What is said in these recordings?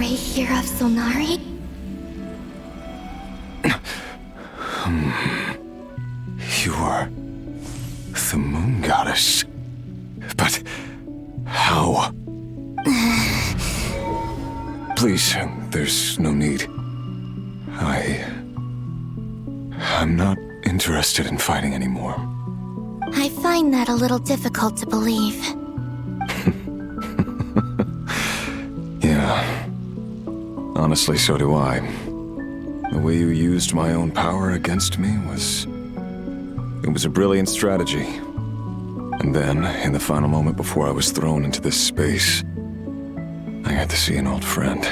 great hero of Solnari? You are the moon goddess. But how? Please, there's no need. I'm not interested in fighting anymore. I find that a little difficult to believe. Yeah. Honestly, so do I. The way you used my own power against me was... It was a brilliant strategy. And then, in the final moment before I was thrown into this space, I got to see an old friend.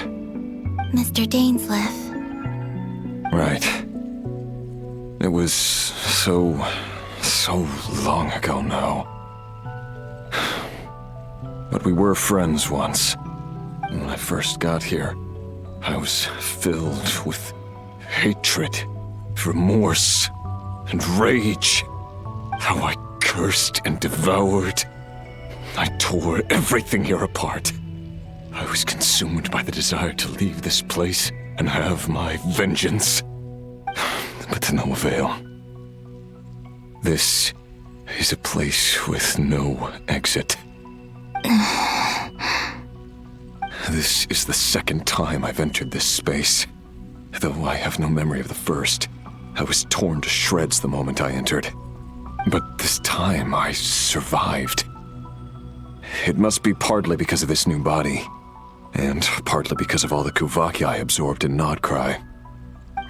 Mr. Dainsleif. Right. It was so long ago now. But we were friends once. And when I first got here, I was filled with hatred, remorse, and rage. How I cursed and devoured. I tore everything here apart. I was consumed by the desire to leave this place and have my vengeance. But to no avail. This is a place with no exit. This is the second time I've entered this space. Though I have no memory of the first. I was torn to shreds the moment I entered. But this time I survived. It must be partly because of this new body. And partly because of all the Kuvaki I absorbed in Nodcry.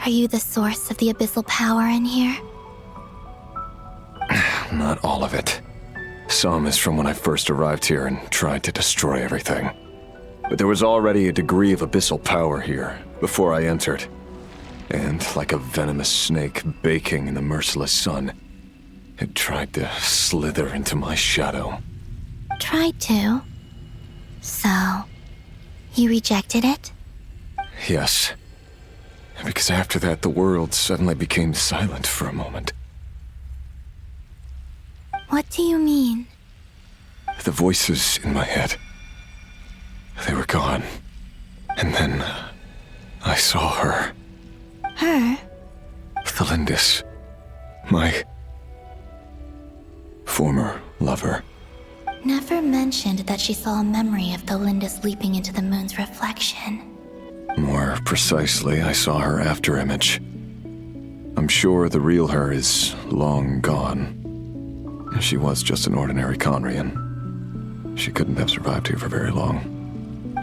Are you the source of the abyssal power in here? Not all of it. Some is from when I first arrived here and tried to destroy everything. But there was already a degree of abyssal power here before I entered. And like a venomous snake baking in the merciless sun, it tried to slither into my shadow. Tried to? So, you rejected it? Yes. Because after that, the world suddenly became silent for a moment. What do you mean? The voices in my head, they were gone. And then I saw her. Her? Thelindis. My former lover. Never mentioned that she saw a memory of Thelindis leaping into the moon's reflection. More precisely, I saw her afterimage. I'm sure the real her is long gone. She was just an ordinary Conrian. She couldn't have survived here for very long.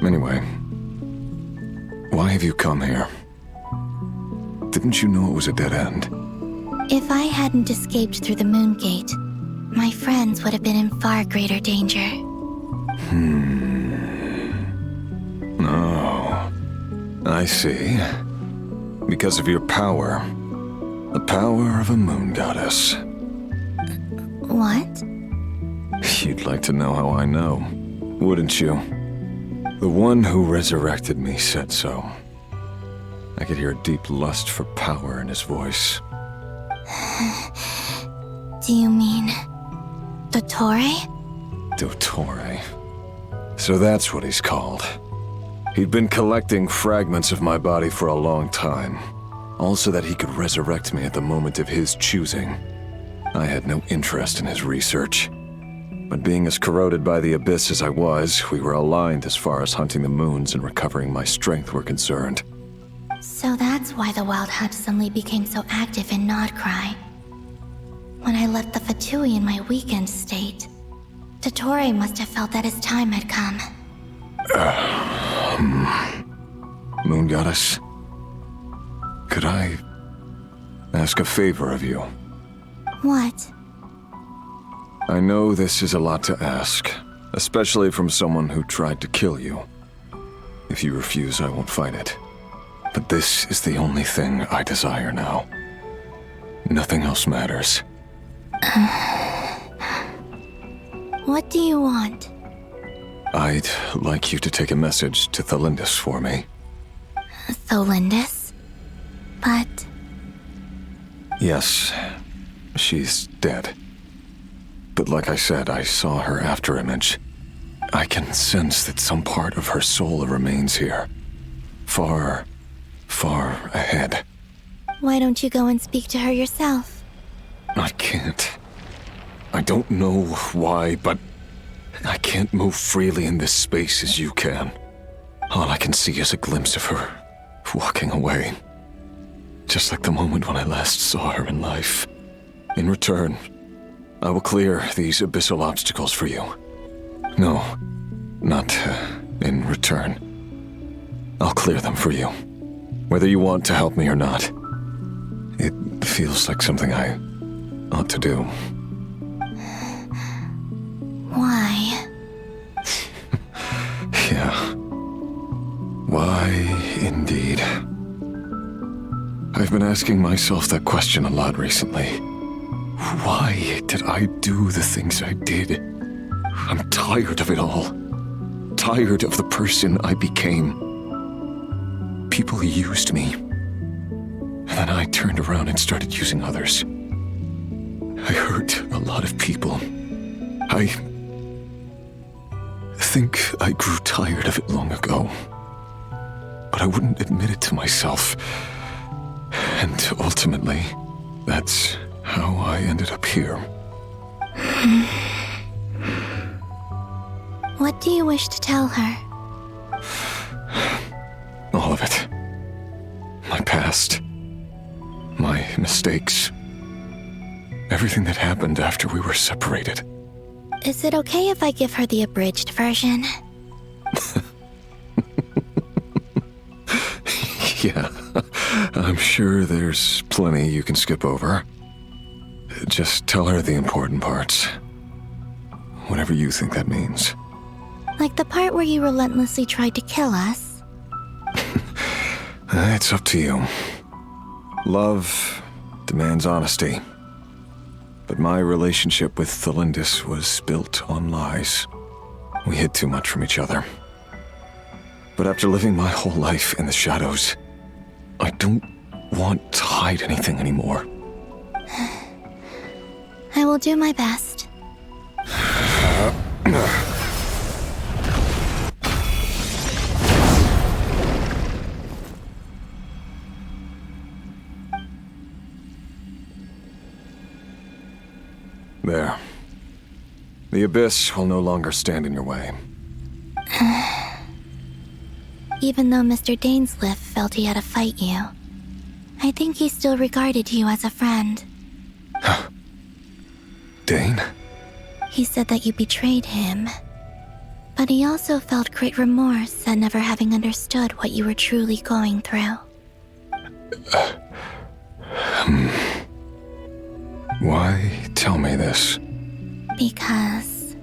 Anyway, why have you come here? Didn't you know it was a dead end? If I hadn't escaped through the moon gate, my friends would have been in far greater danger. Oh, I see. Because of your power. The power of a moon goddess. What? You'd like to know how I know, wouldn't you? The one who resurrected me said so. I could hear a deep lust for power in his voice. Do you mean... Dottore? Dottore. So that's what he's called. He'd been collecting fragments of my body for a long time. All so that he could resurrect me at the moment of his choosing. I had no interest in his research. But being as corroded by the abyss as I was, we were aligned as far as hunting the moons and recovering my strength were concerned. So that's why the Wild Hunt suddenly became so active in Nodcry. When I left the Fatui in my weakened state, Dottore must have felt that his time had come. Moon Goddess, could I ask a favor of you? What? I know this is a lot to ask, especially from someone who tried to kill you. If you refuse, I won't fight it. But this is the only thing I desire now. Nothing else matters. What do you want? I'd like you to take a message to Thelindis for me. Thelindis? But... Yes, she's dead. But like I said, I saw her afterimage. I can sense that some part of her soul remains here. far, far ahead. Why don't you go and speak to her yourself? I can't. I don't know why, but I can't move freely in this space as you can. All I can see is a glimpse of her, walking away. Just like the moment when I last saw her in life. In return, I will clear these abyssal obstacles for you. No, not in return. I'll clear them for you. Whether you want to help me or not. It feels like something I ought to do. Why? Yeah. Why, indeed. I've been asking myself that question a lot recently. Why did I do the things I did? I'm tired of it all. Tired of the person I became. People used me. And then I turned around and started using others. I hurt a lot of people. I think I grew tired of it long ago. But I wouldn't admit it to myself. And ultimately, that's how I ended up here. What do you wish to tell her? All of it. My past. My mistakes. Everything that happened after we were separated. Is it okay if I give her the abridged version? Yeah, I'm sure there's plenty you can skip over. Just tell her the important parts. Whatever you think that means. Like the part where you relentlessly tried to kill us? It's up to you. Love demands honesty. But my relationship with Thelindis was built on lies. We hid too much from each other. But after living my whole life in the shadows, I don't want to hide anything anymore. I will do my best. There. The abyss will no longer stand in your way. Even though Mr. Dainsliff felt he had to fight you, I think he still regarded you as a friend. Dane? He said that you betrayed him, but he also felt great remorse at never having understood what you were truly going through. Why tell me this? Because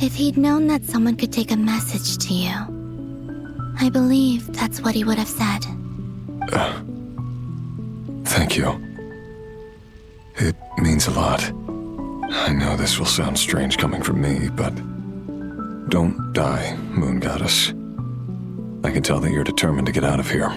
if he'd known that someone could take a message to you, I believe that's what he would have said. Thank you. It means a lot. I know this will sound strange coming from me, but don't die, Moon Goddess. I can tell that you're determined to get out of here.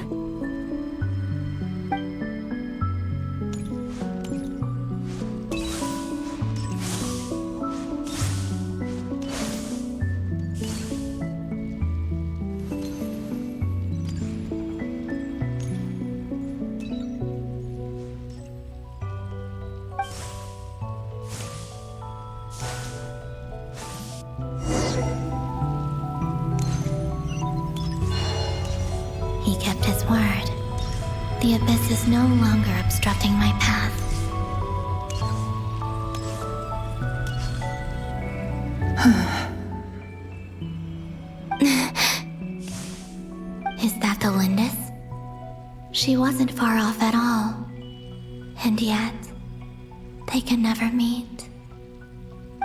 He kept his word. The abyss is no longer obstructing my path. Is that the Lindis? She wasn't far off at all. And yet, they can never meet.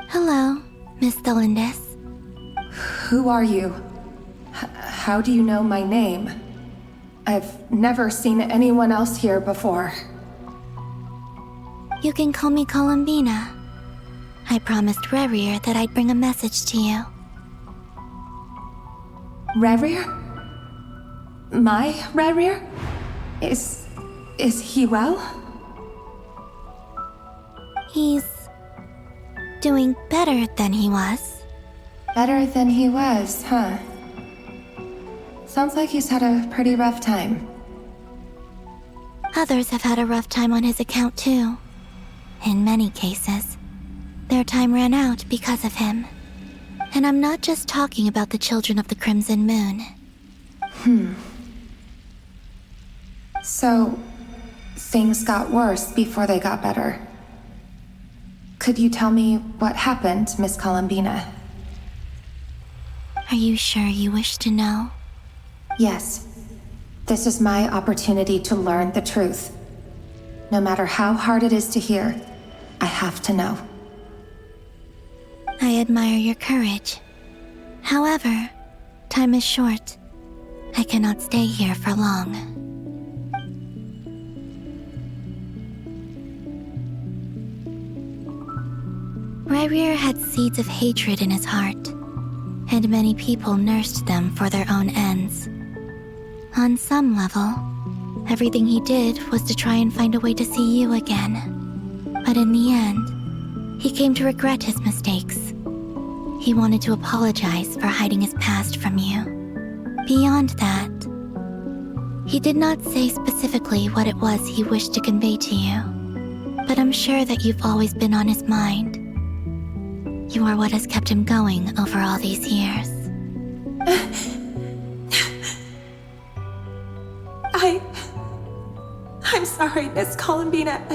Hello, Miss Thelindis. Who are you? How do you know my name? I've never seen anyone else here before. You can call me Columbina. I promised Rerir that I'd bring a message to you. Rerir? My Rerir? Is he well? He's doing better than he was. Better than he was, huh? Sounds like he's had a pretty rough time. Others have had a rough time on his account too. In many cases, their time ran out because of him. And I'm not just talking about the children of the Crimson Moon. So, things got worse before they got better. Could you tell me what happened, Miss Columbina? Are you sure you wish to know? Yes. This is my opportunity to learn the truth. No matter how hard it is to hear, I have to know. I admire your courage. However, time is short. I cannot stay here for long. Ryrir had seeds of hatred in his heart, and many people nursed them for their own ends. On some level, everything he did was to try and find a way to see you again. But in the end, he came to regret his mistakes. He wanted to apologize for hiding his past from you. Beyond that, he did not say specifically what it was he wished to convey to you, but I'm sure that you've always been on his mind. You are what has kept him going over all these years. I'm sorry, Miss Columbina.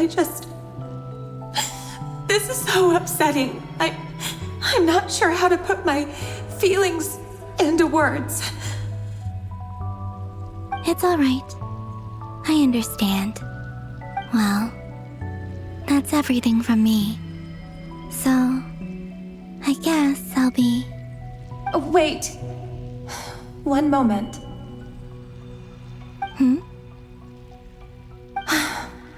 This is so upsetting. I'm not sure how to put my feelings into words. It's all right. I understand. Well, that's everything from me. So, I guess I'll be... Wait. One moment.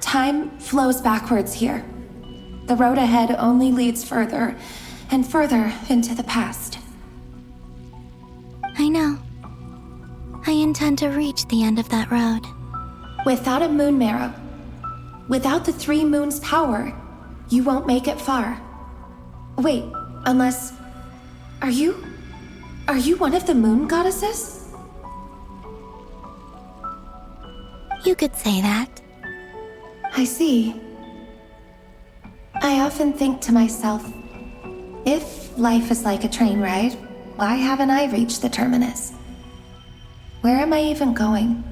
Time flows backwards here. The road ahead only leads further and further into the past. I know. I intend to reach the end of that road. Without a moon marrow, without the 3 moons' power, you won't make it far. Wait, unless... Are you one of the moon goddesses? You could say that. I see. I often think to myself, if life is like a train ride, why haven't I reached the terminus? Where am I even going?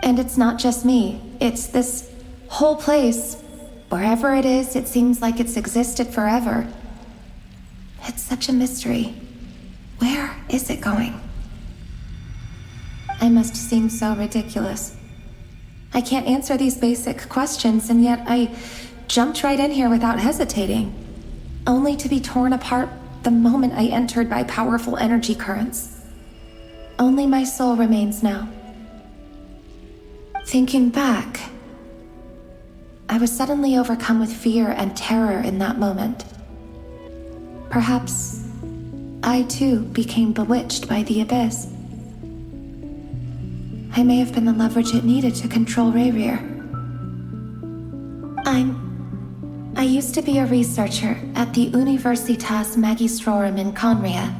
And it's not just me, it's this whole place. Wherever it is, it seems like it's existed forever. It's such a mystery. Where is it going? I must seem so ridiculous. I can't answer these basic questions, and yet I jumped right in here without hesitating, only to be torn apart the moment I entered by powerful energy currents. Only my soul remains now. Thinking back, I was suddenly overcome with fear and terror in that moment. Perhaps I too became bewitched by the abyss. I may have been the leverage it needed to control Ryrir. I used to be a researcher at the Universitas Magistrorum in Conria,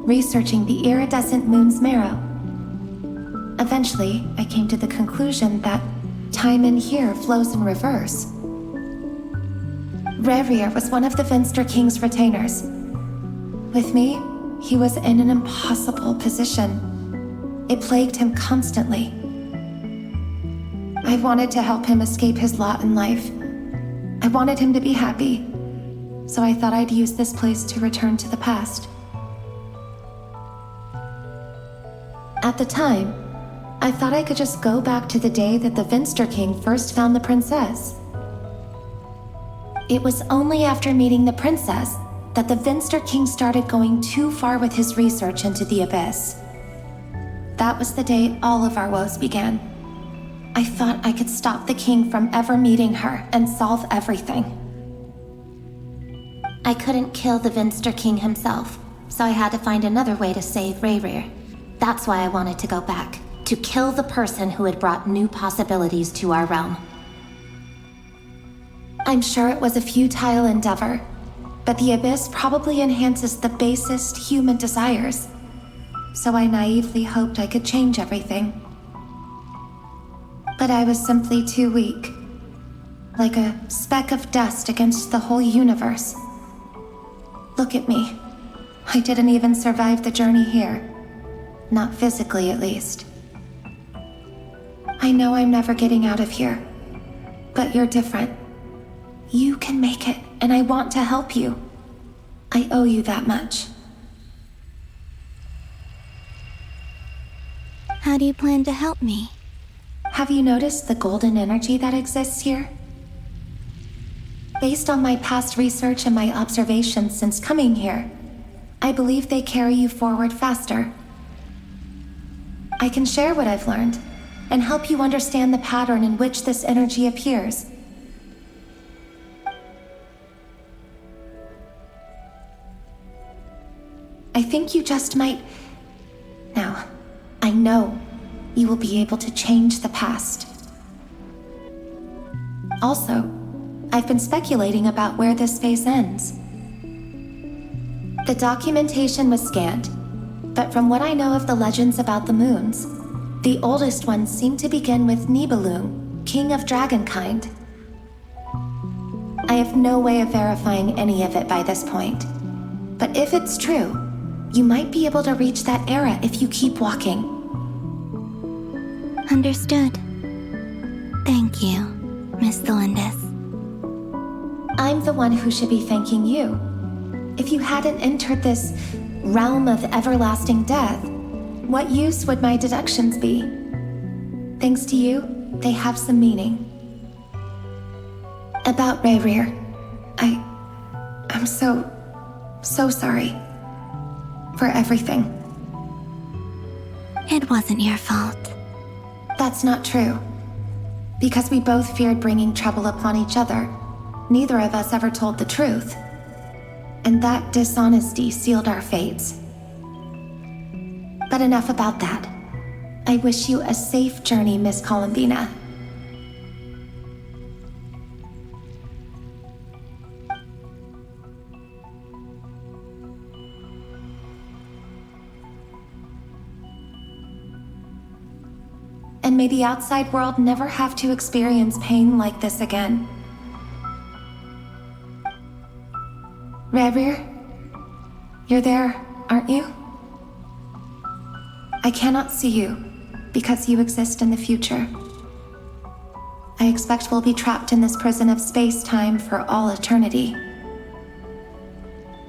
researching the iridescent moon's marrow. Eventually, I came to the conclusion that time in here flows in reverse. Ryrir was one of the Finster King's retainers. With me, he was in an impossible position. It plagued him constantly. I wanted to help him escape his lot in life. I wanted him to be happy, so I thought I'd use this place to return to the past. At the time, I thought I could just go back to the day that the Finster King first found the princess. It was only after meeting the princess that the Finster King started going too far with his research into the abyss. That was the day all of our woes began. I thought I could stop the king from ever meeting her and solve everything. I couldn't kill the Finster King himself, so I had to find another way to save Ryrir. That's why I wanted to go back, to kill the person who had brought new possibilities to our realm. I'm sure it was a futile endeavor, but the abyss probably enhances the basest human desires. so I naively hoped I could change everything. But I was simply too weak, like a speck of dust against the whole universe. Look at me. I didn't even survive the journey here. Not physically, at least. I know I'm never getting out of here, but you're different. You can make it, and I want to help you. I owe you that much. How do you plan to help me? Have you noticed the golden energy that exists here? Based on my past research and my observations since coming here, I believe they carry you forward faster. I can share what I've learned and help you understand the pattern in which this energy appears. I think you just might... Now, I know you will be able to change the past. Also, I've been speculating about where this space ends. The documentation was scanned, but from what I know of the legends about the moons, the oldest ones seem to begin with Nibelung, king of dragonkind. I have no way of verifying any of it by this point, but if it's true, you might be able to reach that era if you keep walking. Understood. Thank you, Miss Thelindis. I'm the one who should be thanking you. If you hadn't entered this realm of everlasting death, what use would my deductions be? Thanks to you, they have some meaning. About Rayrir, I'm so sorry. For everything. It wasn't your fault. That's not true. Because we both feared bringing trouble upon each other, neither of us ever told the truth. And that dishonesty sealed our fates. But enough about that. I wish you a safe journey, Miss Columbina. And may the outside world never have to experience pain like this again. Rayrir, you're there, aren't you? I cannot see you, because you exist in the future. I expect we'll be trapped in this prison of space-time for all eternity.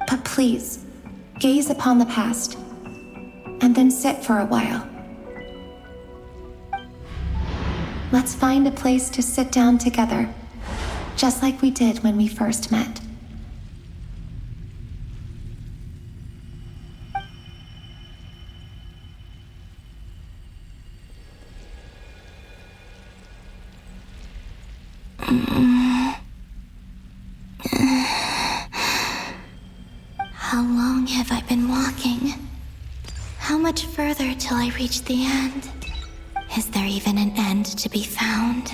But please, gaze upon the past, and then sit for a while. Let's find a place to sit down together, just like we did when we first met. How long have I been walking? How much further till I reach the end? Is there even an end to be found?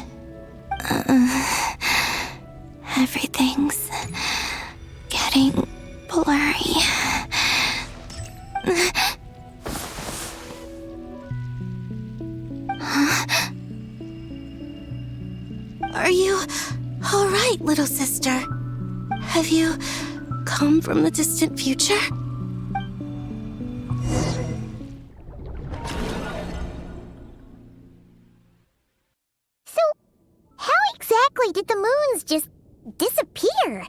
Everything's getting blurry. Are you all right, little sister? Have you come from the distant future? Did the moons just disappear?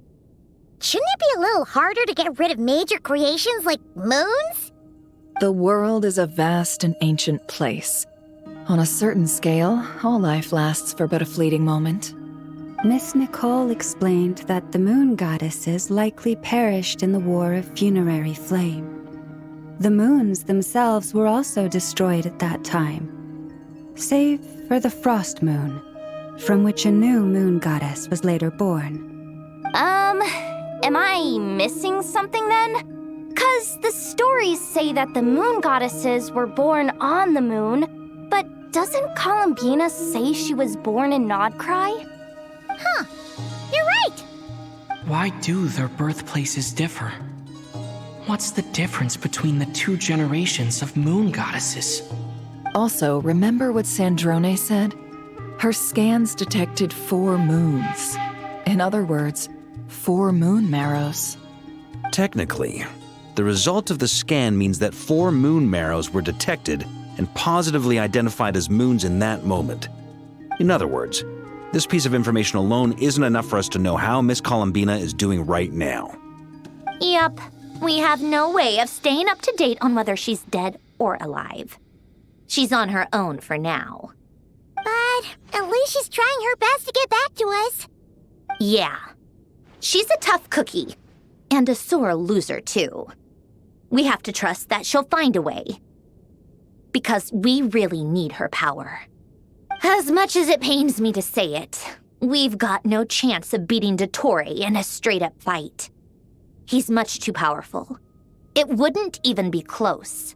Shouldn't it be a little harder to get rid of major creations like moons? The world is a vast and ancient place. On a certain scale, all life lasts for but a fleeting moment. Miss Nicole explained that the moon goddesses likely perished in the War of Funerary Flame. The moons themselves were also destroyed at that time, save for the Frost Moon, from which a new moon goddess was later born. Am I missing something then? 'Cause the stories say that the moon goddesses were born on the moon, but doesn't Columbina say she was born in Nodcry? Huh, you're right! Why do their birthplaces differ? what's the difference between the two generations of moon goddesses? Also, remember what Sandrone said? Her scans detected 4 moons. In other words, 4 moon marrows. Technically, the result of the scan means that 4 moon marrows were detected and positively identified as moons in that moment. In other words, this piece of information alone isn't enough for us to know how Miss Columbina is doing right now. Yep, we have no way of staying up to date on whether she's dead or alive. She's on her own for now. But at least she's trying her best to get back to us. Yeah. She's a tough cookie. And a sore loser, too. We have to trust that she'll find a way. Because we really need her power. As much as it pains me to say it, we've got no chance of beating Dottore in a straight-up fight. He's much too powerful. It wouldn't even be close.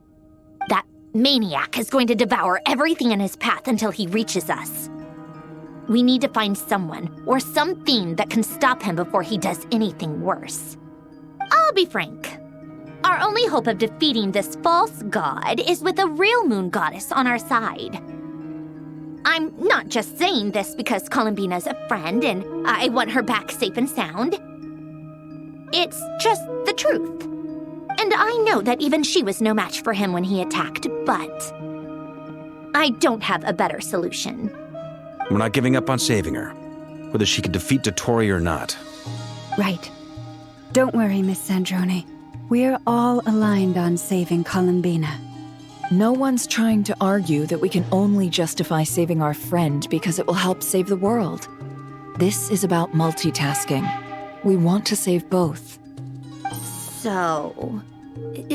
That maniac is going to devour everything in his path until he reaches us. We need to find someone or something that can stop him before he does anything worse. I'll be frank. Our only hope of defeating this false god is with a real moon goddess on our side. I'm not just saying this because Columbina's a friend and I want her back safe and sound. It's just the truth. And I know that even she was no match for him when he attacked, but I don't have a better solution. We're not giving up on saving her, whether she can defeat Dottore or not. Right. Don't worry, Miss Sandrone. We're all aligned on saving Columbina. No one's trying to argue that we can only justify saving our friend because it will help save the world. This is about multitasking. We want to save both. So,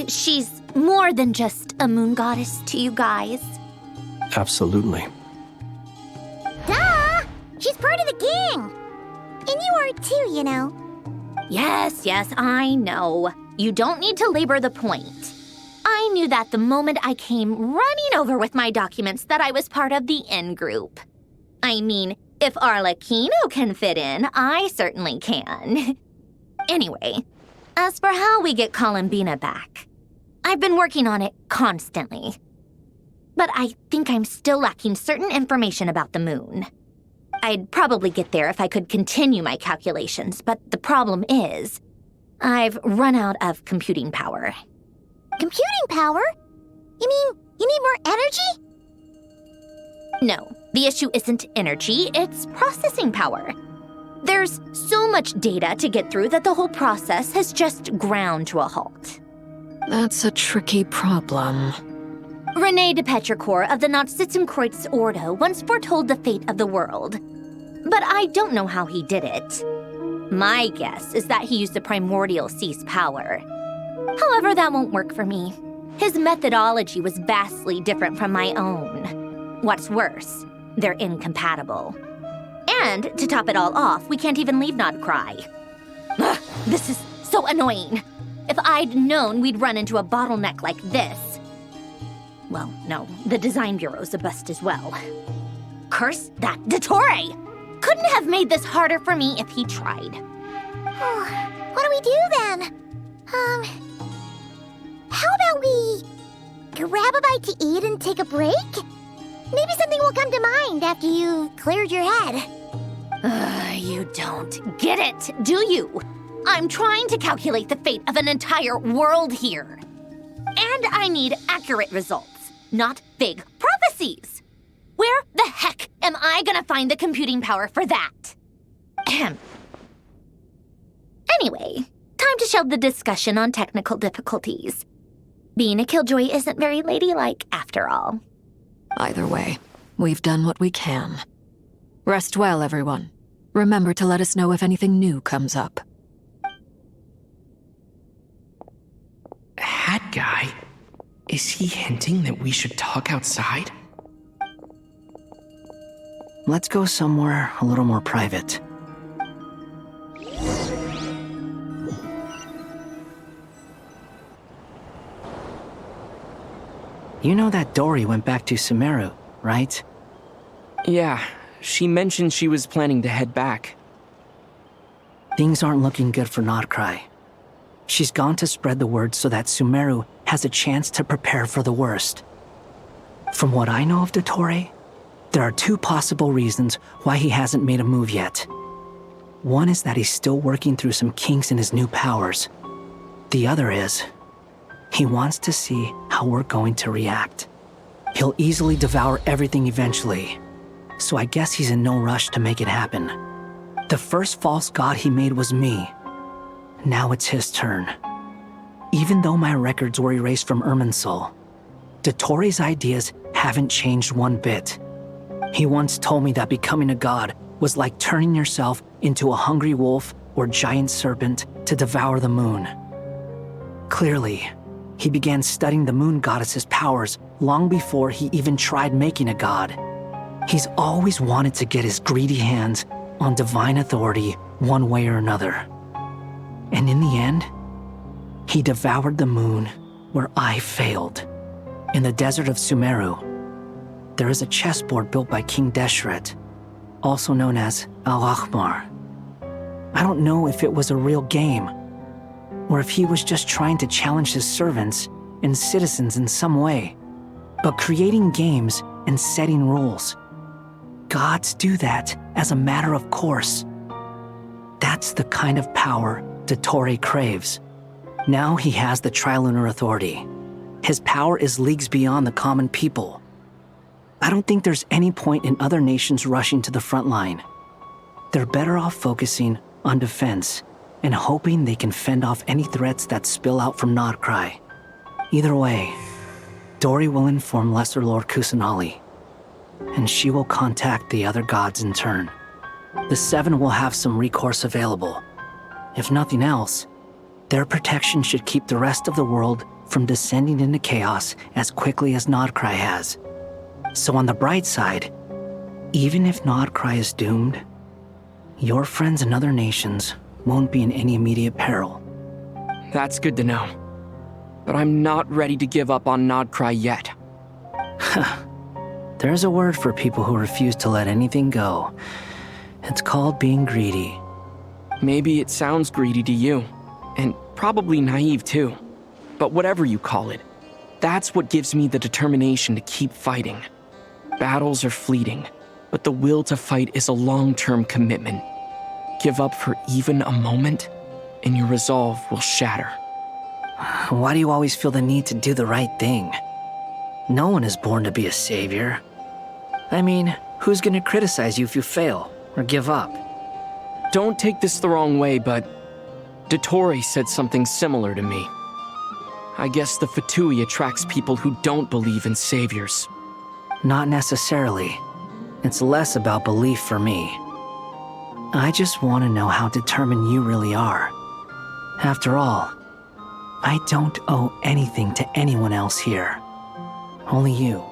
she's more than just a moon goddess to you guys? Absolutely. Duh! She's part of the gang! And you are too, you know. Yes, I know. You don't need to labor the point. I knew that the moment I came running over with my documents that I was part of the in-group. I mean, if Arlecchino can fit in, I certainly can. Anyway, as for how we get Columbina back, I've been working on it constantly. But I think I'm still lacking certain information about the moon. I'd probably get there if I could continue my calculations, but the problem is, I've run out of computing power. Computing power? You mean you need more energy? No, the issue isn't energy, it's processing power. There's so much data to get through that the whole process has just ground to a halt. That's a tricky problem. René de Petrichor of the Nazissenkreuz Ordo once foretold the fate of the world. But I don't know how he did it. My guess is that he used the primordial sea's power. However, that won't work for me. His methodology was vastly different from my own. What's worse, they're incompatible. And to top it all off, we can't even leave Nodcry. Ugh, this is so annoying. If I'd known we'd run into a bottleneck like this. Well, no, the design bureau's a bust as well. Curse that Dottore! Couldn't have made this harder for me if he tried. What do we do then? How about we grab a bite to eat and take a break? Maybe something will come to mind after you've cleared your head. You don't get it, do you? I'm trying to calculate the fate of an entire world here. And I need accurate results, not vague prophecies. Where the heck am I gonna find the computing power for that? Ahem. Anyway, time to shelve the discussion on technical difficulties. Being a killjoy isn't very ladylike, after all. Either way, we've done what we can. Rest well, everyone. Remember to let us know if anything new comes up. Hat guy? Is he hinting that we should talk outside? Let's go somewhere a little more private. You know that Dory went back to Sumeru, right? Yeah, she mentioned she was planning to head back. Things aren't looking good for Nodcry. She's gone to spread the word so that Sumeru has a chance to prepare for the worst. From what I know of Dottore, there are two possible reasons why he hasn't made a move yet. One is that he's still working through some kinks in his new powers. The other is, he wants to see how we're going to react. He'll easily devour everything eventually, so I guess he's in no rush to make it happen. The first false god he made was me. Now it's his turn. Even though my records were erased from Irminsul, Dottore's ideas haven't changed one bit. He once told me that becoming a god was like turning yourself into a hungry wolf or giant serpent to devour the moon. Clearly, he began studying the moon goddess's powers long before he even tried making a god. He's always wanted to get his greedy hands on divine authority one way or another. And in the end, he devoured the moon where I failed. In the desert of Sumeru, there is a chessboard built by King Deshret, also known as Al-Ahmar. I don't know if it was a real game, or if he was just trying to challenge his servants and citizens in some way. But creating games and setting rules, gods do that as a matter of course. That's the kind of power Dottore craves. Now he has the Trilunar Authority. His power is leagues beyond the common people. I don't think there's any point in other nations rushing to the front line. They're better off focusing on defense and hoping they can fend off any threats that spill out from Nodcry. Either way, Dori will inform Lesser Lord Kusanali, and she will contact the other gods in turn. The Seven will have some recourse available. If nothing else, their protection should keep the rest of the world from descending into chaos as quickly as Nodcry has. So on the bright side, even if Nodcry is doomed, your friends in other nations won't be in any immediate peril. That's good to know. But I'm not ready to give up on Nodcry yet. There's a word for people who refuse to let anything go. It's called being greedy. Maybe it sounds greedy to you, and probably naive too. But whatever you call it, that's what gives me the determination to keep fighting. Battles are fleeting, but the will to fight is a long-term commitment. Give up for even a moment, and your resolve will shatter. Why do you always feel the need to do the right thing? No one is born to be a savior. I mean, who's gonna criticize you if you fail or give up? Don't take this the wrong way, but Dottore said something similar to me. I guess the Fatui attracts people who don't believe in saviors. Not necessarily. It's less about belief for me. I just want to know how determined you really are. After all, I don't owe anything to anyone else here. Only you.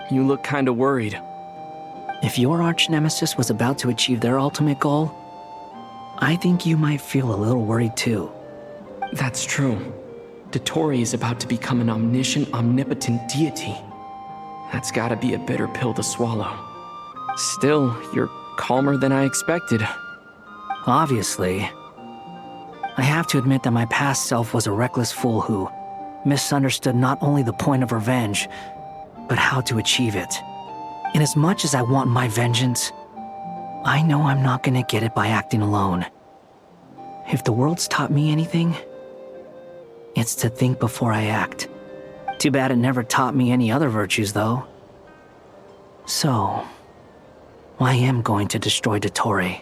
You look kinda worried. If your arch-nemesis was about to achieve their ultimate goal, I think you might feel a little worried too. That's true. Dottore is about to become an omniscient, omnipotent deity. That's gotta be a bitter pill to swallow. Still, you're calmer than I expected. Obviously. I have to admit that my past self was a reckless fool who misunderstood not only the point of revenge, but how to achieve it. And as much as I want my vengeance, I know I'm not gonna get it by acting alone. If the world's taught me anything, it's to think before I act. Too bad it never taught me any other virtues, though. So, I am going to destroy Dottore,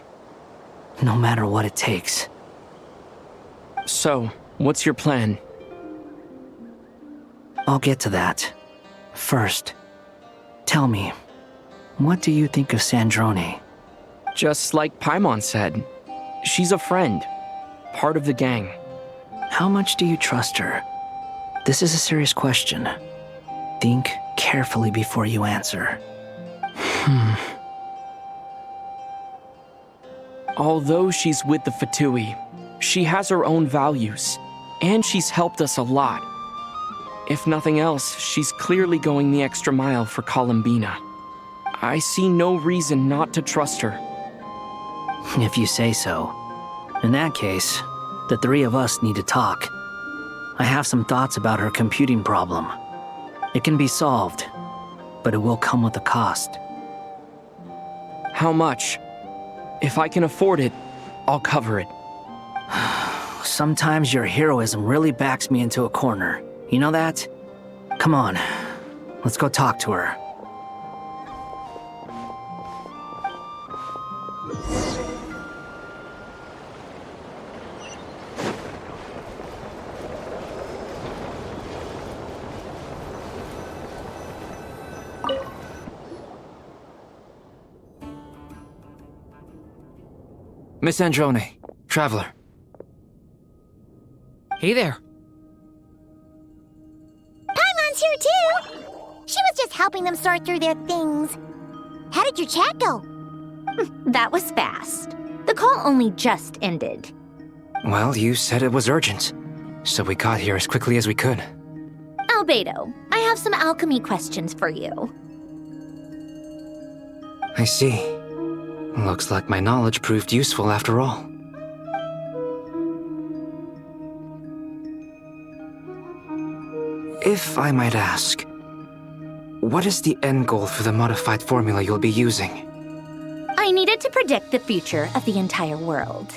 no matter what it takes. So, what's your plan? I'll get to that. First, tell me, what do you think of Sandrone? Just like Paimon said, she's a friend, part of the gang. How much do you trust her? This is a serious question. Think carefully before you answer. Although she's with the Fatui, she has her own values, and she's helped us a lot. If nothing else, she's clearly going the extra mile for Columbina. I see no reason not to trust her. If you say so. In that case, The three of us need to talk. I have some thoughts about her computing problem. It can be solved, but it will come with a cost. How much? If I can afford it, I'll cover it. Sometimes your heroism really backs me into a corner. You know that? Come on, let's go talk to her. Miss Androne, Traveler. Hey there. Paimon's here too! She was just helping them sort through their things. How did your chat go? That was fast. The call only just ended. Well, you said it was urgent, so we got here as quickly as we could. Albedo, I have some alchemy questions for you. I see. Looks like my knowledge proved useful after all. If I might ask, what is the end goal for the modified formula you'll be using? I needed to predict the future of the entire world.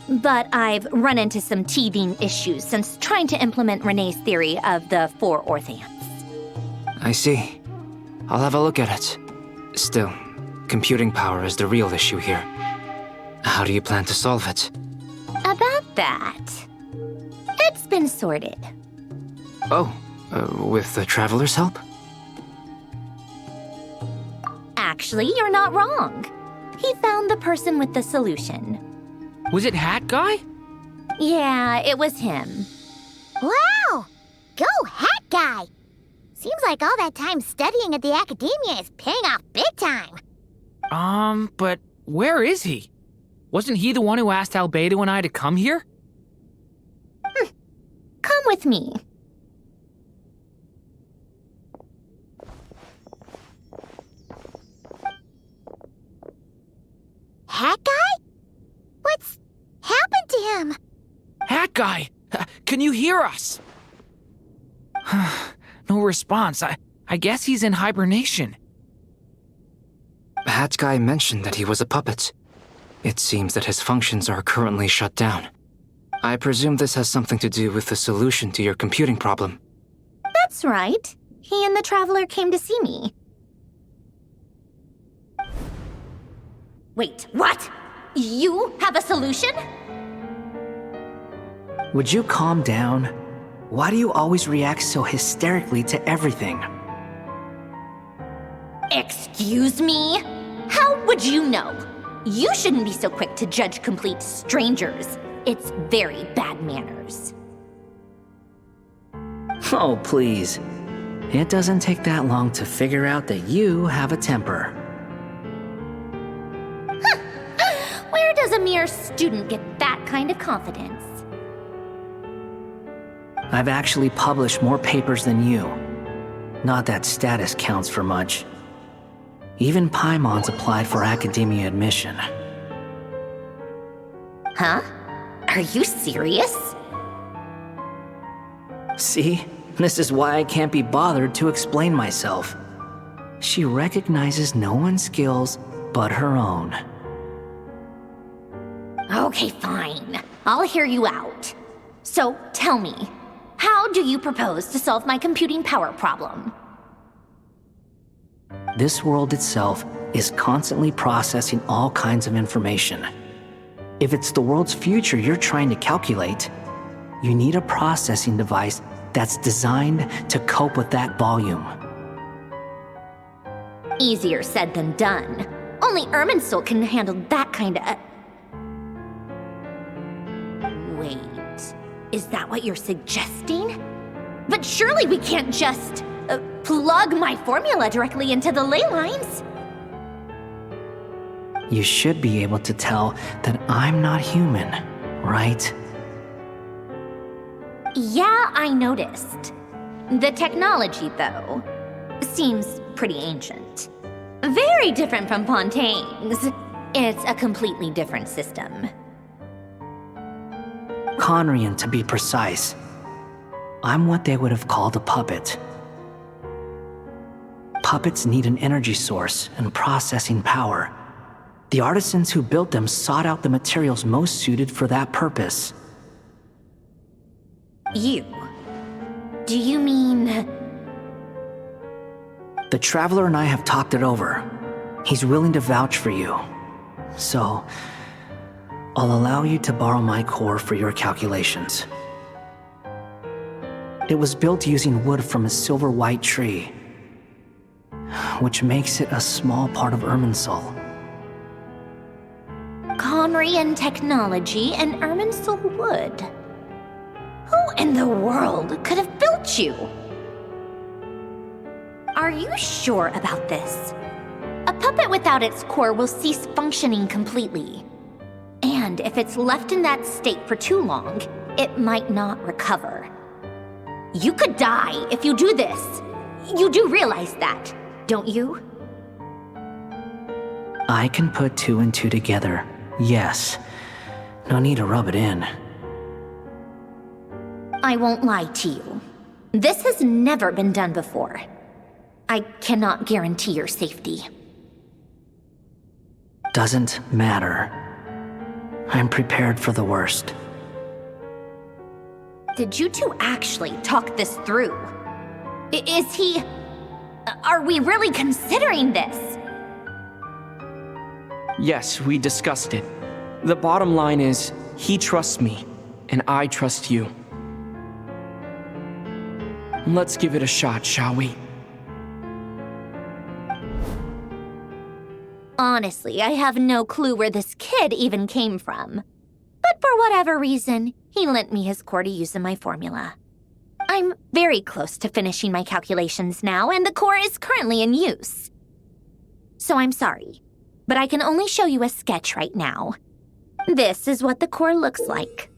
But I've run into some teething issues since trying to implement Renee's theory of the four orthants. I see. I'll have a look at it. Still, computing power is the real issue here. How do you plan to solve it? About that, it's been sorted. Oh, with the Traveler's help? Actually, you're not wrong. He found the person with the solution. Was it Hat Guy? Yeah, it was him. Wow! Go Hat Guy! Seems like all that time studying at the academia is paying off big time. But where is he? Wasn't he the one who asked Albedo and I to come here? Come with me. Hat Guy? What's happened to him? Hat Guy! Can you hear us? No response. I guess he's in hibernation. Hat Guy mentioned that he was a puppet. It seems that his functions are currently shut down. I presume this has something to do with the solution to your computing problem. That's right. He and the Traveler came to see me. Wait, what? You have a solution? Would you calm down? Why do you always react so hysterically to everything? Excuse me? How would you know? You shouldn't be so quick to judge complete strangers. It's very bad manners. Oh, please. It doesn't take that long to figure out that you have a temper. Where does a mere student get that kind of confidence? I've actually published more papers than you. Not that status counts for much. Even Paimon's applied for academia admission. Huh? Are you serious? See? This is why I can't be bothered to explain myself. She recognizes no one's skills but her own. Okay, fine. I'll hear you out. So, tell me, how do you propose to solve my computing power problem? This world itself is constantly processing all kinds of information. If it's the world's future you're trying to calculate, you need a processing device that's designed to cope with that volume. Easier said than done. Only Irminsul can handle that kind of... Wait, is that what you're suggesting? But surely we can't just plug my formula directly into the ley lines. You should be able to tell that I'm not human, right? Yeah, I noticed. The technology, though, seems pretty ancient. Very different from Fontaine's. It's a completely different system. Conrian to be precise. I'm what they would have called a puppet. Puppets need an energy source and processing power. The artisans who built them sought out the materials most suited for that purpose. You? Do you mean... The Traveler and I have talked it over. He's willing to vouch for you. So, I'll allow you to borrow my core for your calculations. It was built using wood from a silver white tree, which makes it a small part of Irminsul. Conrian technology and Irminsul wood. Who in the world could have built you? Are you sure about this? A puppet without its core will cease functioning completely. And if it's left in that state for too long, it might not recover. You could die if you do this. You do realize that, don't you? I can put 2 and 2 together, yes. No need to rub it in. I won't lie to you. This has never been done before. I cannot guarantee your safety. Doesn't matter. I'm prepared for the worst. Did you two actually talk this through? Is he... Are we really considering this? Yes, we discussed it. The bottom line is, he trusts me, and I trust you. Let's give it a shot, shall we? Honestly, I have no clue where this kid even came from. But for whatever reason, he lent me his core to use in my formula. I'm very close to finishing my calculations now, and the core is currently in use. So I'm sorry, but I can only show you a sketch right now. This is what the core looks like.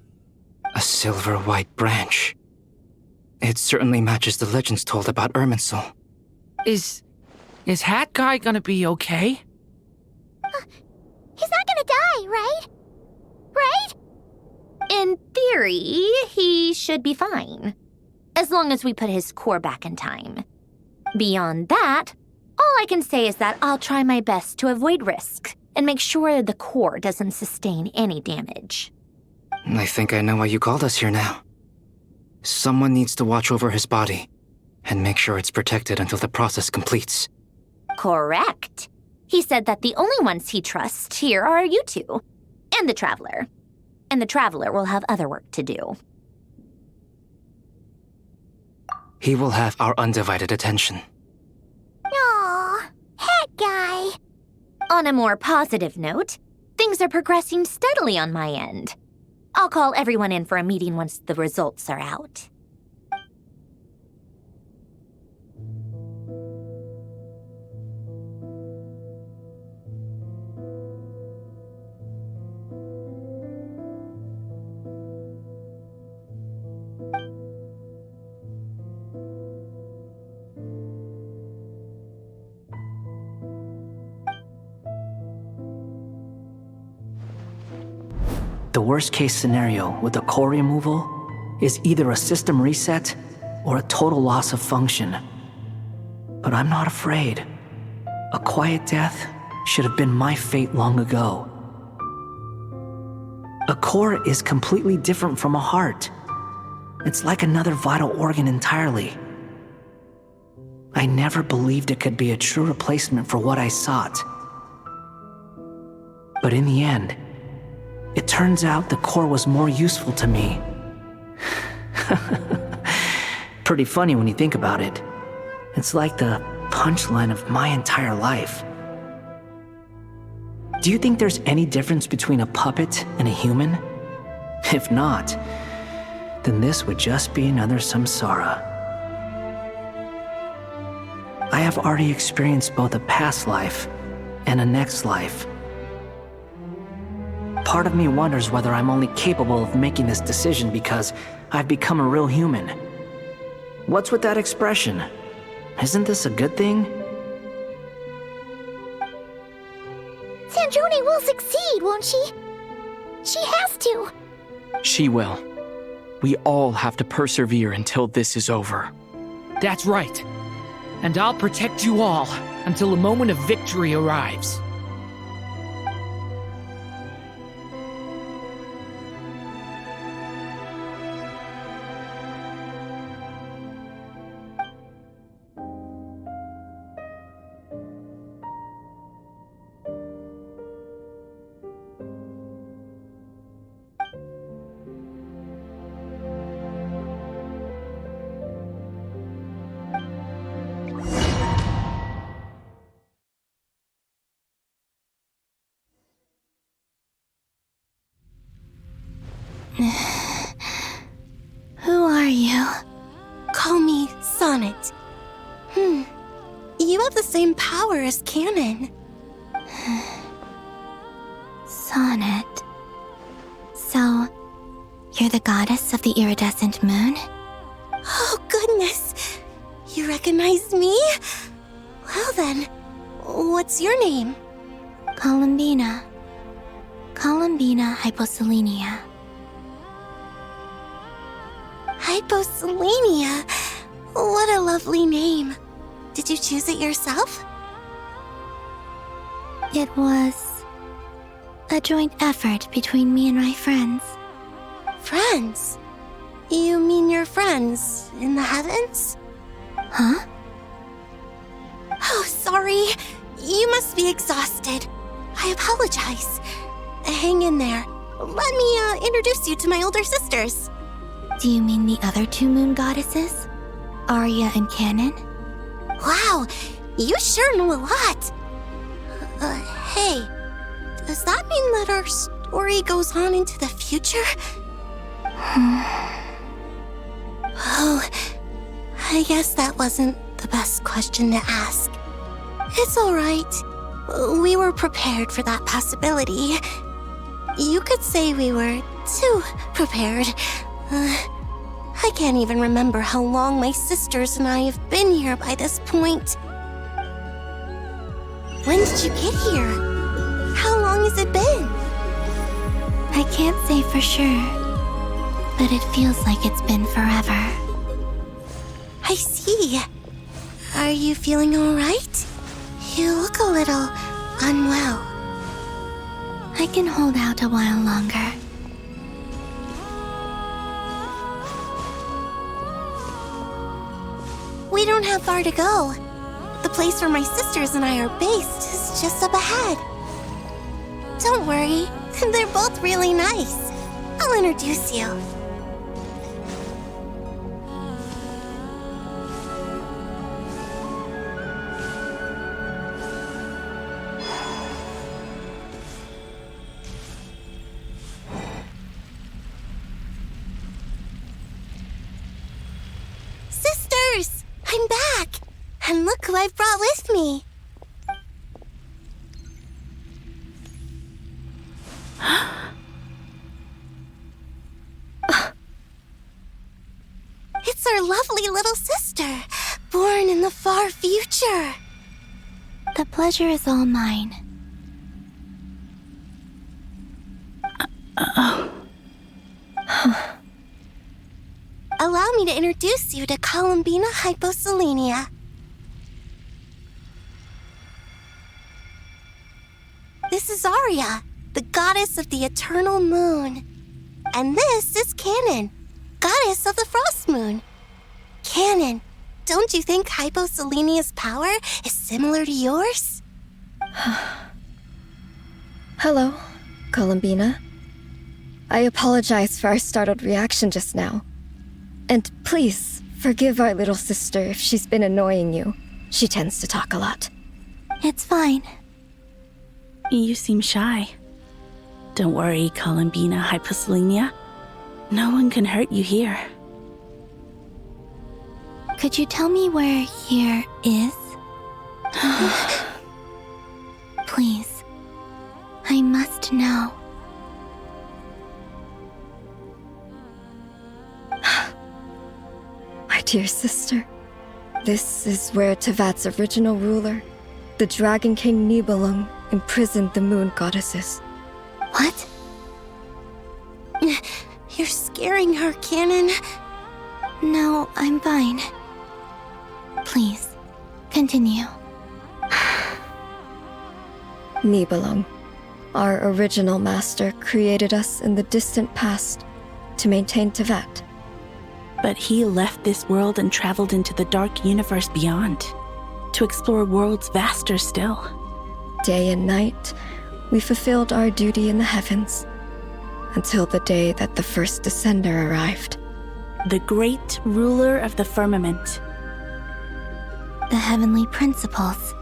A silver white branch. It certainly matches the legends told about Irminsul. Is Hat Guy gonna be okay? He's not gonna die, right? Right? In theory, he should be fine. As long as we put his core back in time. Beyond that, all I can say is that I'll try my best to avoid risk and make sure the core doesn't sustain any damage. I think I know why you called us here now. Someone needs to watch over his body and make sure it's protected until the process completes. Correct. He said that the only ones he trusts here are you two, and the Traveler. And the Traveler will have other work to do. He will have our undivided attention. Aw, Hat Guy. On a more positive note, things are progressing steadily on my end. I'll call everyone in for a meeting once the results are out. The worst case scenario with the core removal is either a system reset or a total loss of function. But I'm not afraid. A quiet death should have been my fate long ago. A core is completely different from a heart. It's like another vital organ entirely. I never believed it could be a true replacement for what I sought. But in the end, it turns out the core was more useful to me. Pretty funny when you think about it. It's like the punchline of my entire life. Do you think there's any difference between a puppet and a human? If not, then this would just be another samsara. I have already experienced both a past life and a next life. Part of me wonders whether I'm only capable of making this decision because I've become a real human. What's with that expression? Isn't this a good thing? Sandrone will succeed, won't she? She has to. She will. We all have to persevere until this is over. That's right. And I'll protect you all until a moment of victory arrives. Who are you? Call me Sonnet. You have the same power as Canon. Sonnet. So, you're the goddess of the iridescent moon? Oh, goodness. You recognize me? Well then, what's your name? Columbina. Columbina Hyposelenia. Hyposelenia. What a lovely name. Did you choose it yourself? It was a joint effort between me and my friends. Friends? You mean your friends in the heavens? Huh? Oh, sorry. You must be exhausted. I apologize. Hang in there. Let me introduce you to my older sisters. Do you mean the other two moon goddesses? Arya and Canon? Wow, you sure know a lot. Hey, does that mean that our story goes on into the future? Oh, I guess that wasn't the best question to ask. It's alright. We were prepared for that possibility. You could say we were too prepared. I can't even remember how long my sisters and I have been here by this point. When did you get here? How long has it been? I can't say for sure, but it feels like it's been forever. I see. Are you feeling alright? You look a little unwell. I can hold out a while longer. We don't have far to go. The place where my sisters and I are based is just up ahead. Don't worry, they're both really nice. I'll introduce you. Sisters! I'm back! And look who I've brought with me! It's our lovely little sister, born in the far future. The pleasure is all mine. Allow me to introduce you to Columbina Hyposelenia. This is Arya, the goddess of the eternal moon. And this is Canon, goddess of the frost moon. Canon, don't you think Hyposelenia's power is similar to yours? Hello, Columbina. I apologize for our startled reaction just now. And please, forgive our little sister if she's been annoying you. She tends to talk a lot. It's fine. You seem shy. Don't worry, Columbina Hyposelenia. No one can hurt you here. Could you tell me where here is? Please. I must know. My dear sister, this is where Tevat's original ruler, the Dragon King Nibelung, imprisoned the moon goddesses. What? You're scaring her, Canon. No, I'm fine. Please, continue. Nibelung, our original master, created us in the distant past to maintain Tevat. But he left this world and traveled into the dark universe beyond, to explore worlds vaster still. Day and night, we fulfilled our duty in the heavens, until the day that the first descender arrived. The great ruler of the firmament. The heavenly principles.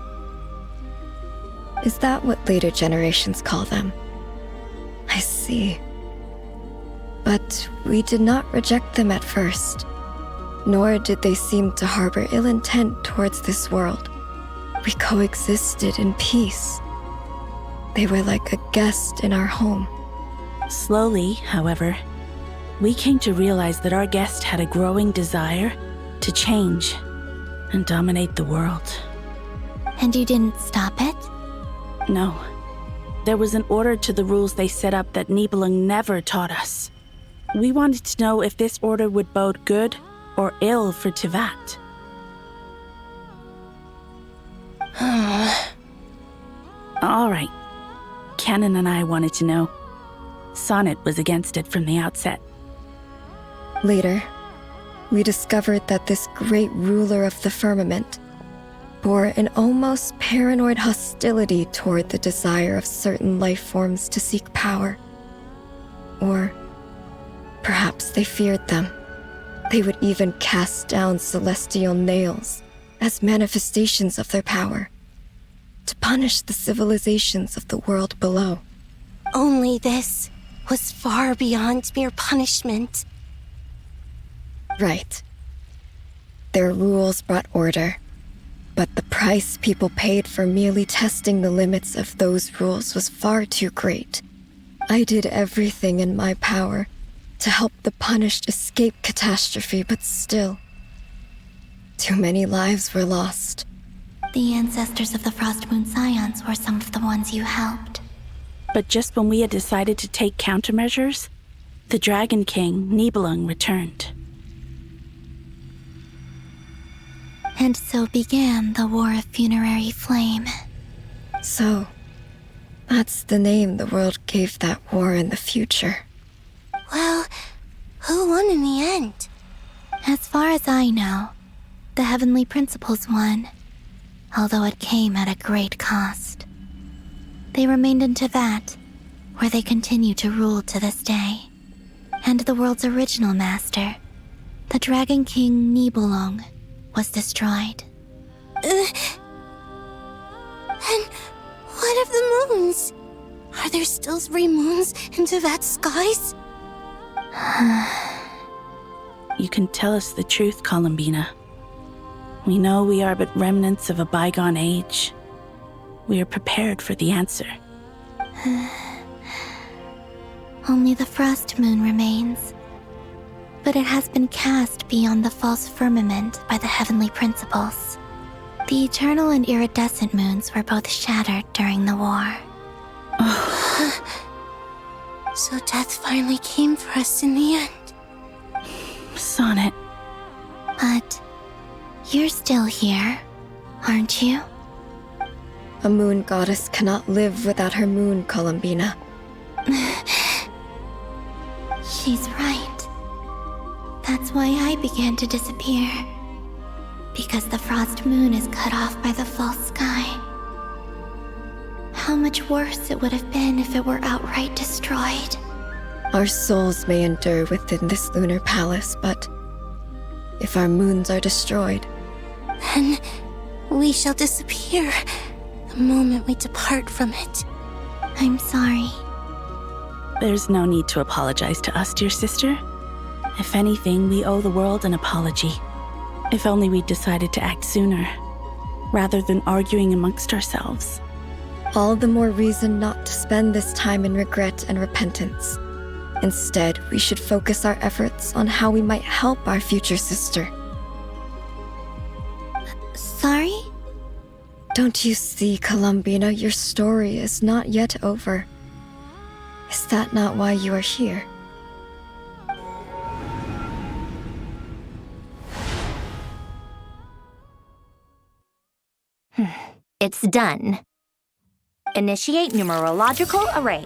Is that what later generations call them? I see. But we did not reject them at first, nor did they seem to harbor ill intent towards this world. We coexisted in peace. They were like a guest in our home. Slowly, however, we came to realize that our guest had a growing desire to change and dominate the world. And you didn't stop it? No. There was an order to the rules they set up that Nibelung never taught us. We wanted to know if this order would bode good or ill for Tevat. All right. Canon and I wanted to know. Sonnet was against it from the outset. Later, we discovered that this great ruler of the firmament bore an almost paranoid hostility toward the desire of certain life forms to seek power. Or perhaps they feared them. They would even cast down celestial nails as manifestations of their power, to punish the civilizations of the world below. Only this was far beyond mere punishment. Right. Their rules brought order, but the price people paid for merely testing the limits of those rules was far too great. I did everything in my power to help the punished escape catastrophe, but still, too many lives were lost. The ancestors of the Frost Moon Scions were some of the ones you helped. But just when we had decided to take countermeasures, the Dragon King, Nibelung, returned. And so began the War of Funerary Flame. So, that's the name the world gave that war in the future. Well, who won in the end? As far as I know, the Heavenly Principles won, although it came at a great cost. They remained in Tevat, where they continue to rule to this day. And the world's original master, the Dragon King Nibelung, was destroyed. And what of the moons? Are there still 3 moons in Tevat's skies? You can tell us the truth, Columbina. We know we are but remnants of a bygone age. We are prepared for the answer. Only the Frost Moon remains. But it has been cast beyond the false firmament by the Heavenly Principles. The eternal and iridescent moons were both shattered during the war. So death finally came for us in the end. Sonnet. But you're still here, aren't you? A moon goddess cannot live without her moon, Columbina. She's right. That's why I began to disappear. Because the Frost Moon is cut off by the false sky. How much worse it would have been if it were outright destroyed. Our souls may endure within this lunar palace, but if our moons are destroyed, then we shall disappear the moment we depart from it. I'm sorry. There's no need to apologize to us, dear sister. If anything, we owe the world an apology. If only we'd decided to act sooner, rather than arguing amongst ourselves. All the more reason not to spend this time in regret and repentance. Instead, we should focus our efforts on how we might help our future sister. Sorry? Don't you see, Columbina, your story is not yet over. Is that not why you are here? It's done. Initiate numerological array.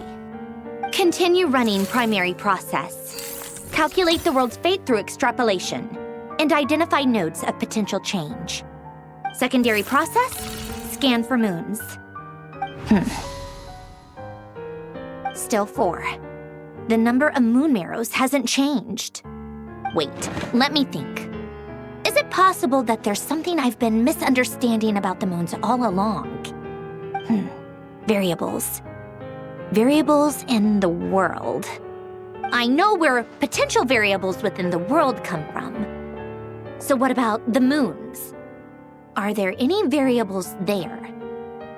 Continue running primary process. Calculate the world's fate through extrapolation, and identify nodes of potential change. Secondary process, scan for moons. Still 4. The number of moon marrows hasn't changed. Wait, let me think. Is it possible that there's something I've been misunderstanding about the moons all along? Variables. Variables in the world. I know where potential variables within the world come from. So what about the moons? Are there any variables there?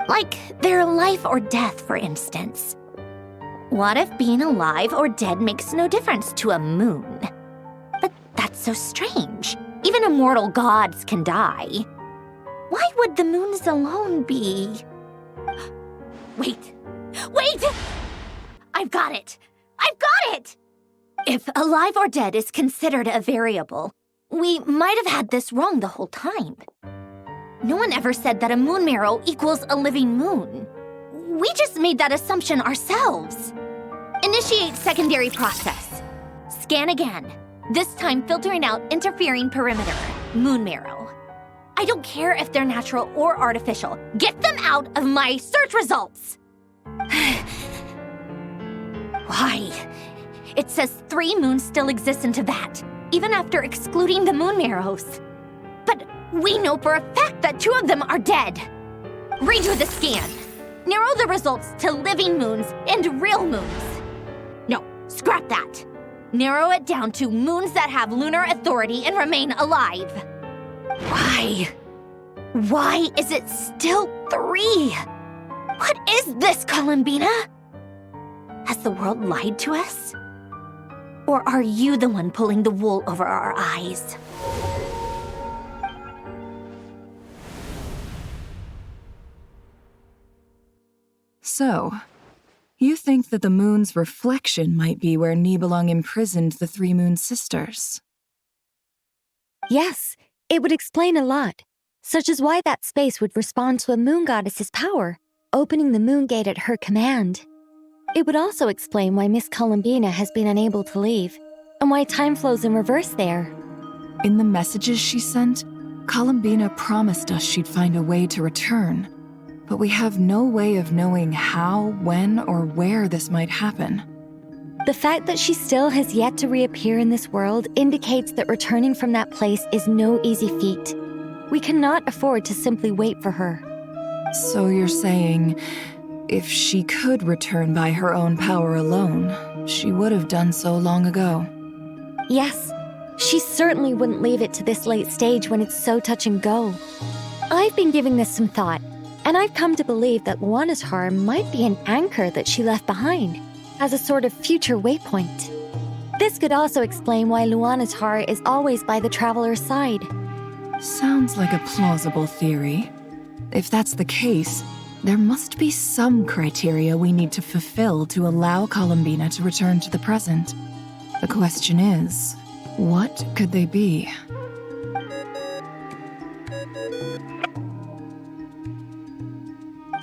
Like their life or death, for instance. What if being alive or dead makes no difference to a moon? But that's so strange. Even immortal gods can die. Why would the moons alone be? Wait! I've got it! If alive or dead is considered a variable, we might have had this wrong the whole time. No one ever said that a moon marrow equals a living moon. We just made that assumption ourselves. Initiate secondary process. Scan again. This time filtering out interfering perimeter, moon marrow. I don't care if they're natural or artificial. Get them out of my search results! Why? It says 3 moons still exist in Teyvat, even after excluding the moon marrows. But we know for a fact that 2 of them are dead. Redo the scan. Narrow the results to living moons and real moons. No, scrap that. Narrow it down to moons that have lunar authority and remain alive. Why? Why is it still 3? What is this, Columbina? Has the world lied to us? Or are you the one pulling the wool over our eyes? So, you think that the moon's reflection might be where Nibelung imprisoned the 3 moon sisters? Yes, it would explain a lot, such as why that space would respond to a moon goddess's power, opening the moon gate at her command. It would also explain why Miss Columbina has been unable to leave, and why time flows in reverse there. In the messages she sent, Columbina promised us she'd find a way to return, but we have no way of knowing how, when, or where this might happen. The fact that she still has yet to reappear in this world indicates that returning from that place is no easy feat. We cannot afford to simply wait for her. So you're saying, if she could return by her own power alone, she would have done so long ago? Yes, she certainly wouldn't leave it to this late stage when it's so touch and go. I've been giving this some thought, and I've come to believe that Luanatar might be an anchor that she left behind, as a sort of future waypoint. This could also explain why Luanatar is always by the traveler's side. Sounds like a plausible theory. If that's the case, there must be some criteria we need to fulfill to allow Columbina to return to the present. The question is, what could they be?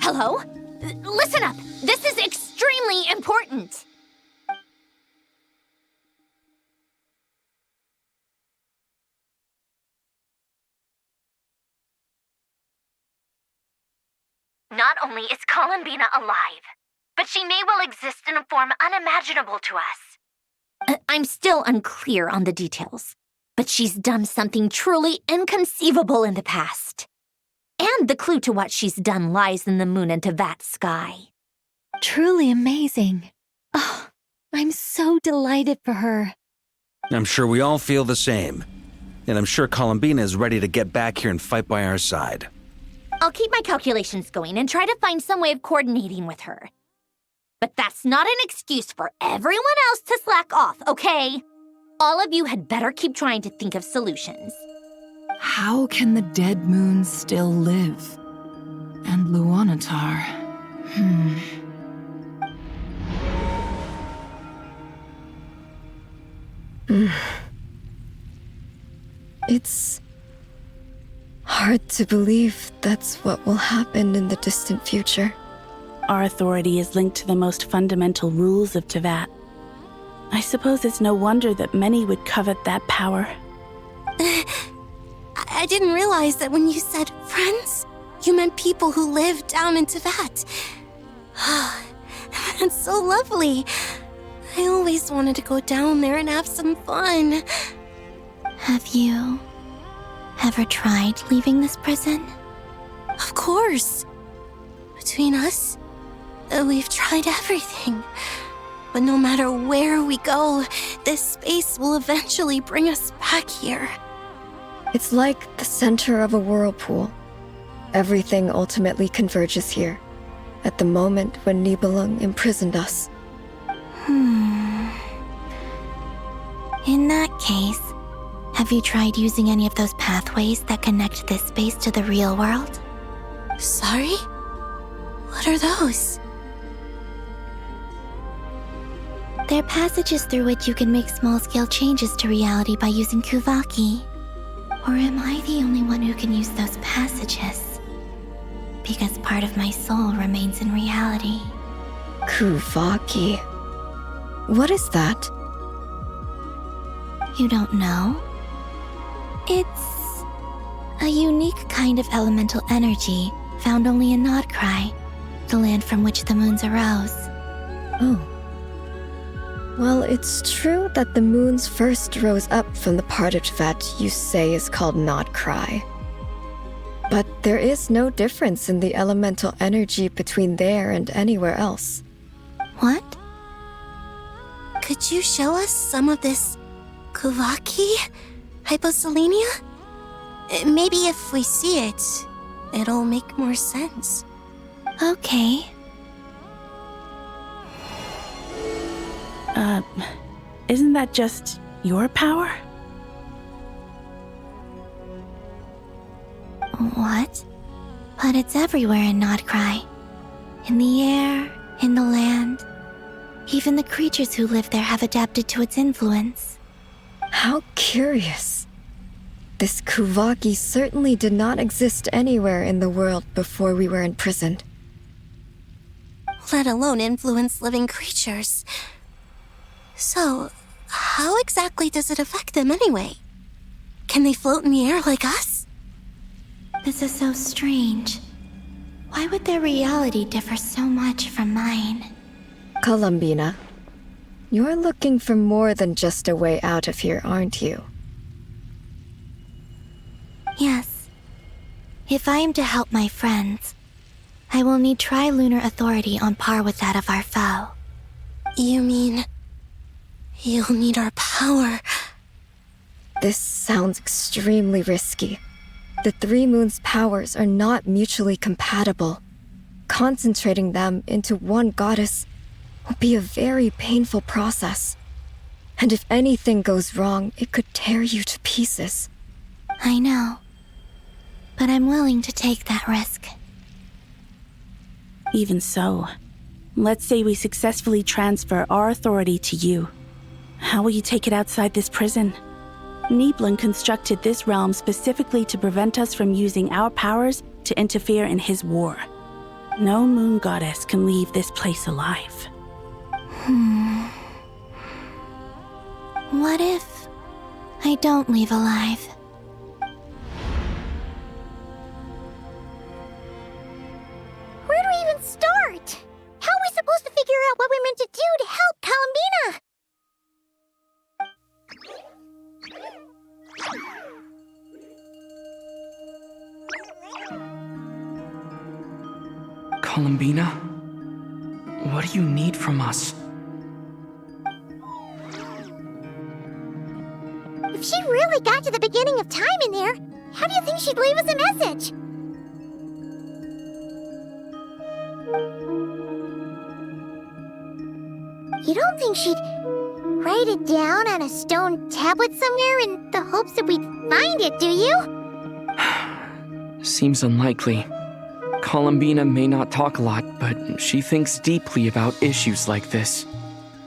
Hello? Listen up! This is extremely important! Not only is Columbina alive, but she may well exist in a form unimaginable to us. I'm still unclear on the details, but she's done something truly inconceivable in the past. And the clue to what she's done lies in the moon and Teyvat sky. Truly amazing. Oh, I'm so delighted for her. I'm sure we all feel the same. And I'm sure Columbina is ready to get back here and fight by our side. I'll keep my calculations going and try to find some way of coordinating with her. But that's not an excuse for everyone else to slack off, okay? All of you had better keep trying to think of solutions. How can the dead moon still live? And Luanatar? It's Hard to believe that's what will happen in the distant future. Our authority is linked to the most fundamental rules of Teyvat. I suppose it's no wonder that many would covet that power. I didn't realize that when you said friends, you meant people who live down in Teyvat. That's so lovely. I always wanted to go down there and have some fun. Have you ever tried leaving this prison? Of course. Between us, we've tried everything. But no matter where we go, this space will eventually bring us back here. It's like the center of a whirlpool. Everything ultimately converges here, at the moment when Nibelung imprisoned us. In that case, have you tried using any of those pathways that connect this space to the real world? Sorry? What are those? They're passages through which you can make small-scale changes to reality by using Kuvaki. Or am I the only one who can use those passages? Because part of my soul remains in reality. Kuvaki. What is that? You don't know? It's a unique kind of elemental energy found only in Nodcry, the land from which the moons arose. Oh. Well, it's true that the moons first rose up from the part of Teyvat you say is called Nodcry. But there is no difference in the elemental energy between there and anywhere else. What? Could you show us some of this Kuvaki? Hyposelenia? Maybe if we see it, it'll make more sense. Okay. Isn't that just your power? What? But it's everywhere in Nodcry. In the air, in the land. Even the creatures who live there have adapted to its influence. How curious. This Kuvaki certainly did not exist anywhere in the world before we were imprisoned. Let alone influence living creatures. So, how exactly does it affect them anyway? Can they float in the air like us? This is so strange. Why would their reality differ so much from mine? Columbina, you're looking for more than just a way out of here, aren't you? Yes. If I am to help my friends, I will need tri-lunar authority on par with that of our foe. You mean... you'll need our power? This sounds extremely risky. The three moons' powers are not mutually compatible. Concentrating them into one goddess will be a very painful process. And if anything goes wrong, it could tear you to pieces. I know. But I'm willing to take that risk. Even so, let's say we successfully transfer our authority to you. How will you take it outside this prison? Nibelung constructed this realm specifically to prevent us from using our powers to interfere in his war. No moon goddess can leave this place alive. What if I don't leave alive? Where do we even start? How are we supposed to figure out what we're meant to do to help Columbina? Columbina? What do you need from us? If she really got to the beginning of time in there, how do you think she'd leave us a message? You don't think she'd write it down on a stone tablet somewhere in the hopes that we'd find it, do you? Seems unlikely. Columbina may not talk a lot, but she thinks deeply about issues like this.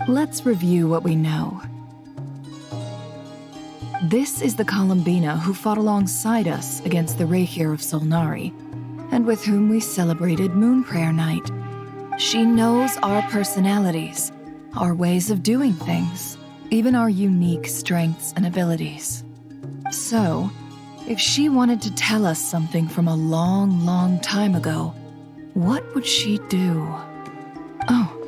Let's review what we know. This is the Columbina who fought alongside us against the Reikir of Solnari, and with whom we celebrated Moon Prayer Night. She knows our personalities, our ways of doing things, even our unique strengths and abilities. So, if she wanted to tell us something from a long, long time ago, what would she do? Oh.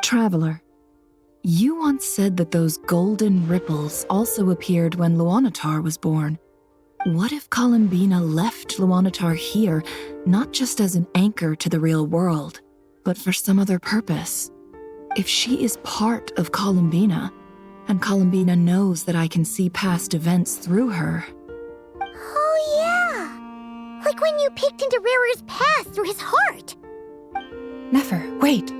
Traveler, you once said that those golden ripples also appeared when Luanatar was born. What if Columbina left Luanatar here, not just as an anchor to the real world, but for some other purpose? If she is part of Columbina, and Columbina knows that I can see past events through her... Oh yeah! Like when you peeked into Rarer's past through his heart! Never, wait.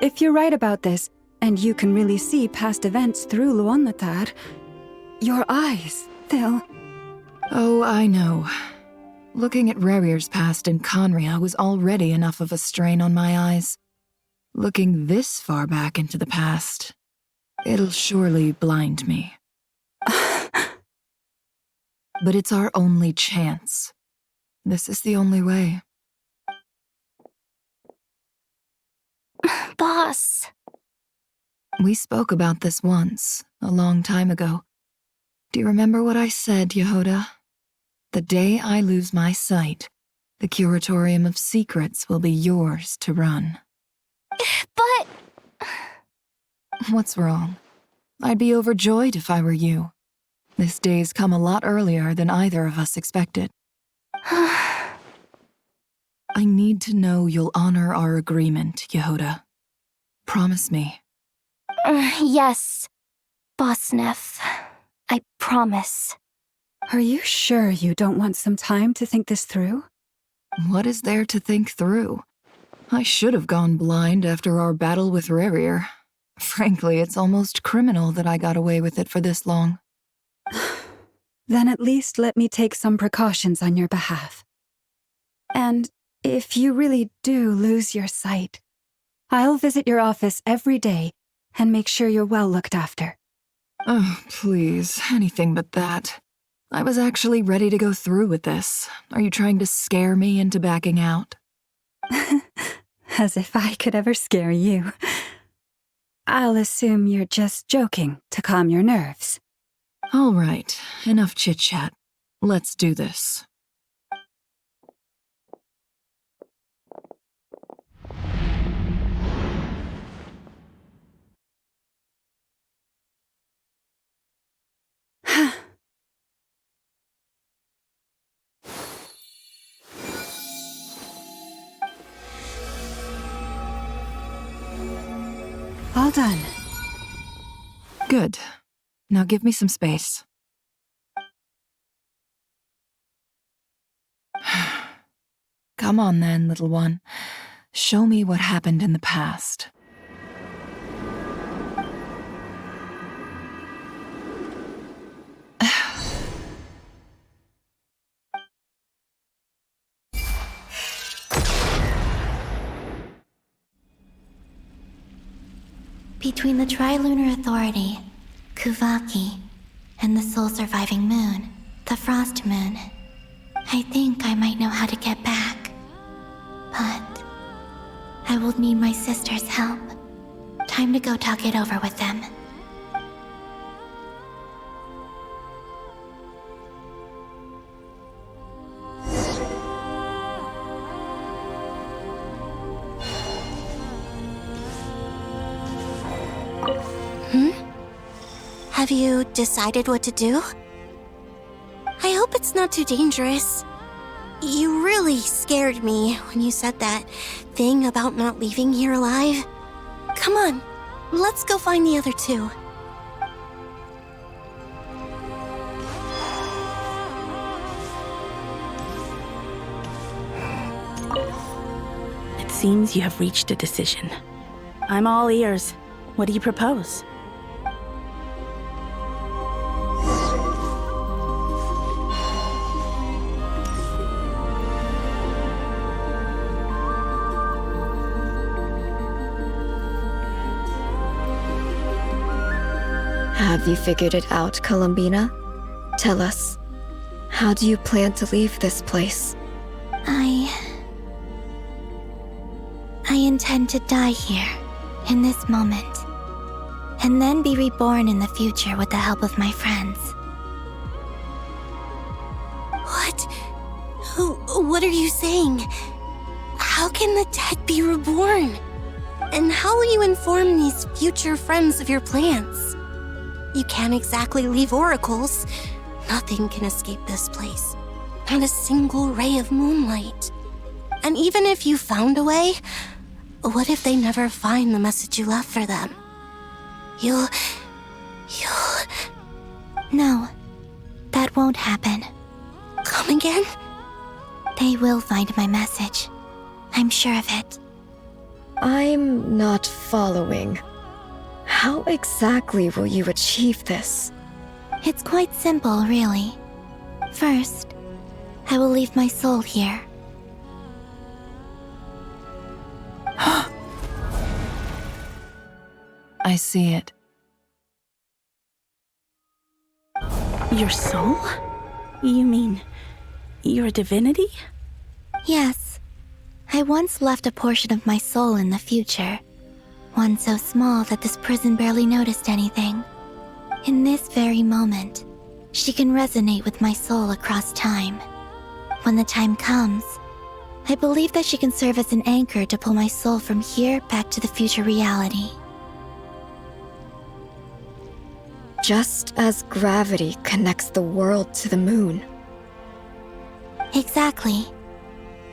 If you're right about this, and you can really see past events through Luanatar, your eyes, they'll... Oh, I know. Looking at Rerir's past in Conria was already enough of a strain on my eyes. Looking this far back into the past, it'll surely blind me. But it's our only chance. This is the only way. Boss. We spoke about this once, a long time ago. Do you remember what I said, Yehoda? The day I lose my sight, the Curatorium of Secrets will be yours to run. But... What's wrong? I'd be overjoyed if I were you. This day's come a lot earlier than either of us expected. I need to know you'll honor our agreement, Yehoda. Promise me. Yes, Boss Neff. I promise. Are you sure you don't want some time to think this through? What is there to think through? I should have gone blind after our battle with Rerir. Frankly, it's almost criminal that I got away with it for this long. Then at least let me take some precautions on your behalf. And if you really do lose your sight, I'll visit your office every day and make sure you're well looked after. Oh, please, anything but that. I was actually ready to go through with this. Are you trying to scare me into backing out? As if I could ever scare you. I'll assume you're just joking to calm your nerves. All right, enough chit-chat. Let's do this. All done. Good. Now give me some space. Come on then, little one. Show me what happened in the past. Between the Trilunar Authority, Kuvaki, and the sole-surviving moon, the Frost Moon, I think I might know how to get back. But I will need my sister's help. Time to go talk it over with them. Have you decided what to do? I hope it's not too dangerous. You really scared me when you said that thing about not leaving here alive. Come on, let's go find the other two. It seems you have reached a decision. I'm all ears. What do you propose? Have you figured it out, Columbina? Tell us, how do you plan to leave this place? I intend to die here, in this moment, and then be reborn in the future with the help of my friends. What? What are you saying? How can the dead be reborn? And how will you inform these future friends of your plans? You can't exactly leave oracles. Nothing can escape this place. Not a single ray of moonlight. And even if you found a way, what if they never find the message you left for them? You'll... No, that won't happen. Come again? They will find my message. I'm sure of it. I'm not following. How exactly will you achieve this? It's quite simple, really. First, I will leave my soul here. I see it. Your soul? You mean you're a divinity? Yes. I once left a portion of my soul in the future. One so small that this prison barely noticed anything. In this very moment, she can resonate with my soul across time. When the time comes, I believe that she can serve as an anchor to pull my soul from here back to the future reality. Just as gravity connects the world to the moon. Exactly.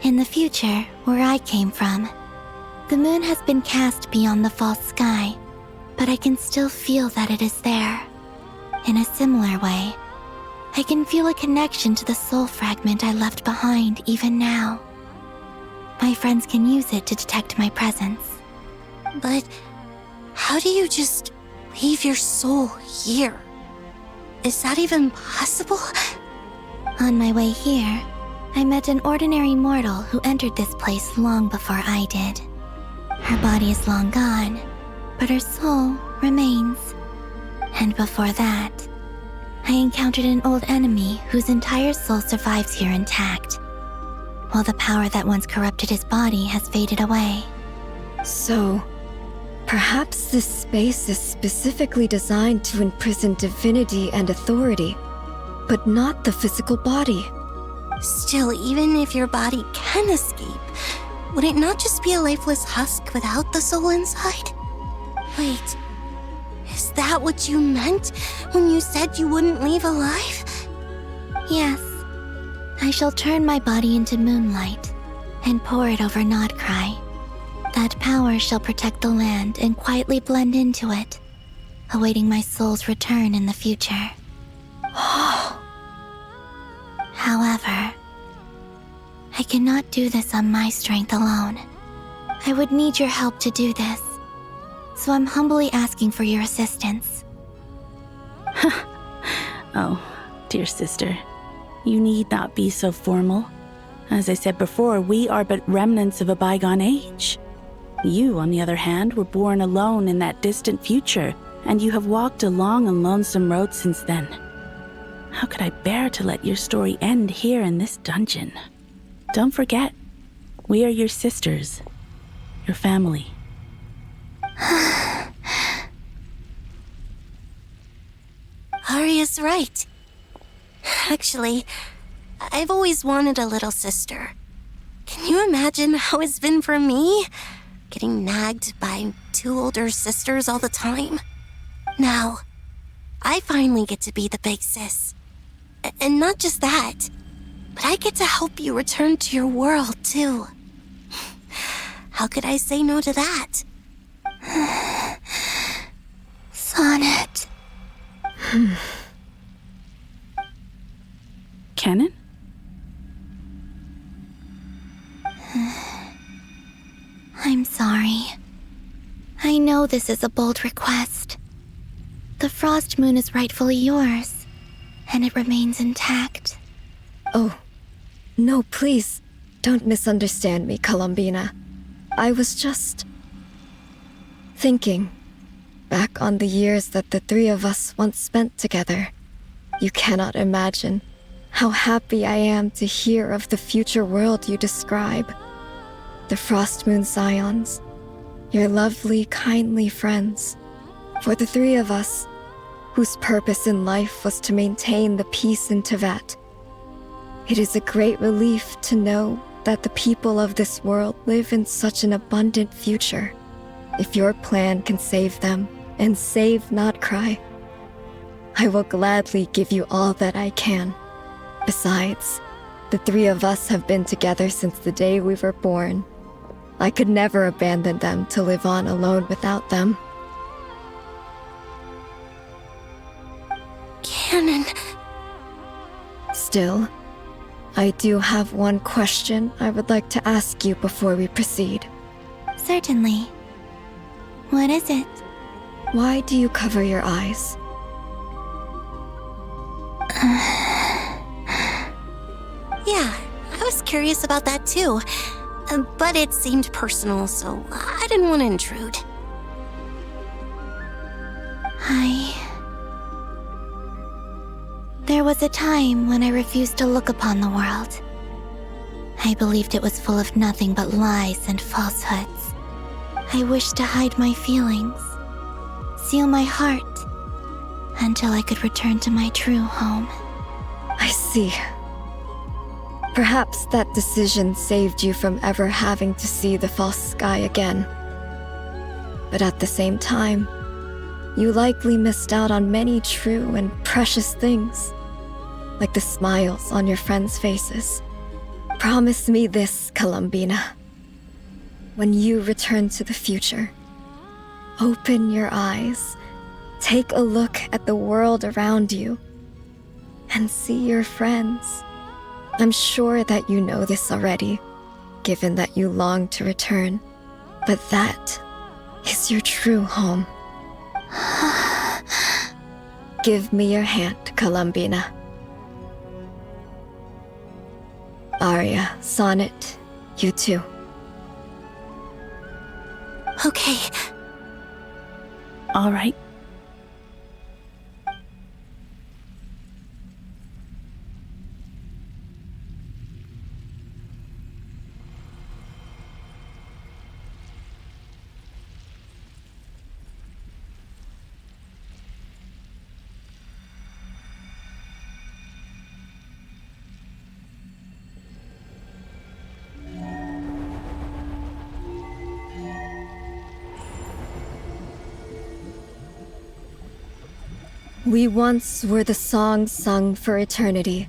In the future, where I came from, the moon has been cast beyond the false sky, but I can still feel that it is there. In a similar way, I can feel a connection to the soul fragment I left behind even now. My friends can use it to detect my presence. But how do you just leave your soul here? Is that even possible? On my way here, I met an ordinary mortal who entered this place long before I did. Her body is long gone, but her soul remains. And before that, I encountered an old enemy whose entire soul survives here intact, while the power that once corrupted his body has faded away. So, perhaps this space is specifically designed to imprison divinity and authority, but not the physical body. Still, even if your body can escape, would it not just be a lifeless husk without the soul inside? Wait, is that what you meant when you said you wouldn't leave alive? Yes. I shall turn my body into moonlight and pour it over Nodcry. That power shall protect the land and quietly blend into it, awaiting my soul's return in the future. However, I cannot do this on my strength alone. I would need your help to do this, so I'm humbly asking for your assistance. Oh, dear sister, you need not be so formal. As I said before, we are but remnants of a bygone age. You, on the other hand, were born alone in that distant future, and you have walked a long and lonesome road since then. How could I bear to let your story end here in this dungeon? Don't forget, we are your sisters, your family. Arya's right. Actually, I've always wanted a little sister. Can you imagine how it's been for me? Getting nagged by two older sisters all the time. Now, I finally get to be the big sis. And not just that, but I get to help you return to your world, too. How could I say no to that? Sonnet. Canon? I'm sorry. I know this is a bold request. The Frost Moon is rightfully yours, and it remains intact. Oh, no, please, don't misunderstand me, Columbina. I was just thinking. back on the years that the three of us once spent together, you cannot imagine how happy I am to hear of the future world you describe. The Frost Moon Scions, your lovely, kindly friends. For the three of us, whose purpose in life was to maintain the peace in Teyvat, it is a great relief to know that the people of this world live in such an abundant future. If your plan can save them and save Nodcry, I will gladly give you all that I can. Besides, the three of us have been together since the day we were born. I could never abandon them to live on alone without them. Canon. Still, I do have one question I would like to ask you before we proceed. Certainly. What is it? Why do you cover your eyes? Yeah, I was curious about that too. But it seemed personal, so I didn't want to intrude. There was a time when I refused to look upon the world. I believed it was full of nothing but lies and falsehoods. I wished to hide my feelings, seal my heart, until I could return to my true home. I see. Perhaps that decision saved you from ever having to see the false sky again. But at the same time, you likely missed out on many true and precious things, like the smiles on your friends' faces. Promise me this, Columbina. When you return to the future, open your eyes, take a look at the world around you, and see your friends. I'm sure that you know this already, given that you long to return, but that is your true home. Give me your hand, Columbina. Arya, Sonnet, you too. Okay. All right. We once were the songs sung for eternity,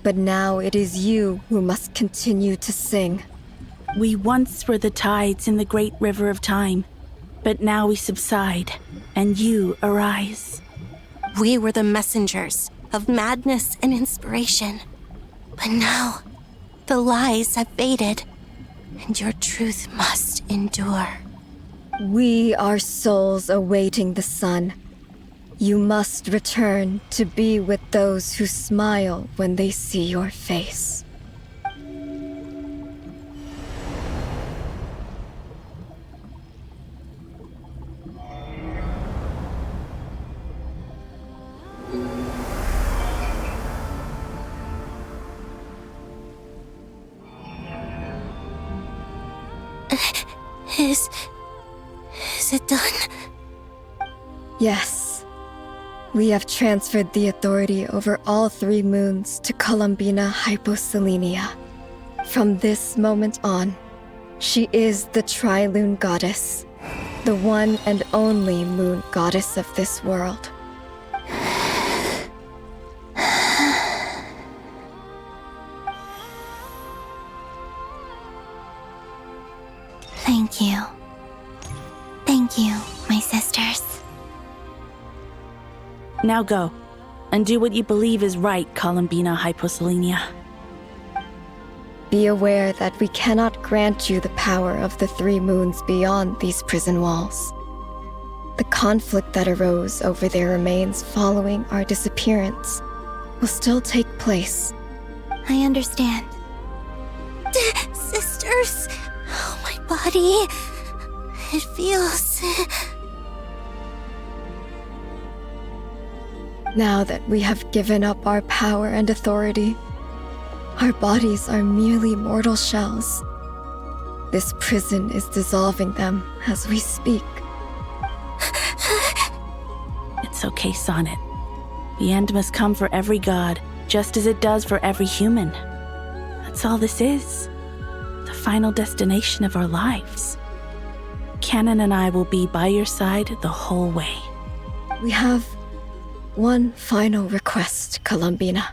but now it is you who must continue to sing. We once were the tides in the great river of time, but now we subside, and you arise. We were the messengers of madness and inspiration, but now the lies have faded, and your truth must endure. We are souls awaiting the sun. You must return to be with those who smile when they see your face. Is it done? Yes. We have transferred the authority over all 3 moons to Columbina Hyposelenia. From this moment on, she is the Tri-Lune Goddess, the one and only moon goddess of this world. Thank you. Thank you, my sisters. Now go, and do what you believe is right, Columbina Hyposelenia. Be aware that we cannot grant you the power of the 3 moons beyond these prison walls. The conflict that arose over their remains following our disappearance will still take place. I understand. Sisters, oh, my body. It feels Now that we have given up our power and authority, our bodies are merely mortal shells. This prison is dissolving them as we speak. It's okay, Sonnet. The end must come for every god, just as it does for every human. That's all this is. The final destination of our lives. Canon and I will be by your side the whole way. We have one final request, Columbina.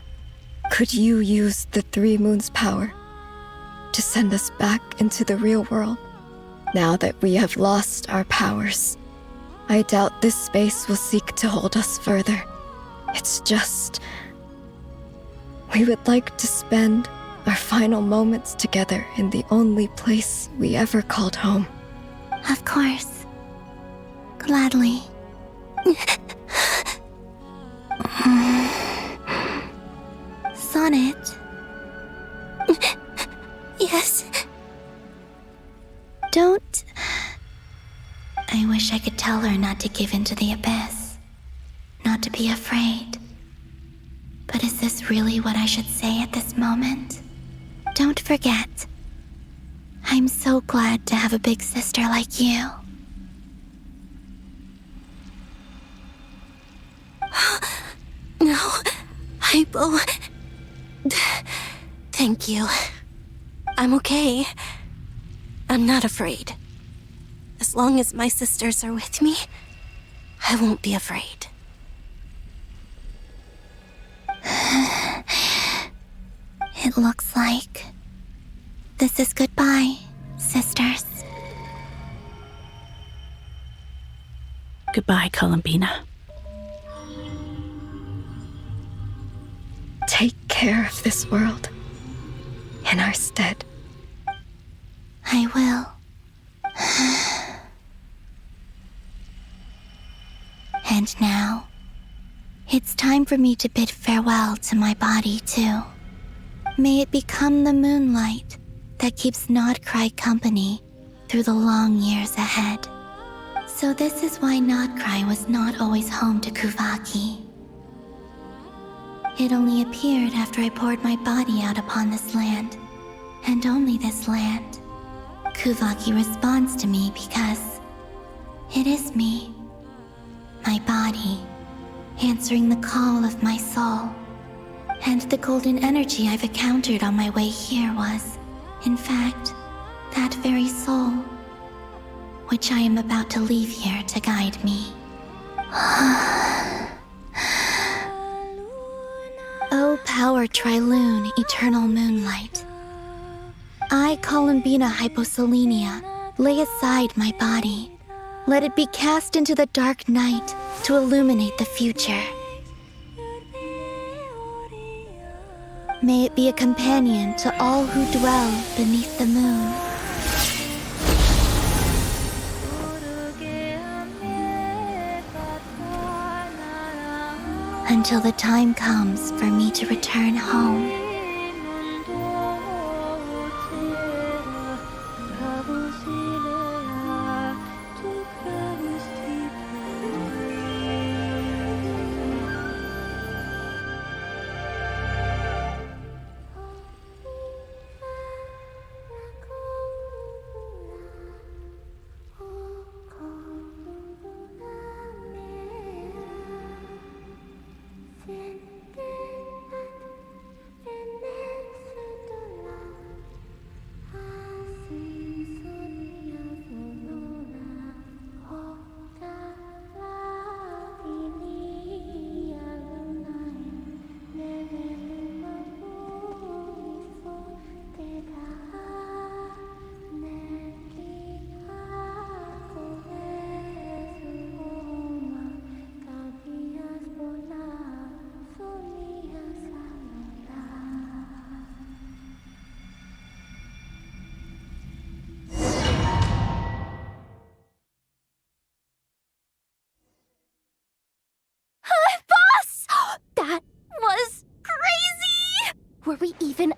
Could you use the Three Moons' power to send us back into the real world? Now that we have lost our powers, I doubt this space will seek to hold us further. It's just... we would like to spend our final moments together in the only place we ever called home. Of course. Gladly. Sonnet? Yes? Don't... I wish I could tell her not to give in to the abyss. Not to be afraid. But is this really what I should say at this moment? Don't forget. I'm so glad to have a big sister like you. No, Hypo. Thank you. I'm okay. I'm not afraid. As long as my sisters are with me, I won't be afraid. It looks like this is goodbye, sisters. Goodbye, Columbina. Take care of this world in our stead. I will. And now, it's time for me to bid farewell to my body, too. May it become the moonlight that keeps Nodcry company through the long years ahead. So this is why Nodcry was not always home to Kuvaki. It only appeared after I poured my body out upon this land, and only this land. Kuvaki responds to me because it is me, my body, answering the call of my soul. And the golden energy I've encountered on my way here was, in fact, that very soul, which I am about to leave here to guide me. O power Triloon, eternal moonlight. I, Columbina Hyposelenia, lay aside my body. Let it be cast into the dark night to illuminate the future. May it be a companion to all who dwell beneath the moon. Until the time comes for me to return home.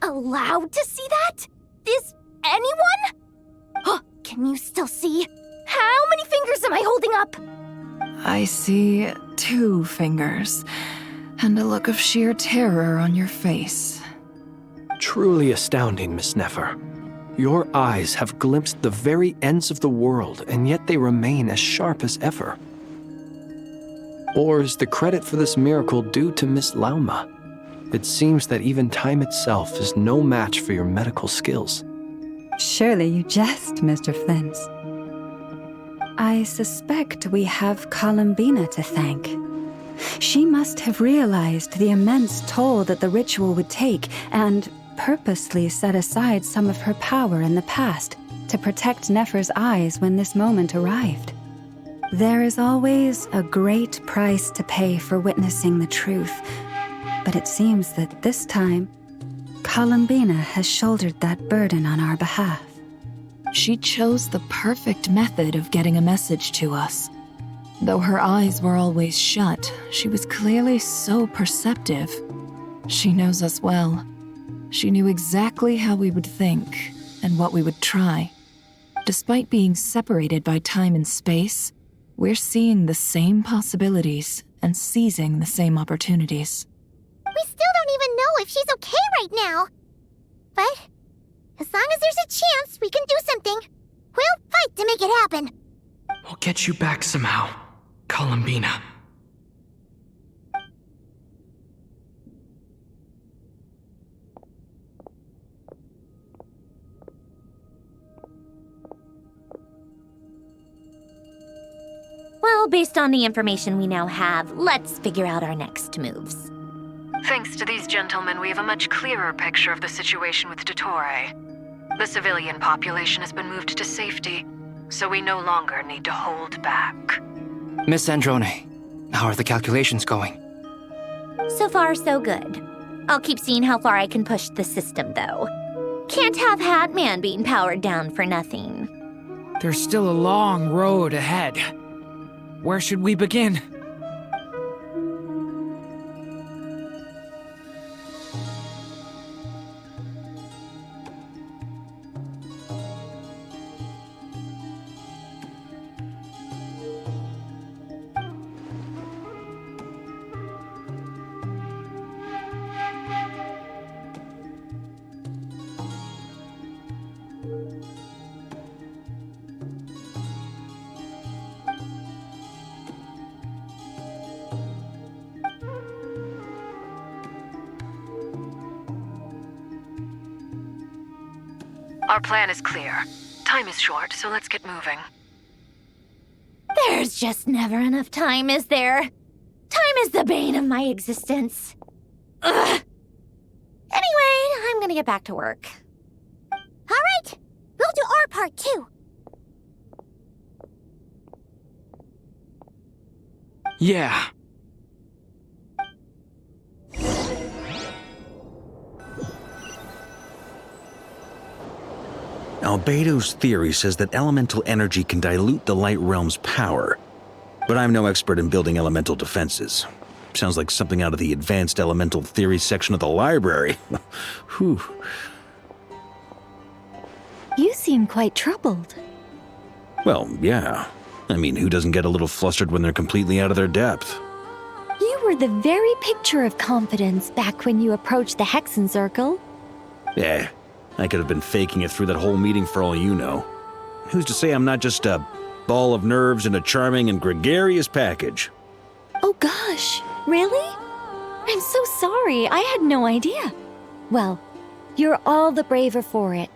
Allowed to see that? Is anyone? Oh, can you still see? How many fingers am I holding up? I see 2 fingers. And a look of sheer terror on your face. Truly astounding, Miss Nefer. Your eyes have glimpsed the very ends of the world, and yet they remain as sharp as ever. Or is the credit for this miracle due to Miss Lauma? It seems that even time itself is no match for your medical skills. Surely you jest, Mr. Flint. I suspect we have Columbina to thank. She must have realized the immense toll that the ritual would take and purposely set aside some of her power in the past to protect Nefer's eyes when this moment arrived. There is always a great price to pay for witnessing the truth, but it seems that this time, Columbina has shouldered that burden on our behalf. She chose the perfect method of getting a message to us. Though her eyes were always shut, she was clearly so perceptive. She knows us well. She knew exactly how we would think and what we would try. Despite being separated by time and space, we're seeing the same possibilities and seizing the same opportunities. We still don't even know if she's okay right now. But as long as there's a chance we can do something, we'll fight to make it happen. We'll get you back somehow, Columbina. Well, based on the information we now have, let's figure out our next moves. Thanks to these gentlemen, we have a much clearer picture of the situation with Dottore. The civilian population has been moved to safety, so we no longer need to hold back. Miss Androne, how are the calculations going? So far, so good. I'll keep seeing how far I can push the system, though. Can't have Hatman being powered down for nothing. There's still a long road ahead. Where should we begin? Our plan is clear. Time is short, so let's get moving. There's just never enough time, is there? Time is the bane of my existence. Ugh. Anyway, I'm gonna get back to work. All right, we'll do our part too. Yeah. Albedo's theory says that elemental energy can dilute the light realm's power, but I'm no expert in building elemental defenses. Sounds like something out of the advanced elemental theory section of the library. Whew. You seem quite troubled. Well, yeah. I mean, who doesn't get a little flustered when they're completely out of their depth? You were the very picture of confidence back when you approached the Hexen Circle. Yeah, I could have been faking it through that whole meeting for all you know. Who's to say I'm not just a ball of nerves in a charming and gregarious package? Oh gosh, really? I'm so sorry, I had no idea. Well, you're all the braver for it.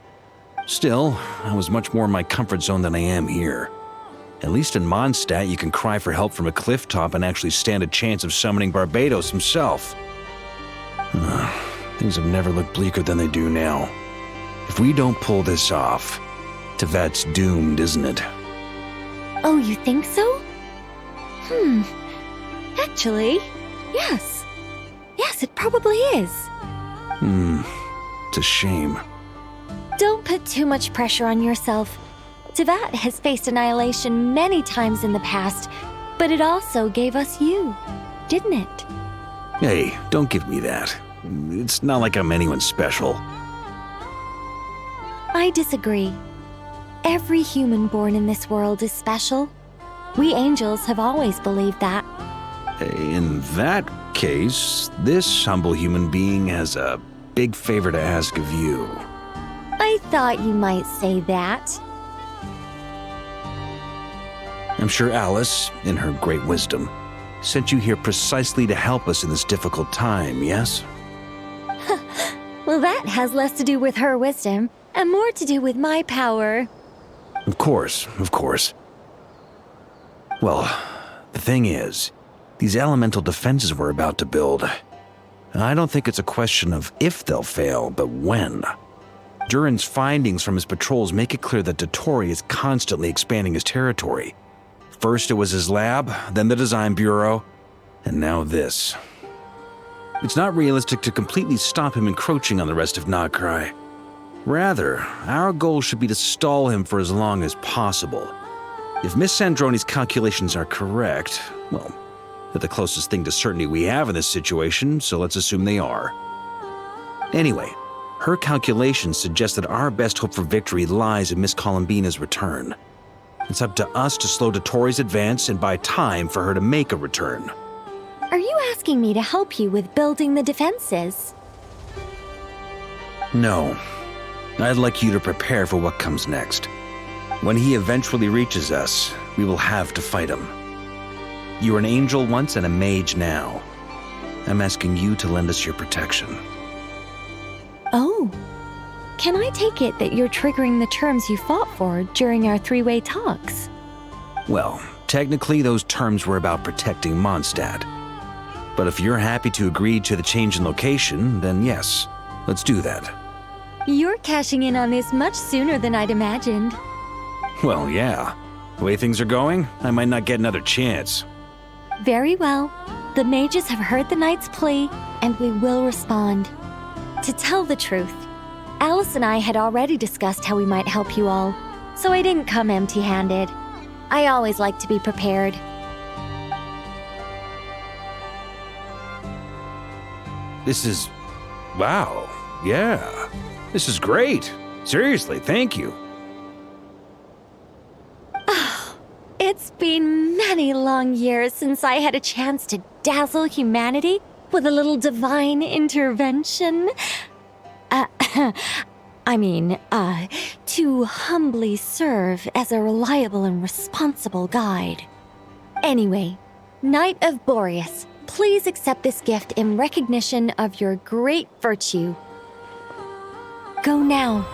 Still, I was much more in my comfort zone than I am here. At least in Mondstadt, you can cry for help from a cliff top and actually stand a chance of summoning Barbados himself. Things have never looked bleaker than they do now. If we don't pull this off, Tevat's doomed, isn't it? Oh, you think so? Actually, yes. Yes, it probably is. It's a shame. Don't put too much pressure on yourself. Tevat has faced annihilation many times in the past, but it also gave us you, didn't it? Hey, don't give me that. It's not like I'm anyone special. I disagree. Every human born in this world is special. We angels have always believed that. In that case, this humble human being has a big favor to ask of you. I thought you might say that. I'm sure Alice, in her great wisdom, sent you here precisely to help us in this difficult time, yes? Well, that has less to do with her wisdom and more to do with my power. Of course, of course. Well, the thing is, these elemental defenses we're about to build, I don't think it's a question of if they'll fail, but when. Durin's findings from his patrols make it clear that Dottore is constantly expanding his territory. First it was his lab, then the design bureau, and now this. It's not realistic to completely stop him encroaching on the rest of Nodcry. Rather, our goal should be to stall him for as long as possible. If Miss Sandroni's calculations are correct, well, they're the closest thing to certainty we have in this situation, so let's assume they are. Anyway, her calculations suggest that our best hope for victory lies in Miss Columbina's return. It's up to us to slow Dottore's advance and buy time for her to make a return. Are you asking me to help you with building the defenses? No. I'd like you to prepare for what comes next. When he eventually reaches us, we will have to fight him. You were an angel once and a mage now. I'm asking you to lend us your protection. Oh. Can I take it that you're triggering the terms you fought for during our three-way talks? Well, technically those terms were about protecting Mondstadt. But if you're happy to agree to the change in location, then yes, let's do that. You're cashing in on this much sooner than I'd imagined. Well, yeah. The way things are going, I might not get another chance. Very well. The mages have heard the knight's plea, and we will respond. To tell the truth, Alice and I had already discussed how we might help you all, so I didn't come empty-handed. I always like to be prepared. This is... wow. Yeah. This is great. Seriously, thank you. It's been many long years since I had a chance to dazzle humanity with a little divine intervention. To humbly serve as a reliable and responsible guide. Anyway, Knight of Boreas, please accept this gift in recognition of your great virtue. Go now.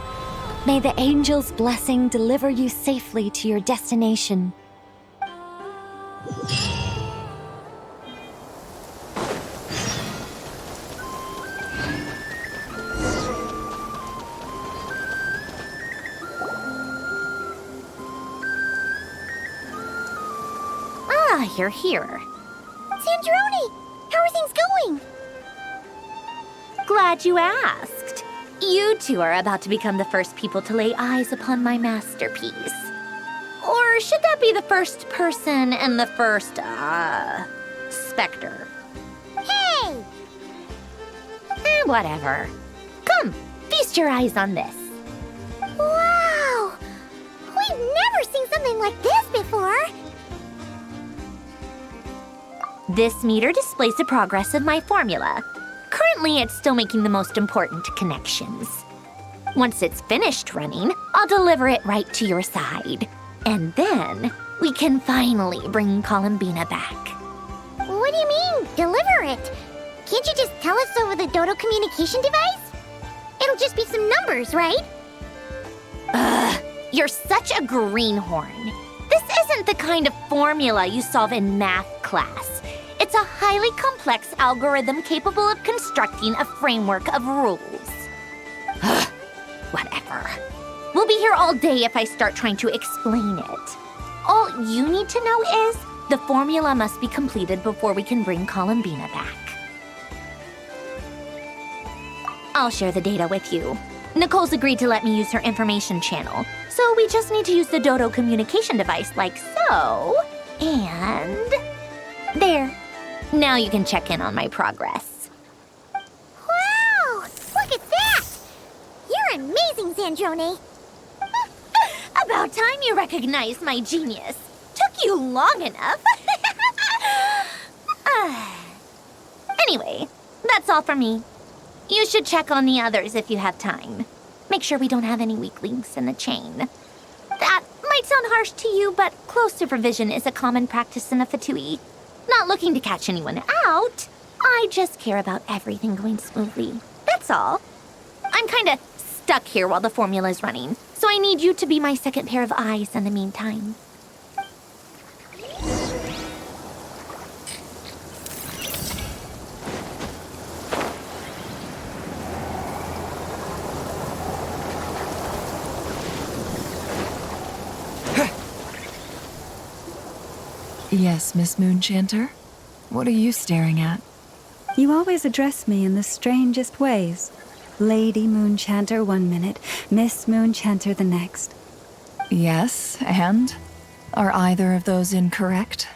May the angel's blessing deliver you safely to your destination. You're here. Sandroni! How are things going? Glad you asked. You two are about to become the first people to lay eyes upon my masterpiece. Or should that be the first person and the first, specter? Hey! Whatever. Come, feast your eyes on this. Wow! We've never seen something like this before! This meter displays the progress of my formula. Currently, it's still making the most important connections. Once it's finished running, I'll deliver it right to your side. And then, we can finally bring Columbina back. What do you mean, deliver it? Can't you just tell us over the Dodo communication device? It'll just be some numbers, right? Ugh, you're such a greenhorn. This isn't the kind of formula you solve in math class. It's a highly complex algorithm capable of constructing a framework of rules. Whatever. We'll be here all day if I start trying to explain it. All you need to know is the formula must be completed before we can bring Columbina back. I'll share the data with you. Nicole's agreed to let me use her information channel, so we just need to use the Dodo communication device like so, and... there. Now you can check in on my progress. Wow! Look at that! You're amazing, Sandroni! About time you recognized my genius. Took you long enough. Anyway, that's all for me. You should check on the others if you have time. Make sure we don't have any weak links in the chain. That might sound harsh to you, but close supervision is a common practice in the Fatui. Not looking to catch anyone out. I just care about everything going smoothly. That's all. I'm kinda stuck here while the formula is running, so I need you to be my second pair of eyes in the meantime. Yes, Miss Moonchanter? What are you staring at? You always address me in the strangest ways. Lady Moonchanter 1 minute, Miss Moonchanter the next. Yes, and? Are either of those incorrect?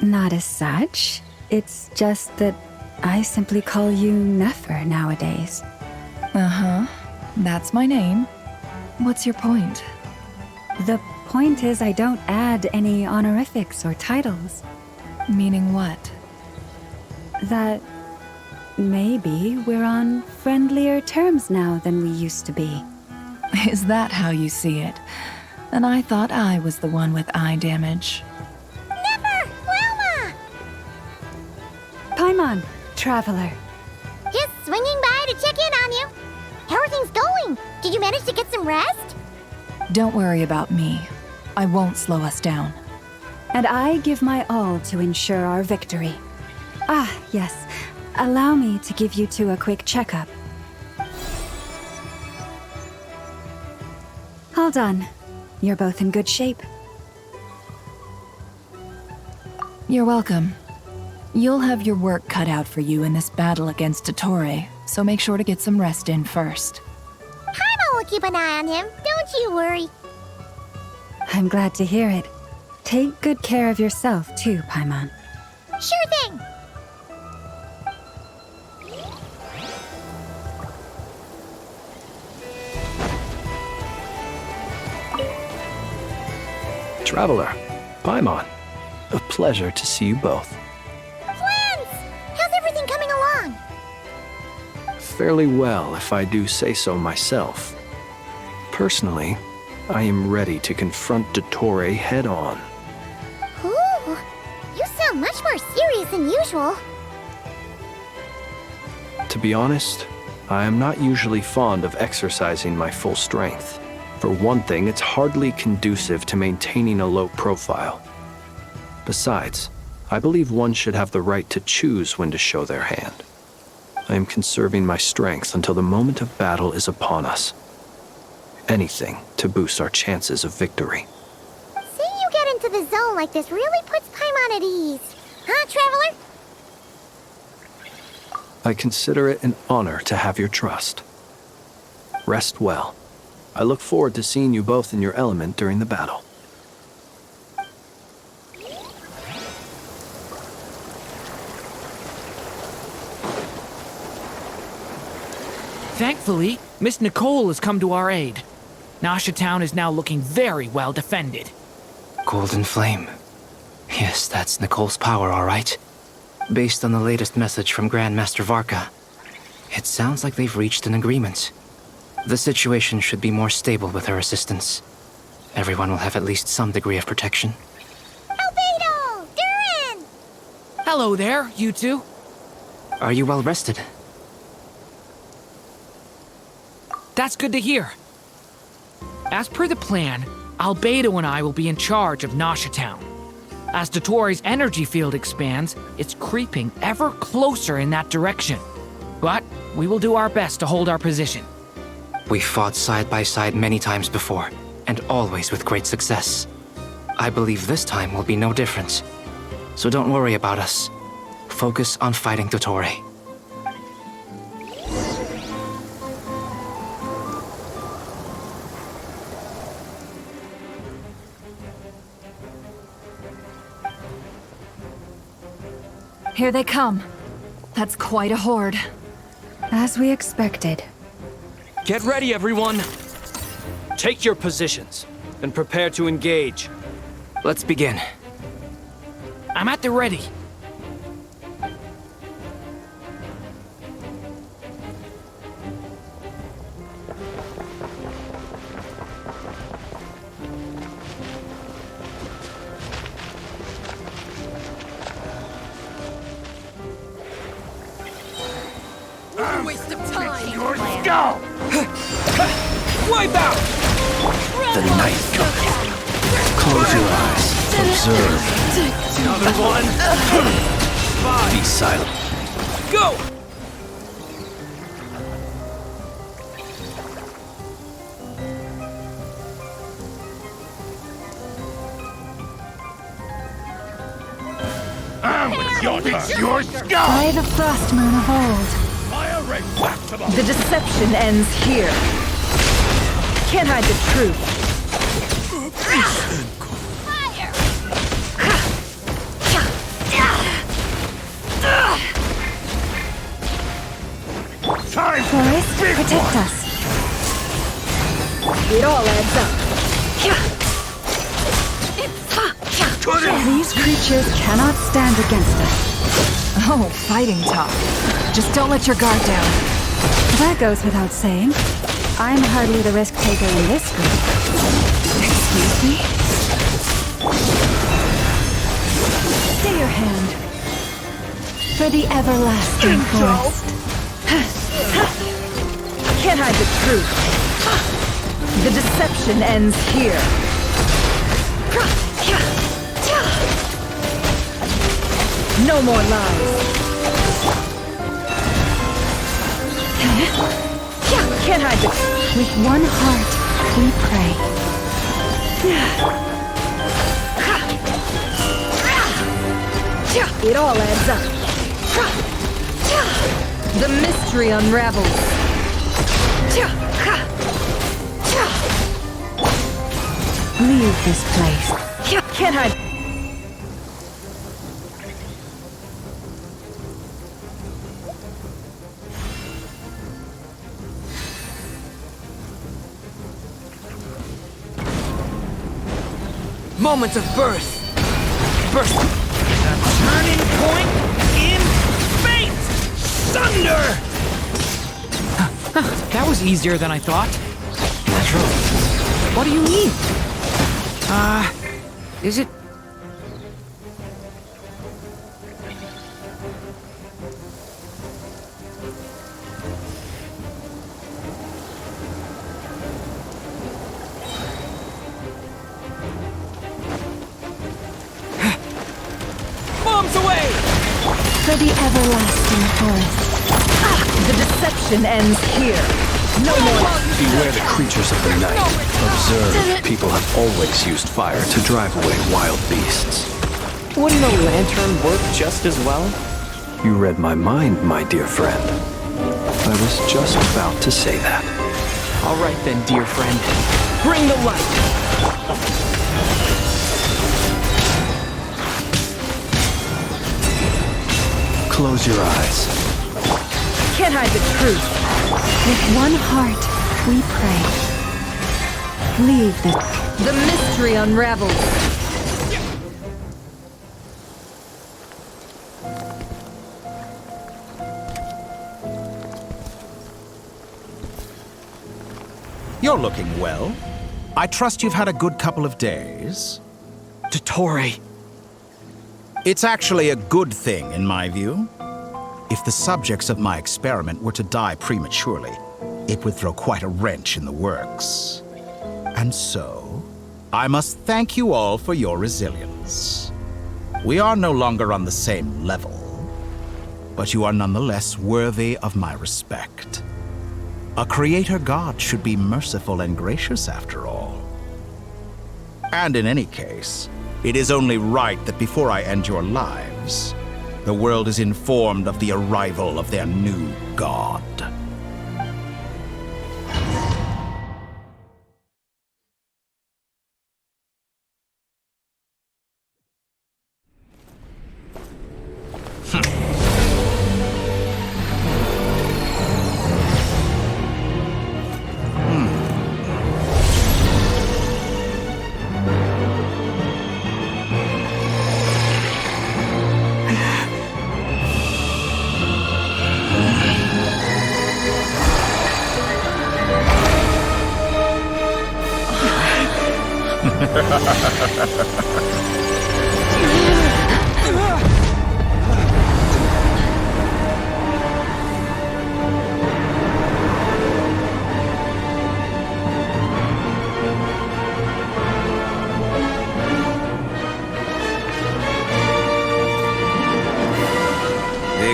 Not as such. It's just that I simply call you Nefer nowadays. Uh-huh. That's my name. What's your point? The point is I don't add any honorifics or titles. Meaning what? That maybe we're on friendlier terms now than we used to be. Is that how you see it? And I thought I was the one with eye damage. Never! Wilma! Paimon, traveler. Just swinging by to check in on you. How are things going? Did you manage to get some rest? Don't worry about me. I won't slow us down. And I give my all to ensure our victory. Ah, yes. Allow me to give you two a quick checkup. All done. You're both in good shape. You're welcome. You'll have your work cut out for you in this battle against Dottore, so make sure to get some rest in first. Paimon will keep an eye on him. Don't you worry. I'm glad to hear it. Take good care of yourself, too, Paimon. Sure thing. Traveler, Paimon, a pleasure to see you both. Friends! How's everything coming along? Fairly well, if I do say so myself. Personally, I am ready to confront Dottore head-on. Ooh, you sound much more serious than usual. To be honest, I am not usually fond of exercising my full strength. For one thing, it's hardly conducive to maintaining a low profile. Besides, I believe one should have the right to choose when to show their hand. I am conserving my strength until the moment of battle is upon us. Anything to boost our chances of victory. Seeing you get into the zone like this really puts Paimon at ease. Huh, Traveler? I consider it an honor to have your trust. Rest well. I look forward to seeing you both in your element during the battle. Thankfully, Miss Nicole has come to our aid. Nasha Town is now looking very well defended. Golden Flame. Yes, that's Nicole's power, all right. Based on the latest message from Grandmaster Varka, it sounds like they've reached an agreement. The situation should be more stable with her assistance. Everyone will have at least some degree of protection. Albedo! Durin! Hello there, you two. Are you well rested? That's good to hear. As per the plan, Albedo and I will be in charge of Nasha Town. As Dottore's energy field expands, it's creeping ever closer in that direction. But we will do our best to hold our position. We fought side by side many times before, and always with great success. I believe this time will be no different. So don't worry about us. Focus on fighting Dottore. Here they come. That's quite a horde. As we expected. Get ready, everyone! Take your positions, and prepare to engage. Let's begin. I'm at the ready. Your skull! Wipe out! The night comes. Close your eyes. Observe. Another one! Be silent. Go! Your skull! By the frost moon of old. The deception ends here. Can't hide the truth. Forest, protect us. It all adds up. These creatures cannot stand against us. Oh, fighting talk. Just don't let your guard down. That goes without saying. I'm hardly the risk taker in this group. Excuse me? Stay your hand. For the everlasting forest. Can't hide the truth. The deception ends here. No more lies. Can't hide the... With one heart, we pray. It all adds up. The mystery unravels. Leave this place. Can't hide. Moment of birth. Birth. A turning point in fate! Thunder! That was easier than I thought. Natural. What do you mean? Is it... Bombs away! For the everlasting forest. The deception ends here. No more. Beware the creatures of the night. Observe, people have always used fire to drive away wild beasts. Wouldn't a lantern work just as well? You read my mind, my dear friend. I was just about to say that. All right then, dear friend. Bring the light! Close your eyes. Can't hide the truth. With one heart, we pray. Leave this. The mystery unravels. You're looking well. I trust you've had a good couple of days. Dottore. It's actually a good thing, in my view. If the subjects of my experiment were to die prematurely, it would throw quite a wrench in the works. And so, I must thank you all for your resilience. We are no longer on the same level, but you are nonetheless worthy of my respect. A creator god should be merciful and gracious after all. And in any case, it is only right that before I end your lives, the world is informed of the arrival of their new god.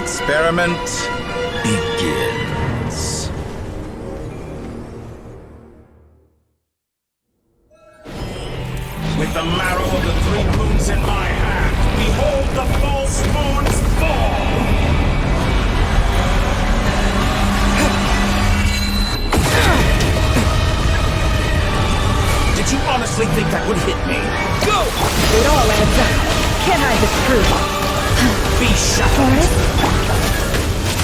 experiment begins. With the marrow of the three moons in my hand, behold the false moon's fall! Did you honestly think that would hit me? Go! It all adds up. Can't hide the truth. Be shackled!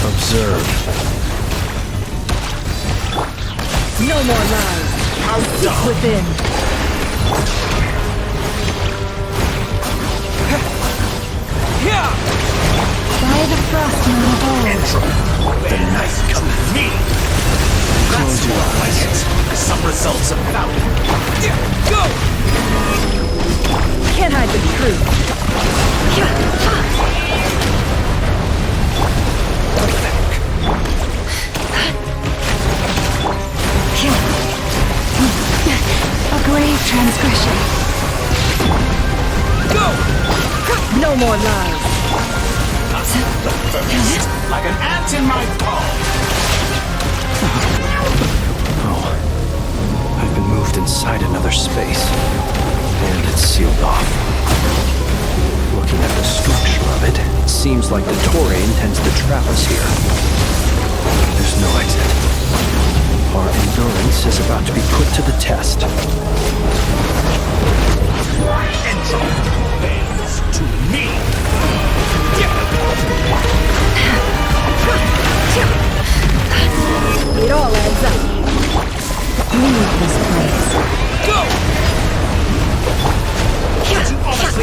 Observe. No more lies. How Seek dumb! within. By the frost moon of old. The night come with me! Close your eyes. Some results about it. Go! Can't hide the truth. A grave transgression. Go! No more lies. The first, like an ant in my palm. Oh, I've been moved inside another space, and it's sealed off. Looking at the structure of it, it seems like the Toray intends to trap us here. There's no exit. Our endurance is about to be put to the test. Entro bends to me. It all adds up. Leave this place. Go!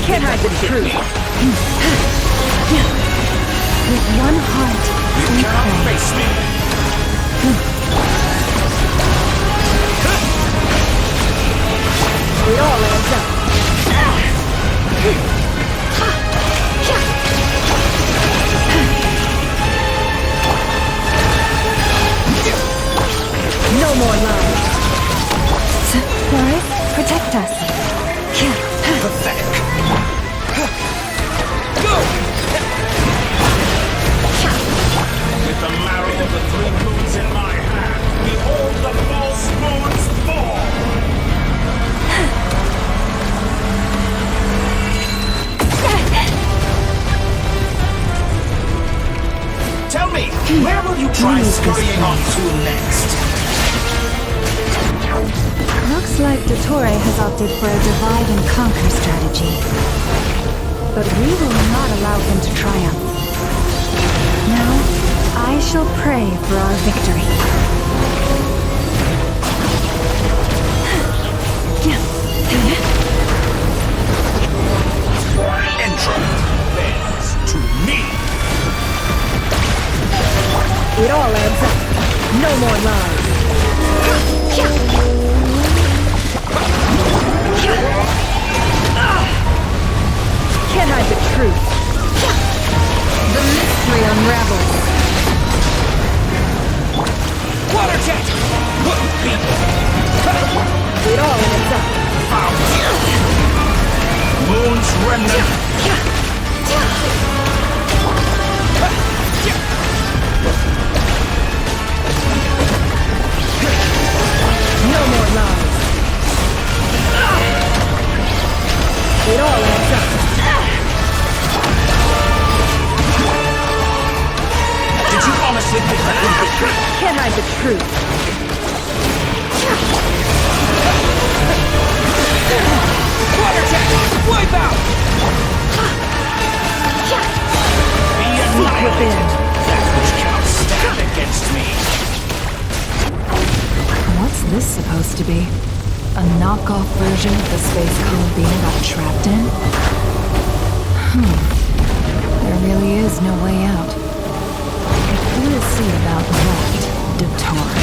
Can't hide the truth. With one heart, you cannot face me. It all adds up. No more lies. Boris, protect us. Pathetic. Go! With the marrow of the three moons in my hand, behold the false moon's fall! Tell me, where will you try scurrying off to next? Looks like Dottore has opted for a divide and conquer strategy. But we will not allow him to triumph. Now, I shall pray for our victory. Entro bends to me. It all adds up. No more lies. Can't hide the truth. The mystery unravels. Water jet! It all adds up. Moon's remnant! No more lies. It all adds up. Did you honestly think that would be good? Can't hide the truth. Water jet! Wipe out! Be annihilated! That which cannot stand against me! What's this supposed to be? A knockoff version of the space Columbina got trapped in? There really is no way out. Who to see about that, Dottore?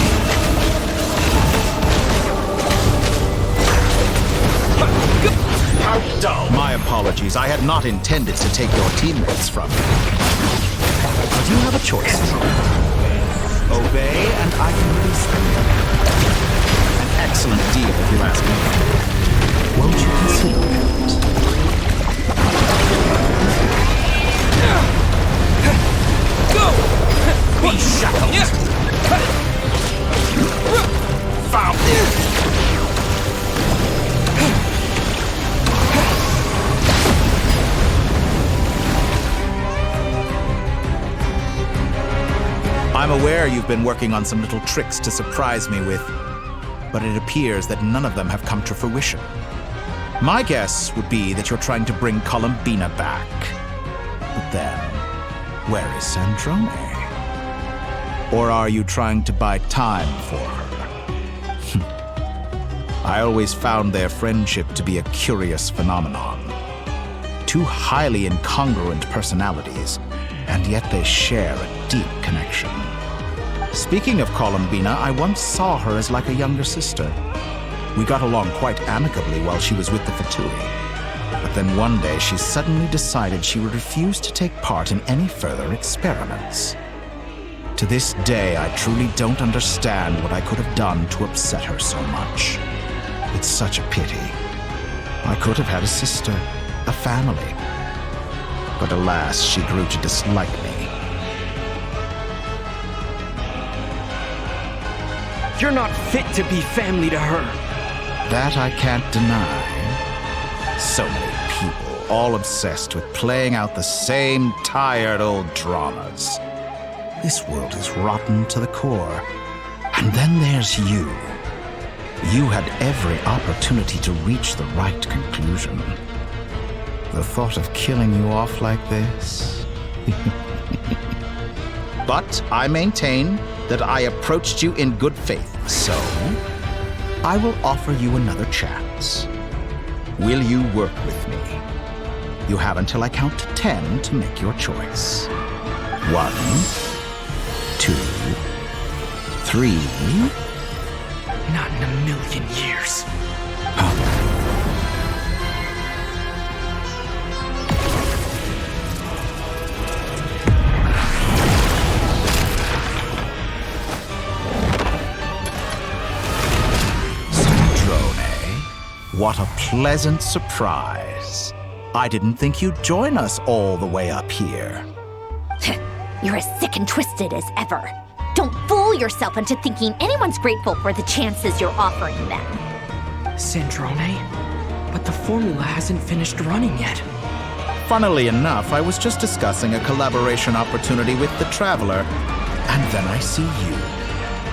How dull! My apologies. I had not intended to take your teammates from you. But you have a choice. Obey, and I can release them. An excellent deal, if you ask me. Won't you consider it? aware you've been working on some little tricks to surprise me with, but it appears that none of them have come to fruition. My guess would be that you're trying to bring Columbina back. But then, where is Sandrone? Or are you trying to buy time for her? I always found their friendship to be a curious phenomenon. Two highly incongruent personalities, and yet they share a deep connection. Speaking of Columbina, I once saw her as like a younger sister. We got along quite amicably while she was with the Fatui. But then one day she suddenly decided she would refuse to take part in any further experiments. To this day, I truly don't understand what I could have done to upset her so much. It's such a pity. I could have had a sister, a family. But alas, she grew to dislike me. You're not fit to be family to her. That I can't deny. So many people, all obsessed with playing out the same tired old dramas. This world is rotten to the core. And then there's you. You had every opportunity to reach the right conclusion. The thought of killing you off like this? But I maintain that I approached you in good faith, so I will offer you another chance. Will you work with me? You have until I count to 10 to make your choice. 1, 2, 3. Not in a million years. What a pleasant surprise. I didn't think you'd join us all the way up here. You're as sick and twisted as ever. Don't fool yourself into thinking anyone's grateful for the chances you're offering them. Sandrone? But the formula hasn't finished running yet. Funnily enough, I was just discussing a collaboration opportunity with the Traveler, and then I see you,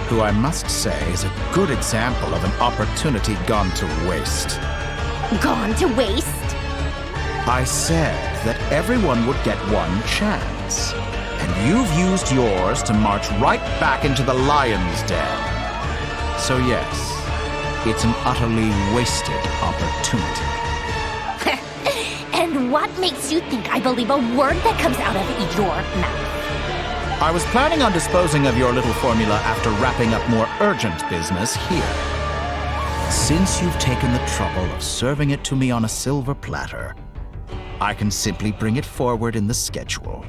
who I must say is a good example of an opportunity gone to waste. Gone to waste? I said that everyone would get one chance, and you've used yours to march right back into the lion's den. So yes, it's an utterly wasted opportunity. And what makes you think I believe a word that comes out of your mouth? I was planning on disposing of your little formula after wrapping up more urgent business here. Since you've taken the trouble of serving it to me on a silver platter, I can simply bring it forward in the schedule.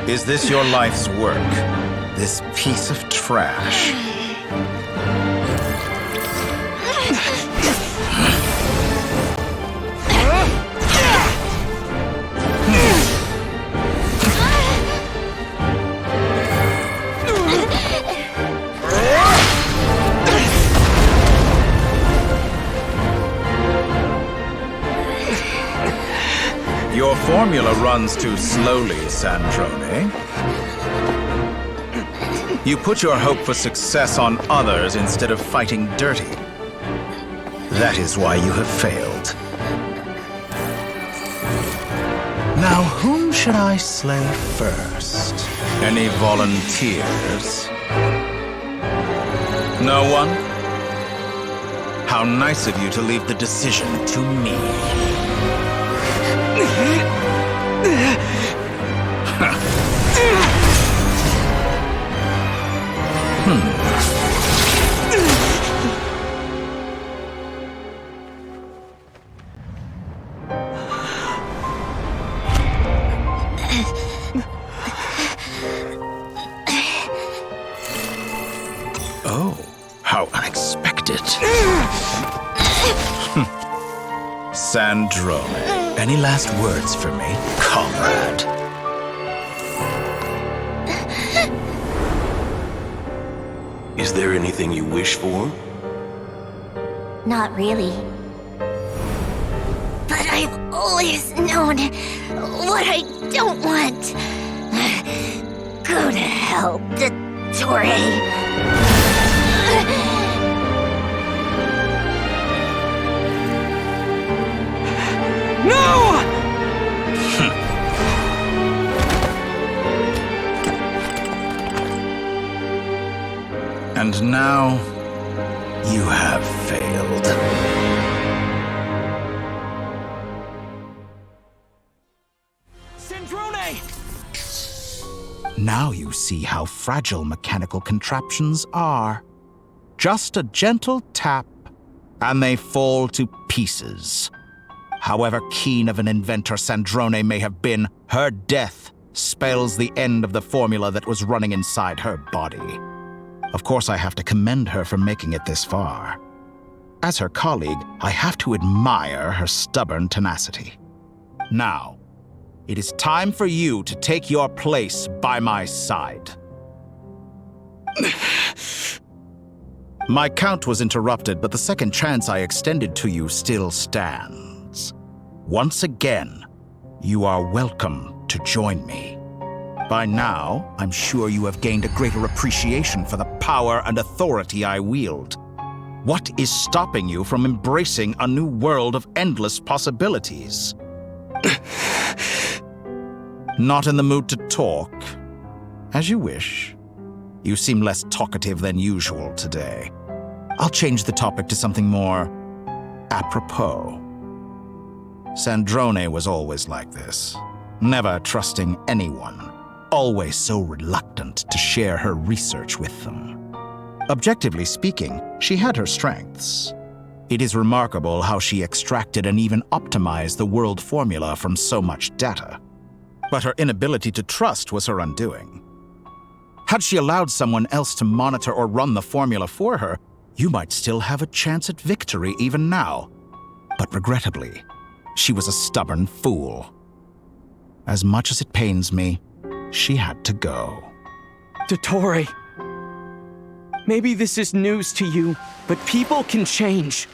Is this your life's work? This piece of trash? Your formula runs too slowly, Sandrone. You put your hope for success on others instead of fighting dirty. That is why you have failed. Now, whom should I slay first? Any volunteers? No one? How nice of you to leave the decision to me. Sandrone, any last words for me, comrade? Is there anything you wish for? Not really. But I've always known what I don't want. Go to hell, Dottore. No! And now, you have failed. Sandrone! Now you see how fragile mechanical contraptions are. Just a gentle tap, and they fall to pieces. However keen of an inventor Sandrone may have been, her death spells the end of the formula that was running inside her body. Of course, I have to commend her for making it this far. As her colleague, I have to admire her stubborn tenacity. Now, it is time for you to take your place by my side. My count was interrupted, but the second chance I extended to you still stands. Once again, you are welcome to join me. By now, I'm sure you have gained a greater appreciation for the power and authority I wield. What is stopping you from embracing a new world of endless possibilities? Not in the mood to talk? As you wish. You seem less talkative than usual today. I'll change the topic to something more apropos. Sandrone was always like this, never trusting anyone. Always so reluctant to share her research with them. Objectively speaking, she had her strengths. It is remarkable how she extracted and even optimized the world formula from so much data. But her inability to trust was her undoing. Had she allowed someone else to monitor or run the formula for her, you might still have a chance at victory even now. But regrettably, she was a stubborn fool. As much as it pains me, she had to go. Dottore, maybe this is news to you, but people can change.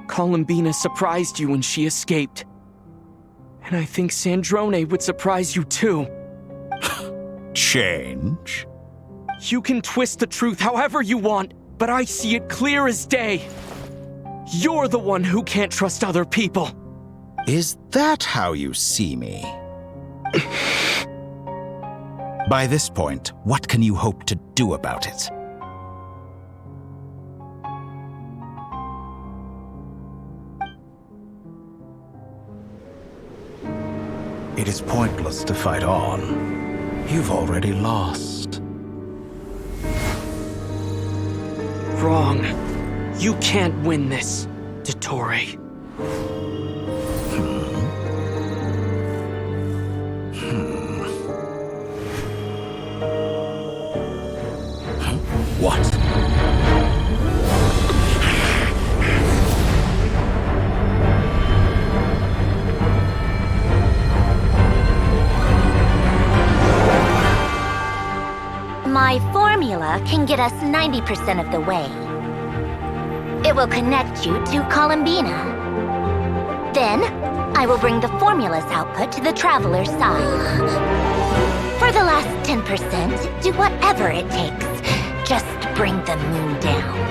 Columbina surprised you when she escaped. And I think Sandrone would surprise you too. Change? You can twist the truth however you want, but I see it clear as day. You're the one who can't trust other people. Is that how you see me? By this point, what can you hope to do about it? It is pointless to fight on. You've already lost. Wrong. You can't win this, Dottore. What? My formula can get us 90% of the way. It will connect you to Columbina. Then, I will bring the formula's output to the Traveler's side. For the last 10%, do whatever it takes. Just bring the moon down.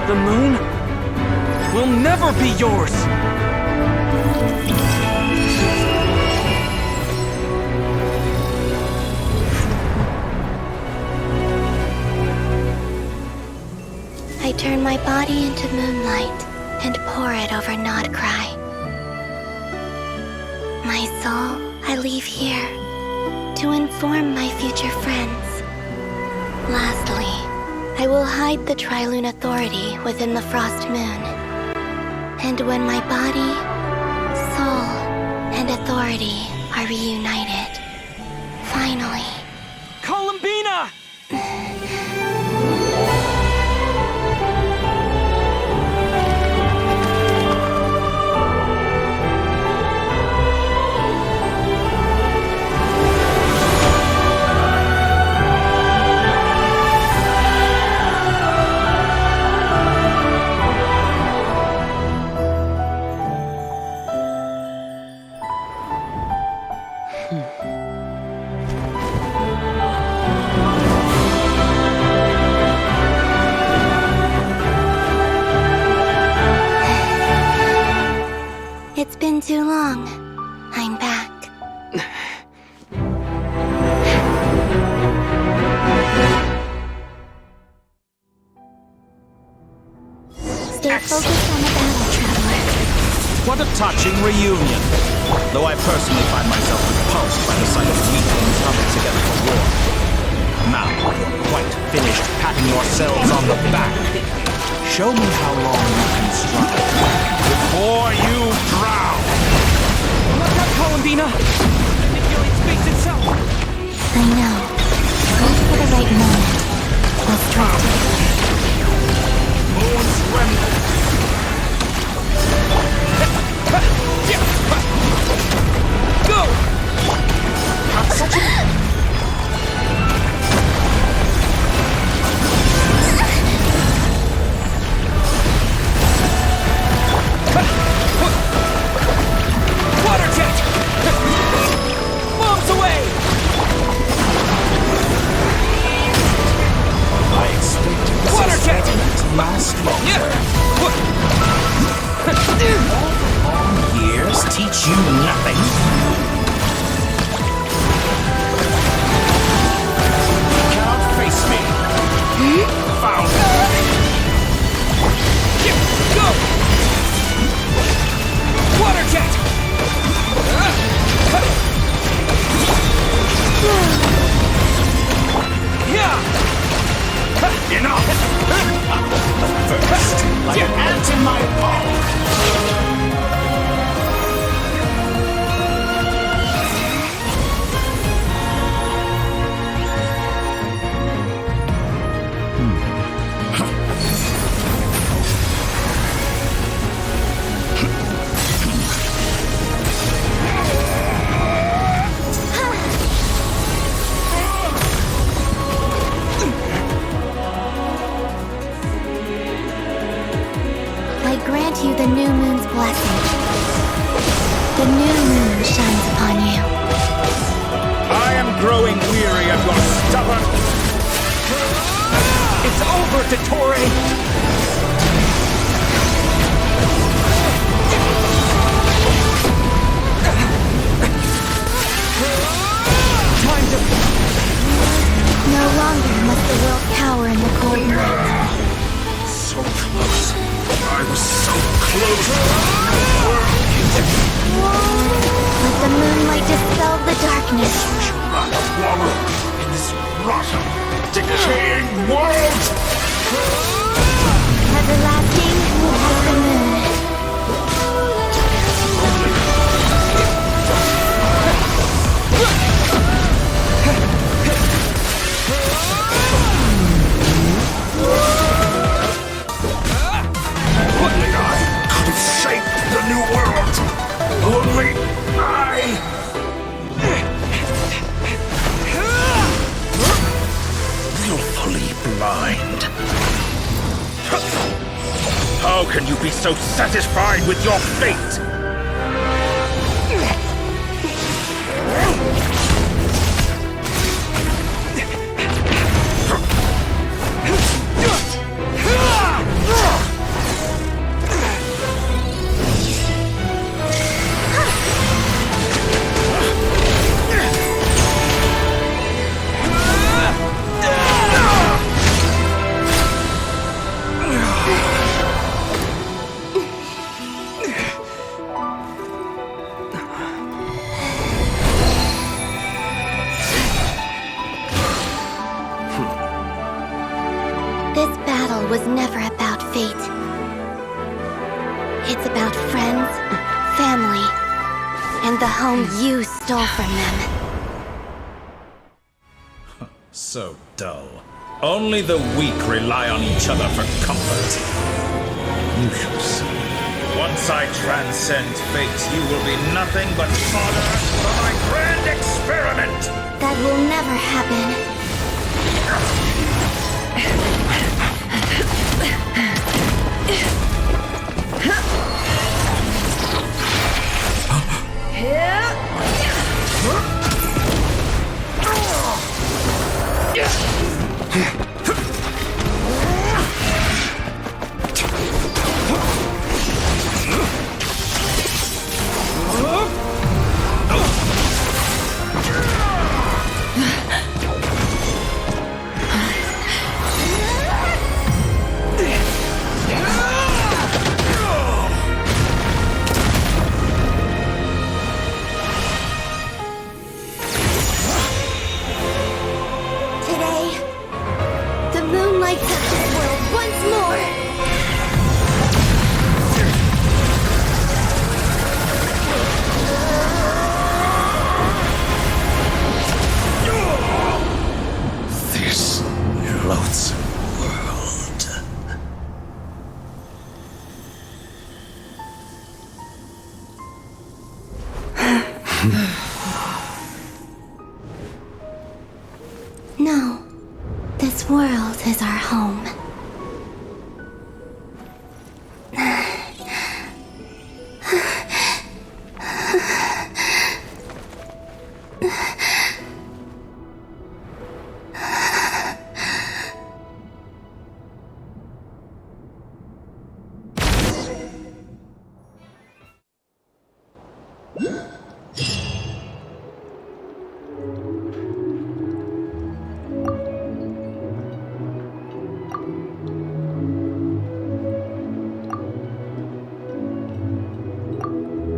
The moon will never be yours! I turn my body into moonlight and pour it over Nodcry. My soul, I leave here to inform my future friends. Lastly, I will hide the Trilune Authority within the Frost Moon. And when my body, soul, and authority are reunited, finally... Columbina! It's been too long. I'm back. Stay focused on the battle, Traveler. What a touching reunion. Though I personally find myself repulsed by the sight of weaklings huddled together for war. Now, you're quite finished patting yourselves on the back. Show me how long you can struggle before you drown. Look out, Columbina! Manipulate space itself! I know. Wait for the right moment. We'll strike together. Moon's remnant. Go! Have such a... Water jet! Bombs away! I expected this Water jet! to last longer. All years teach you nothing. You cannot face me. Found. Go! Water jet! Enough! First, like an ant in my palm. You the new moon's blessing. The new moon shines upon you. I am growing weary of your stubborn... It's over, Dottore! Time to... No longer must the world cower in the cold night. So close. I was so close. Let the moonlight dispel the darkness. Wallow in this rotten, decaying world. Everlasting as the moon. Only I could have shaped the new world. Only I. Willfully blind. How can you be so satisfied with your fate? This battle was never about fate. It's about friends, family, and the home you stole from them. So dull. Only the weak rely on each other for comfort. You shall see. Once I transcend fate, you will be nothing but fodder for my grand experiment! That will never happen. No, this world is our home.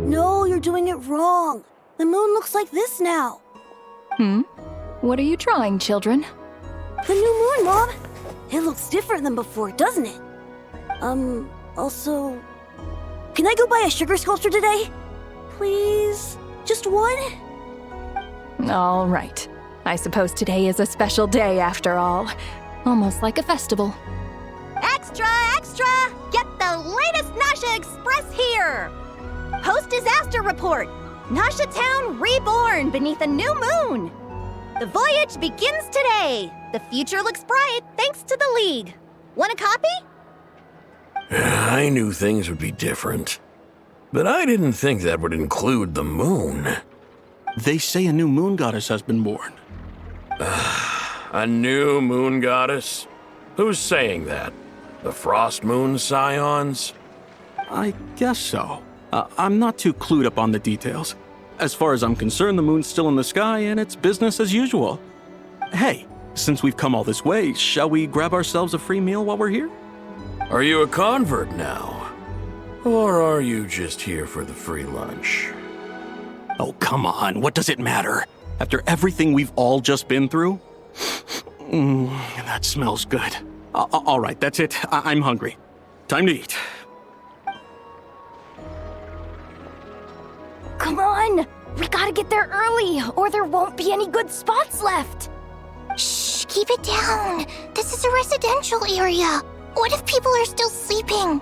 No, you're doing it wrong. The moon looks like this now. What are you drawing, children? The new moon, Mom. It looks different than before, doesn't it? Also... Can I go buy a sugar sculpture today? Please? Just one? All right. I suppose today is a special day after all. Almost like a festival. Extra, extra! Get the latest Nasha Express here! Post-disaster report! Nasha Town reborn beneath a new moon! The voyage begins today! The future looks bright thanks to the League. Want a copy? I knew things would be different. But I didn't think that would include the moon. They say a new moon goddess has been born. A new moon goddess? Who's saying that? The Frost Moon Scions? I guess so. I'm not too clued up on the details. As far as I'm concerned, the moon's still in the sky and it's business as usual. Hey, since we've come all this way, shall we grab ourselves a free meal while we're here? Are you a convert now? Or are you just here for the free lunch? Oh, come on. What does it matter? After everything we've all just been through? That smells good. All right, that's it. I'm hungry. Time to eat. Come on! We gotta get there early, or there won't be any good spots left! Shh, keep it down. This is a residential area. What if people are still sleeping?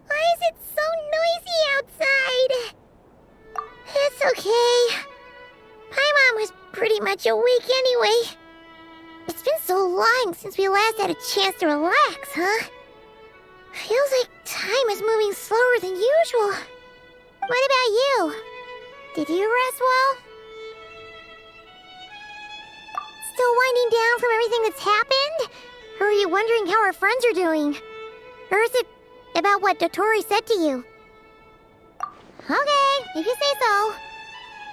Why is it so noisy outside? It's okay. Paimon was pretty much awake anyway. It's been so long since we last had a chance to relax, huh? Feels like time is moving slower than usual. What about you? Did you rest well? Still winding down from everything that's happened? Or are you wondering how our friends are doing? Or is it about what Dotori said to you? Okay, if you say so.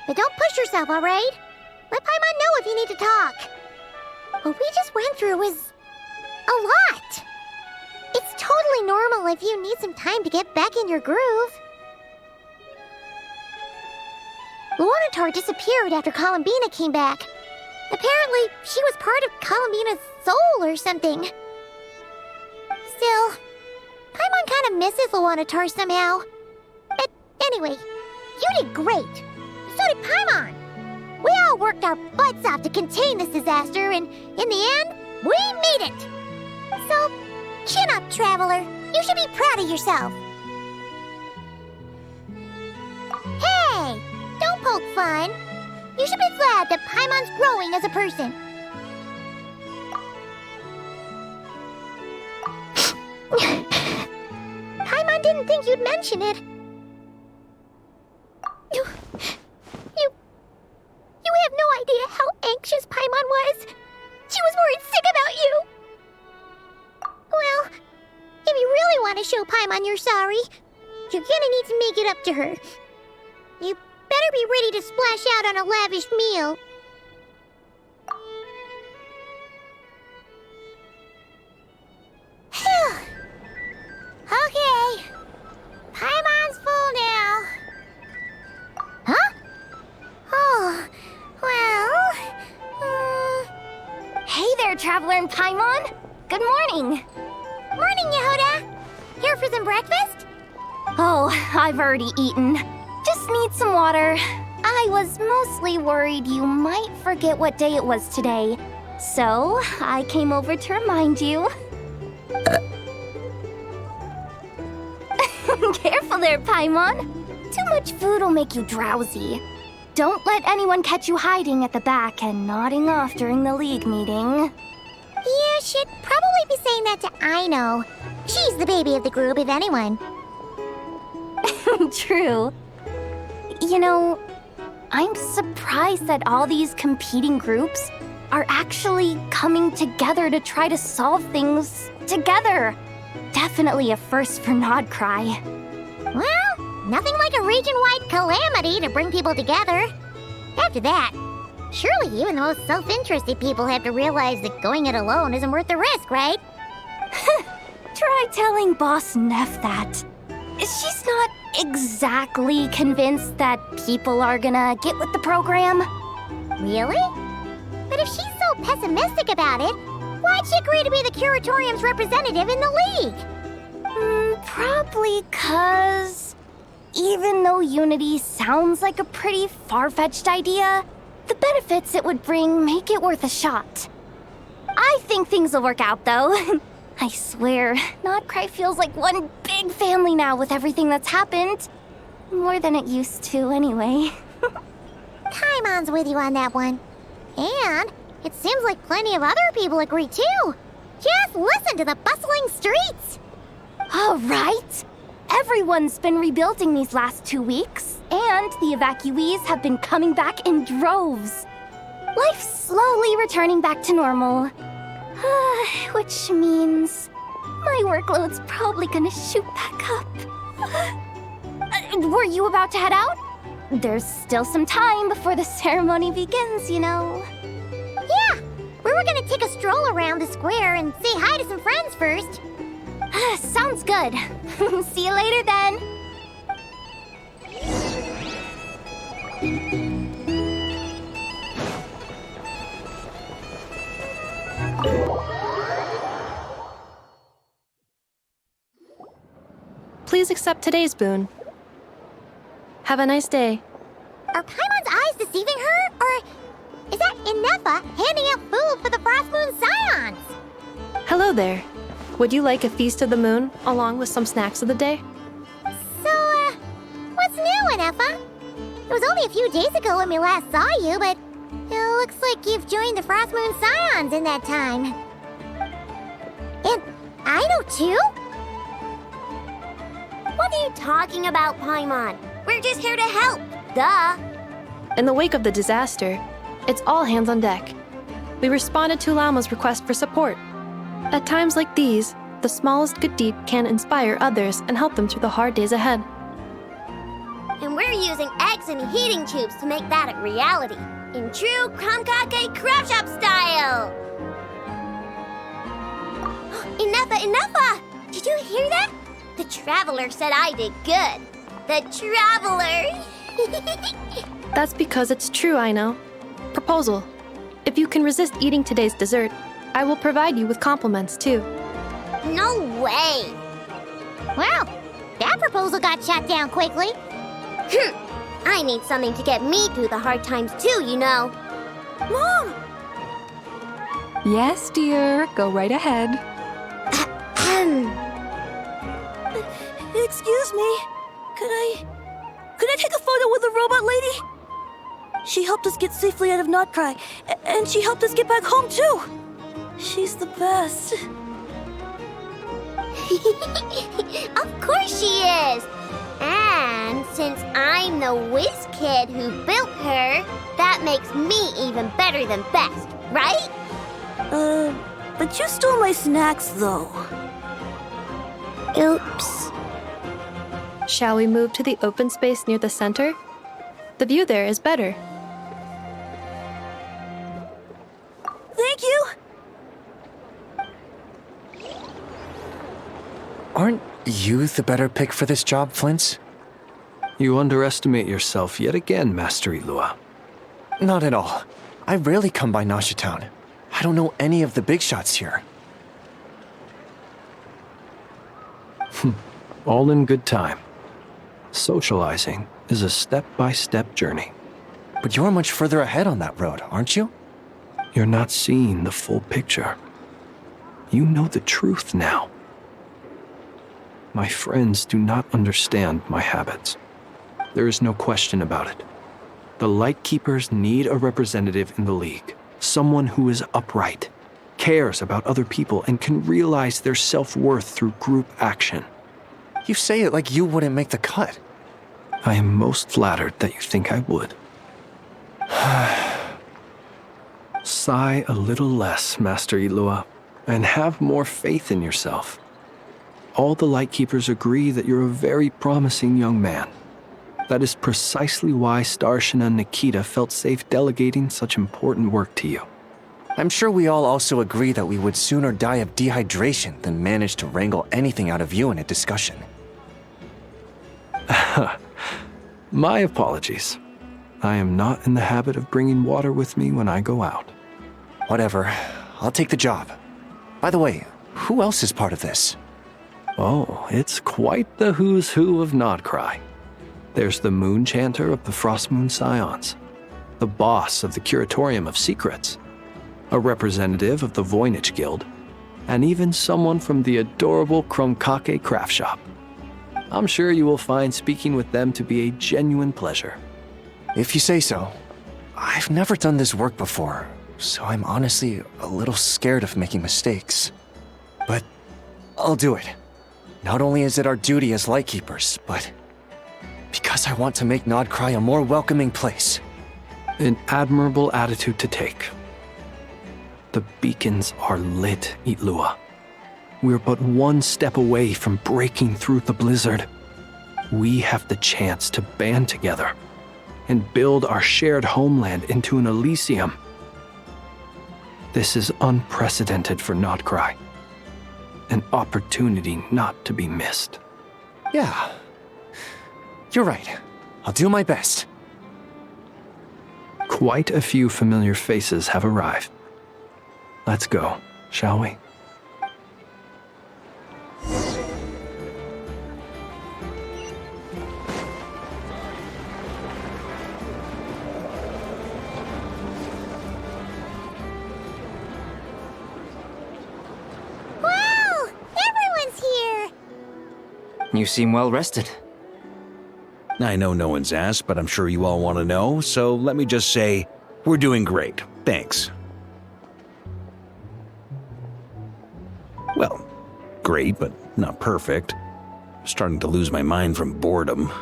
But don't push yourself, alright? Let Paimon know if you need to talk. What we just went through is a lot. It's totally normal if you need some time to get back in your groove. Lunatar disappeared after Columbina came back. Apparently, she was part of Columbina's soul or something. Still, Paimon kind of misses Lunatar somehow. But anyway, you did great. So did Paimon. We all worked our butts off to contain this disaster, and in the end, we made it. So, chin up, Traveler. You should be proud of yourself. Hey, don't poke fun. You should be glad that Paimon's growing as a person. Paimon didn't think you'd mention it. You have no idea how anxious Paimon was. She was worried sick about you. Well, if you really want to show Paimon you're sorry, you're gonna need to make it up to her. You better be ready to splash out on a lavish meal. Phew. Okay. Paimon's full now. Huh? Oh, well... Hey there, Traveler and Paimon. Good morning. Morning, Yehuda. Here for some breakfast? Oh, I've already eaten. Just need some water. I was mostly worried you might forget what day it was today. So, I came over to remind you. Careful there, Paimon. Too much food will make you drowsy. Don't let anyone catch you hiding at the back and nodding off during the League meeting. You should probably be saying that to Aino. She's the baby of the group, if anyone. True. You know, I'm surprised that all these competing groups are actually coming together to try to solve things together. Definitely a first for Nodcry. Well, nothing like a region-wide calamity to bring people together. After that, surely even the most self-interested people have to realize that going it alone isn't worth the risk, right? Try telling Boss Neff that. She's not exactly convinced that people are gonna get with the program. Really? But if she's so pessimistic about it, why'd she agree to be the Curatorium's representative in the League? Probably 'cause even though unity sounds like a pretty far-fetched idea, the benefits it would bring make it worth a shot. I think things will work out, though. I swear, Nodcry feels like one big family now with everything that's happened. More than it used to, anyway. Paimon's with you on that one. And it seems like plenty of other people agree, too. Just listen to the bustling streets. All right. Everyone's been rebuilding these last 2 weeks, and the evacuees have been coming back in droves. Life's slowly returning back to normal. Which means my workload's probably gonna shoot back up. Were you about to head out? There's still some time before the ceremony begins, you know. Yeah, we were gonna take a stroll around the square and say hi to some friends first. Sounds good. See you later then. Please accept today's boon. Have a nice day. Are Paimon's eyes deceiving her? Or is that Inefa handing out food for the Frost Moon Scions? Hello there. Would you like a feast of the moon along with some snacks of the day? So, what's new, Inefa? It was only a few days ago when we last saw you, but it looks like you've joined the Frost Moon Scions in that time. And Aino too? What are you talking about, Paimon? We're just here to help. Duh. In the wake of the disaster, it's all hands on deck. We responded to Lama's request for support. At times like these, the smallest good deed can inspire others and help them through the hard days ahead. And we're using eggs and heating tubes to make that a reality. In true Kromkake Crab Shop style! Enough! Did you hear that? The Traveler said I did good. The Traveler! That's because it's true, I know. Proposal. If you can resist eating today's dessert, I will provide you with compliments, too. No way! Well, that proposal got shot down quickly. I need something to get me through the hard times too, you know. Mom! Yes, dear. Go right ahead. Excuse me. Could I take a photo with the robot lady? She helped us get safely out of Notcry, and she helped us get back home too. She's the best. Of course she is. And since I'm the whiz kid who built her, that makes me even better than best, right? But you stole my snacks though. Oops. Shall we move to the open space near the center? The view there is better. Thank you! Aren't you the better pick for this job, Flint? You underestimate yourself yet again, Master Ilua. Not at all. I rarely come by Nasha Town. I don't know any of the big shots here. All in good time. Socializing is a step-by-step journey. But you're much further ahead on that road, aren't you? You're not seeing the full picture. You know the truth now. My friends do not understand my habits. There is no question about it. The Lightkeepers need a representative in the League. Someone who is upright, cares about other people, and can realize their self-worth through group action. You say it like you wouldn't make the cut. I am most flattered that you think I would. Sigh a little less, Master Ilua, and have more faith in yourself. All the Lightkeepers agree that you're a very promising young man. That is precisely why Starshina and Nikita felt safe delegating such important work to you. I'm sure we all also agree that we would sooner die of dehydration than manage to wrangle anything out of you in a discussion. My apologies. I am not in the habit of bringing water with me when I go out. Whatever. I'll take the job. By the way, who else is part of this? Oh, it's quite the who's who of Notcry. There's the Moon Chanter of the Frostmoon Scions, the boss of the Curatorium of Secrets, a representative of the Voynich Guild, and even someone from the adorable Kromkake craft shop. I'm sure you will find speaking with them to be a genuine pleasure. If you say so. I've never done this work before, so I'm honestly a little scared of making mistakes. But I'll do it. Not only is it our duty as Lightkeepers, but because I want to make Notcry a more welcoming place. An admirable attitude to take. The beacons are lit, Ilua. We're but one step away from breaking through the blizzard. We have the chance to band together and build our shared homeland into an Elysium. This is unprecedented for Notcry. An opportunity not to be missed. Yeah. You're right. I'll do my best. Quite a few familiar faces have arrived. Let's go, shall we? Wow! Everyone's here! You seem well rested. I know no one's asked, but I'm sure you all want to know, so let me just say, we're doing great. Thanks. Well, great, but not perfect. Starting to lose my mind from boredom.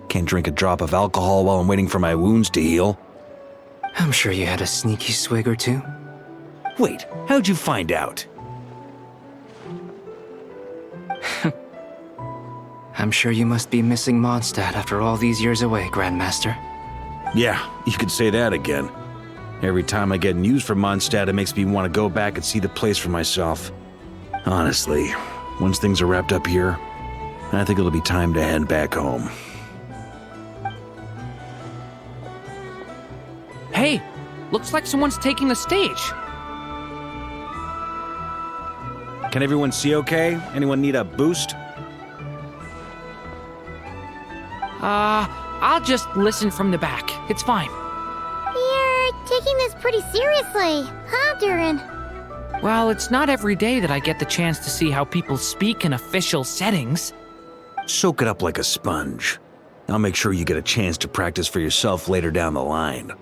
Can't drink a drop of alcohol while I'm waiting for my wounds to heal. I'm sure you had a sneaky swig or two. Wait, how'd you find out? I'm sure you must be missing Mondstadt after all these years away, Grandmaster. Yeah, you could say that again. Every time I get news from Mondstadt, it makes me want to go back and see the place for myself. Honestly, once things are wrapped up here, I think it'll be time to head back home. Hey, looks like someone's taking the stage. Can everyone see okay? Anyone need a boost? I'll just listen from the back. It's fine. You're taking this pretty seriously, huh, Durin? Well, it's not every day that I get the chance to see how people speak in official settings. Soak it up like a sponge. I'll make sure you get a chance to practice for yourself later down the line.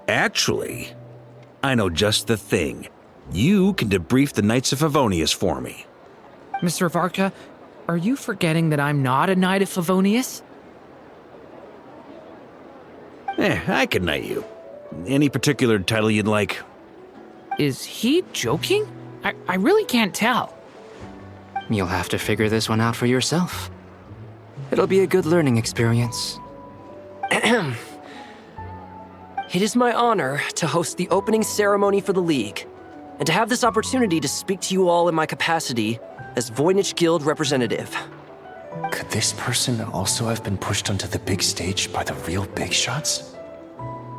Actually, I know just the thing. You can debrief the Knights of Favonius for me. Mr. Varka, are you forgetting that I'm not a Knight of Favonius? I can knight you. Any particular title you'd like? Is he joking? I really can't tell. You'll have to figure this one out for yourself. It'll be a good learning experience. It is my honor to host the opening ceremony for the League, and to have this opportunity to speak to you all in my capacity as Voynich Guild representative. Could this person also have been pushed onto the big stage by the real big shots?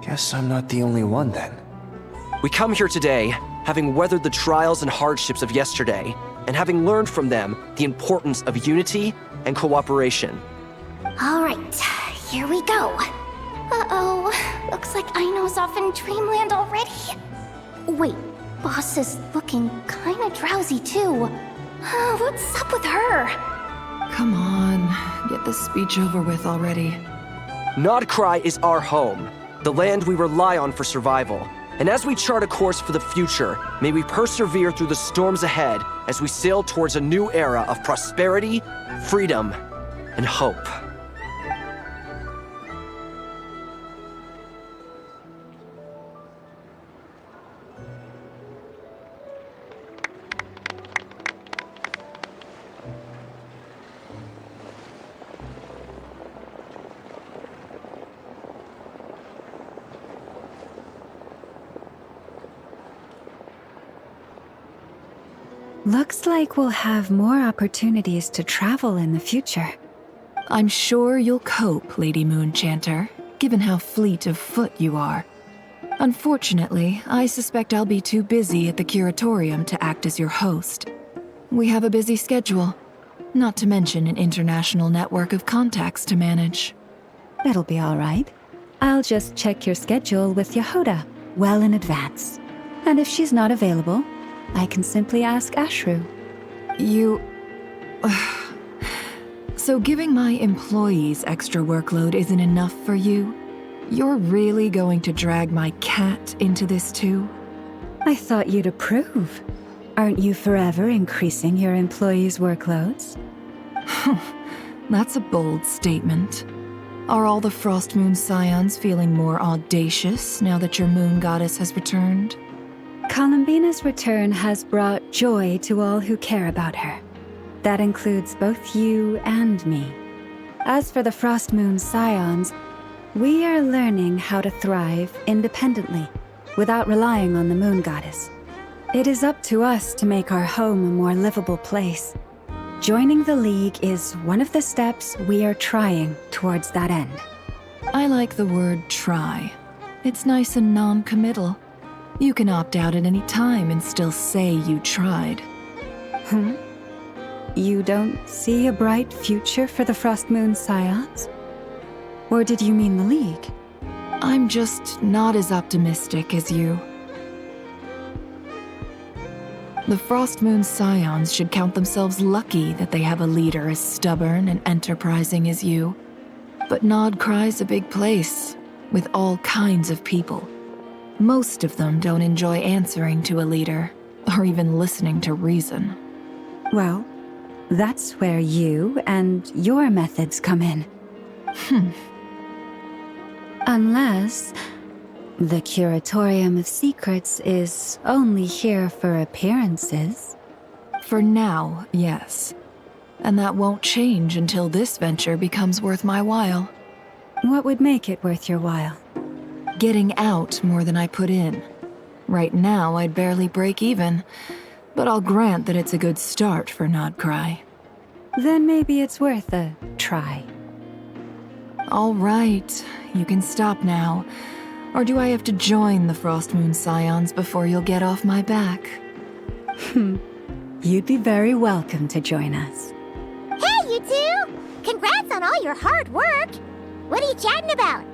Guess I'm not the only one then. We come here today, having weathered the trials and hardships of yesterday, and having learned from them the importance of unity and cooperation. All right, here we go. Uh-oh, looks like Aino's off in dreamland already. Wait, Boss is looking kinda drowsy too. What's up with her? Come on, get this speech over with already. Nodcry is our home, the land we rely on for survival. And as we chart a course for the future, may we persevere through the storms ahead as we sail towards a new era of prosperity, freedom, and hope. Looks like we'll have more opportunities to travel in the future. I'm sure you'll cope, Lady Moonchanter, given how fleet of foot you are. Unfortunately, I suspect I'll be too busy at the curatorium to act as your host. We have a busy schedule, not to mention an international network of contacts to manage. It'll be all right. I'll just check your schedule with Yehoda well in advance. And if she's not available, I can simply ask Ashru. You... So giving my employees extra workload isn't enough for you? You're really going to drag my cat into this too? I thought you'd approve. Aren't you forever increasing your employees' workloads? That's a bold statement. Are all the Frostmoon Scions feeling more audacious now that your moon goddess has returned? Columbina's return has brought joy to all who care about her. That includes both you and me. As for the Frostmoon Scions, we are learning how to thrive independently, without relying on the moon goddess. It is up to us to make our home a more livable place. Joining the League is one of the steps we are trying towards that end. I like the word try. It's nice and non-committal. You can opt out at any time and still say you tried. You don't see a bright future for the Frostmoon Scions? Or did you mean the League? I'm just not as optimistic as you. The Frostmoon Scions should count themselves lucky that they have a leader as stubborn and enterprising as you. But Nodcry's a big place, with all kinds of people. Most of them don't enjoy answering to a leader, or even listening to reason. Well, that's where you and your methods come in. Unless the Curatorium of Secrets is only here for appearances. For now, yes. And that won't change until this venture becomes worth my while. What would make it worth your while? Getting out more than I put in. Right now, I'd barely break even, but I'll grant that it's a good start for Nodcry. Then maybe it's worth a try. All right, you can stop now. Or do I have to join the Frost Moon Scions before you'll get off my back? You'd be very welcome to join us. Hey, you two! Congrats on all your hard work! What are you chatting about?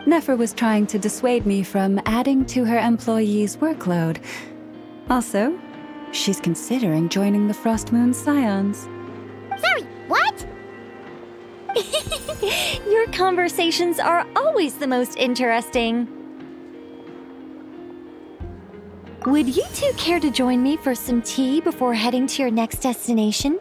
Nefer was trying to dissuade me from adding to her employees' workload. Also, she's considering joining the Frost Moon Scions. Sorry, what? Your conversations are always the most interesting. Would you two care to join me for some tea before heading to your next destination?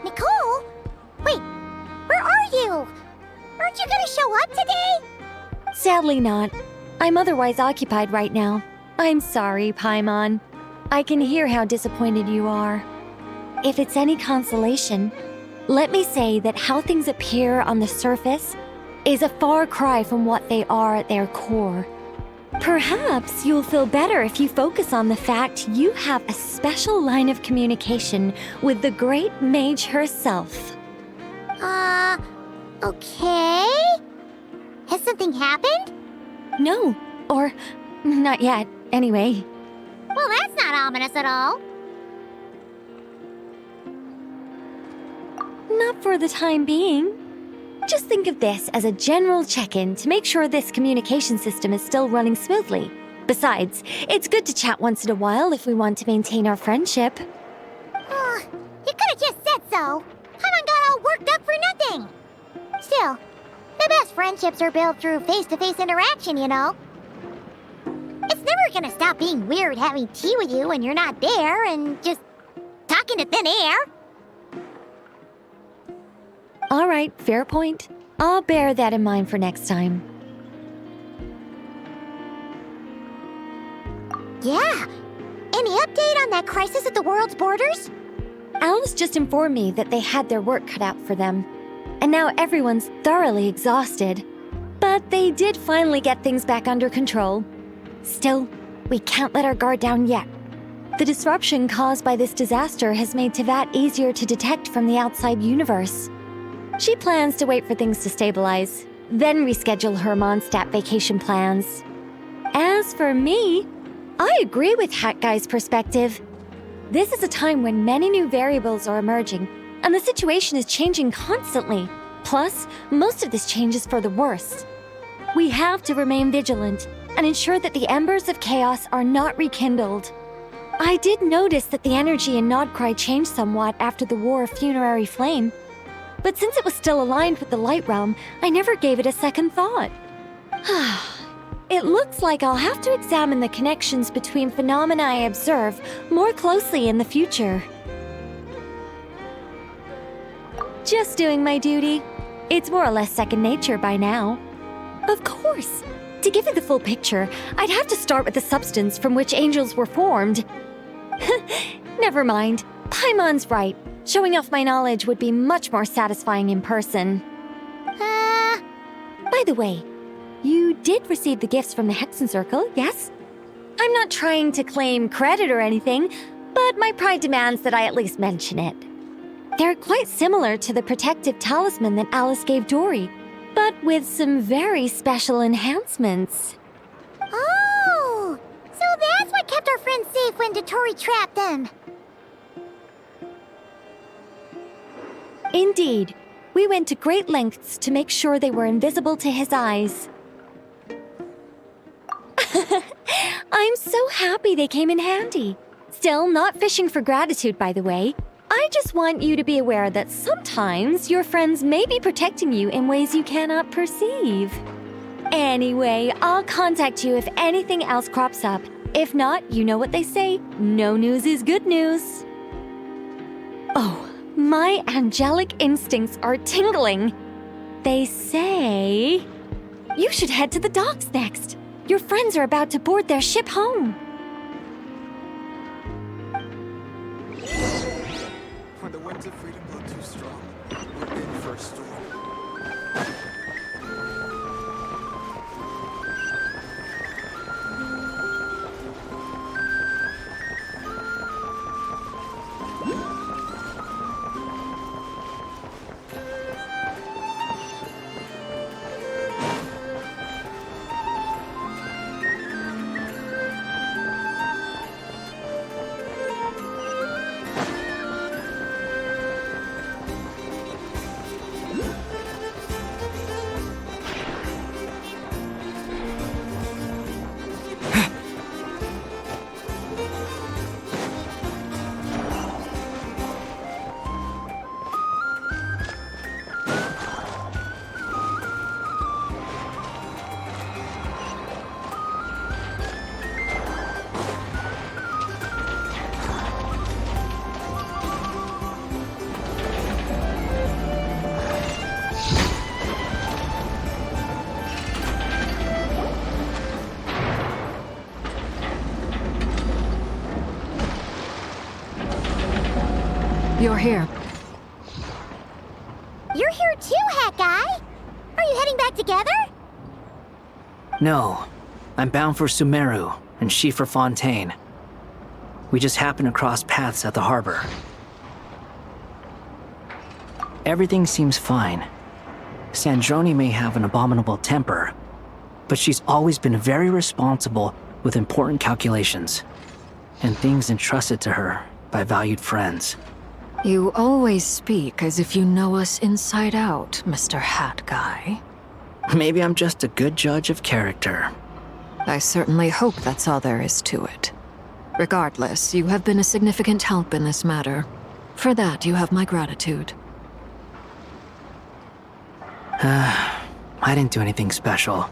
Nicole? Wait, where are you? Aren't you gonna show up today? Sadly not. I'm otherwise occupied right now. I'm sorry, Paimon. I can hear how disappointed you are. If it's any consolation, let me say that how things appear on the surface is a far cry from what they are at their core. Perhaps you'll feel better if you focus on the fact you have a special line of communication with the great mage herself. Okay? Has something happened? No, or not yet, anyway. Well, that's not ominous at all. Not for the time being. Just think of this as a general check-in to make sure this communication system is still running smoothly. Besides, it's good to chat once in a while if we want to maintain our friendship. You could have just said so. Paimon got all worked up for nothing. Still, the best friendships are built through face-to-face interaction, you know. It's never gonna stop being weird having tea with you when you're not there and just talking to thin air. All right, fair point. I'll bear that in mind for next time. Yeah. Any update on that crisis at the world's borders? Alice just informed me that they had their work cut out for them. And now everyone's thoroughly exhausted. But they did finally get things back under control. Still, we can't let our guard down yet. The disruption caused by this disaster has made Tevat easier to detect from the outside universe. She plans to wait for things to stabilize, then reschedule her Mondstadt vacation plans. As for me, I agree with Hat Guy's perspective. This is a time when many new variables are emerging, and the situation is changing constantly. Plus, most of this change is for the worse. We have to remain vigilant and ensure that the embers of chaos are not rekindled. I did notice that the energy in Nodcry changed somewhat after the War of Funerary Flame, but since it was still aligned with the Light Realm, I never gave it a second thought. It looks like I'll have to examine the connections between phenomena I observe more closely in the future. Just doing my duty. It's more or less second nature by now. Of course. To give you the full picture, I'd have to start with the substance from which angels were formed. Never mind. Paimon's right. Showing off my knowledge would be much more satisfying in person. By the way, you did receive the gifts from the Hexen Circle, yes? I'm not trying to claim credit or anything, but my pride demands that I at least mention it. They're quite similar to the protective talisman that Alice gave Dory, but with some very special enhancements. Oh! So that's what kept our friends safe when Dory trapped them. Indeed. We went to great lengths to make sure they were invisible to his eyes. I'm so happy they came in handy. Still, not fishing for gratitude, by the way. I just want you to be aware that sometimes your friends may be protecting you in ways you cannot perceive. Anyway, I'll contact you if anything else crops up. If not, you know what they say, no news is good news. Oh, my angelic instincts are tingling. They say you should head to the docks next. Your friends are about to board their ship home. When the winds of freedom blow too strong, we're in for a storm. You're here. You're here too, Hat Guy! Are you heading back together? No. I'm bound for Sumeru, and she for Fontaine. We just happened to cross paths at the harbor. Everything seems fine. Sandrone may have an abominable temper, but she's always been very responsible with important calculations, and things entrusted to her by valued friends. You always speak as if you know us inside out, Mr. Hat Guy. Maybe I'm just a good judge of character. I certainly hope that's all there is to it. Regardless, you have been a significant help in this matter. For that, you have my gratitude. I didn't do anything special.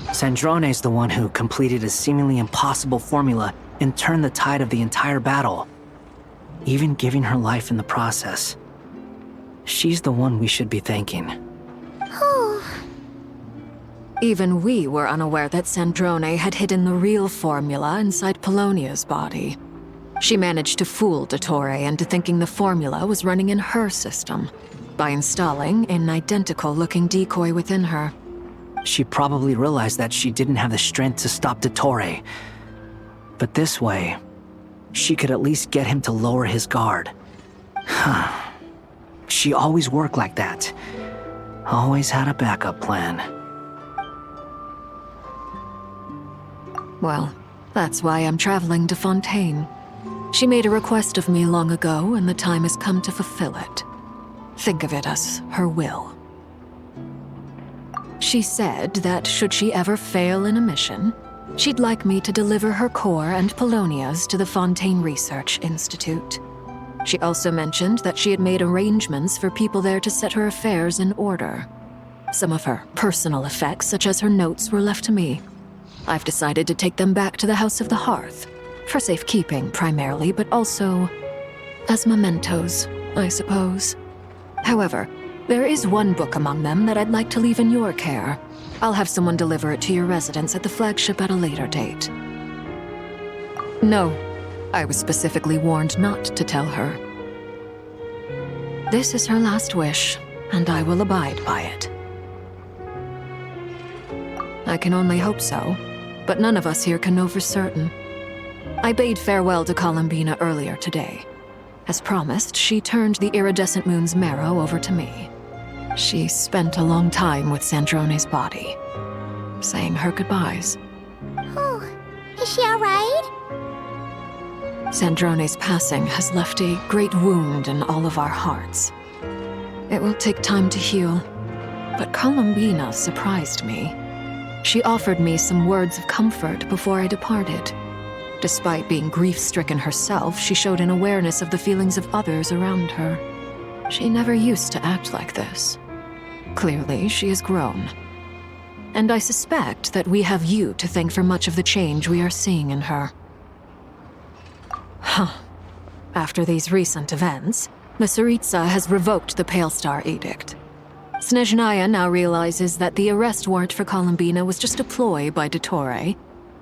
Sandrone's the one who completed a seemingly impossible formula and turned the tide of the entire battle, even giving her life in the process. She's the one we should be thanking. Even we were unaware that Sandrone had hidden the real formula inside Polonia's body. She managed to fool Dottore into thinking the formula was running in her system by installing an identical-looking decoy within her. She probably realized that she didn't have the strength to stop Dottore. But this way, she could at least get him to lower his guard. She always worked like that. Always had a backup plan. Well, that's why I'm traveling to Fontaine. She made a request of me long ago, and the time has come to fulfill it. Think of it as her will. She said that should she ever fail in a mission, she'd like me to deliver her core and Polonia's to the Fontaine Research Institute. She also mentioned that she had made arrangements for people there to set her affairs in order. Some of her personal effects, such as her notes, were left to me. I've decided to take them back to the House of the Hearth, for safekeeping primarily, but also as mementos, I suppose. However, there is one book among them that I'd like to leave in your care. I'll have someone deliver it to your residence at the flagship at a later date. No, I was specifically warned not to tell her. This is her last wish, and I will abide by it. I can only hope so, but none of us here can know for certain. I bade farewell to Columbina earlier today. As promised, she turned the iridescent moon's marrow over to me. She spent a long time with Sandrone's body, saying her goodbyes. Oh, is she alright? Sandrone's passing has left a great wound in all of our hearts. It will take time to heal, but Columbina surprised me. She offered me some words of comfort before I departed. Despite being grief-stricken herself, she showed an awareness of the feelings of others around her. She never used to act like this. Clearly, she has grown. And I suspect that we have you to thank for much of the change we are seeing in her. After these recent events, the Tsaritsa has revoked the Pale Star Edict. Snezhnaya now realizes that the arrest warrant for Columbina was just a ploy by Dottore,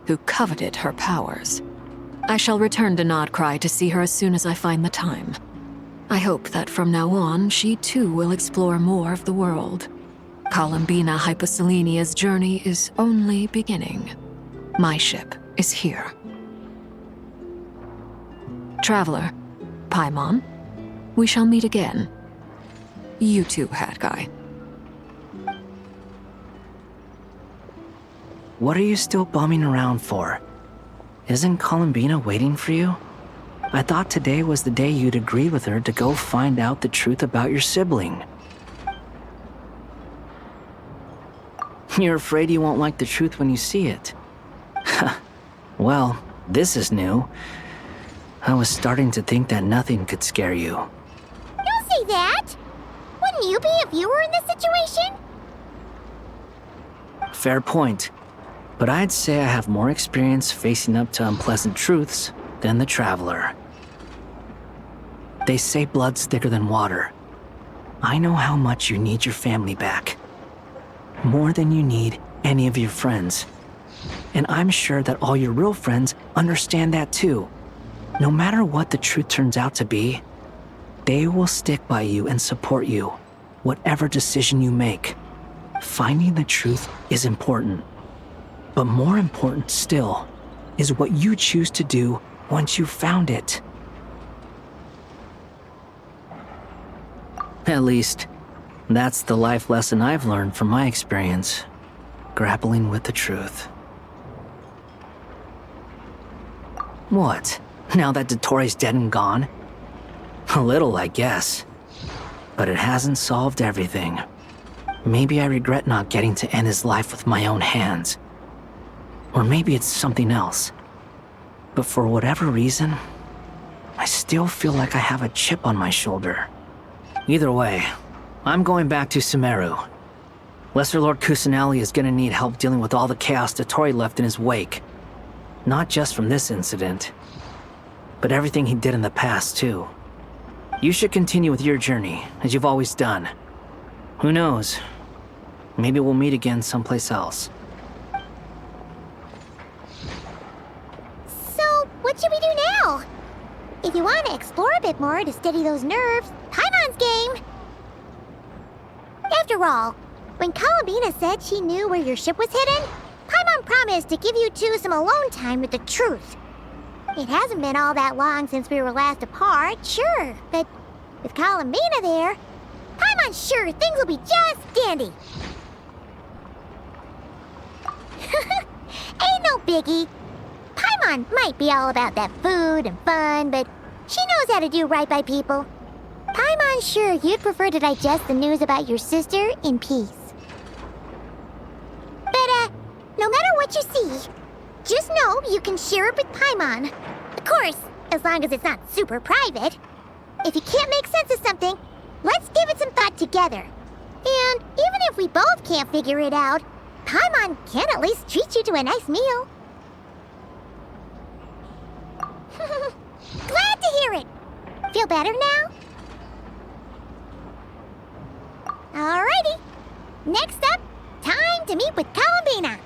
who coveted her powers. I shall return to Nodcry to see her as soon as I find the time. I hope that from now on, she too will explore more of the world. Columbina Hyposelenia's journey is only beginning. My ship is here. Traveler, Paimon, we shall meet again. You too, Hat Guy. What are you still bumming around for? Isn't Columbina waiting for you? I thought today was the day you'd agree with her to go find out the truth about your sibling. You're afraid you won't like the truth when you see it. Well, this is new. I was starting to think that nothing could scare you. Don't say that! Wouldn't you be if you were in this situation? Fair point. But I'd say I have more experience facing up to unpleasant truths than the Traveler. They say blood's thicker than water. I know how much you need your family back. More than you need any of your friends. And I'm sure that all your real friends understand that too. No matter what the truth turns out to be, They will stick by you and support you, whatever decision you make. Finding the truth is important. But more important still is what you choose to do once you've found it. At least, that's the life lesson I've learned from my experience, grappling with the truth. What? Now that Dottoro's dead and gone? A little, I guess. But it hasn't solved everything. Maybe I regret not getting to end his life with my own hands. Or maybe it's something else. But for whatever reason, I still feel like I have a chip on my shoulder. Either way, I'm going back to Sumeru. Lesser Lord Kusanali is gonna need help dealing with all the chaos Dottori left in his wake. Not just from this incident, but everything he did in the past, too. You should continue with your journey, as you've always done. Who knows? Maybe we'll meet again someplace else. So, what should we do now? If you want to explore a bit more to steady those nerves, Paimon's game! After all, when Columbina said she knew where your ship was hidden, Paimon promised to give you two some alone time with the truth. It hasn't been all that long since we were last apart, sure, but with Columbina there, Paimon's sure things will be just dandy. Ain't no biggie. Paimon might be all about that food and fun, but she knows how to do right by people. Paimon's sure you'd prefer to digest the news about your sister in peace. But, no matter what you see, just know you can share it with Paimon. Of course, as long as it's not super private. If you can't make sense of something, let's give it some thought together. And even if we both can't figure it out, Paimon can at least treat you to a nice meal. Glad to hear it. Feel better now? Alrighty. Next up, time to meet with Columbina.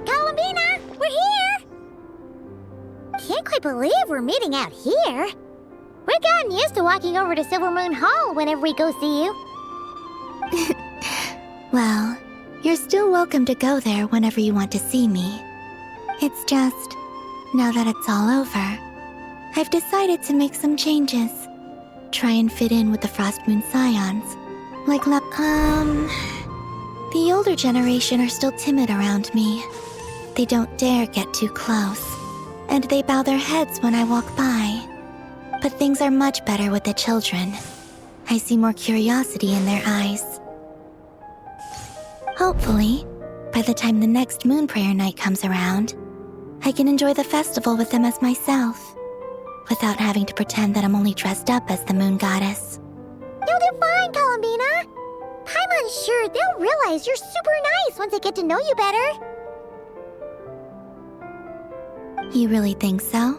Columbina, we're here! Can't quite believe we're meeting out here. We've gotten used to walking over to Silver Moon Hall whenever we go see you. Well, you're still welcome to go there whenever you want to see me. It's just, now that it's all over, I've decided to make some changes. Try and fit in with the Frost Moon Scions. Like the older generation are still timid around me. They don't dare get too close, and they bow their heads when I walk by. But things are much better with the children. I see more curiosity in their eyes. Hopefully, by the time the next Moon Prayer Night comes around, I can enjoy the festival with them as myself, without having to pretend that I'm only dressed up as the Moon Goddess. You'll do fine, Columbina. Paimon's sure they'll realize you're super nice once they get to know you better. You really think so?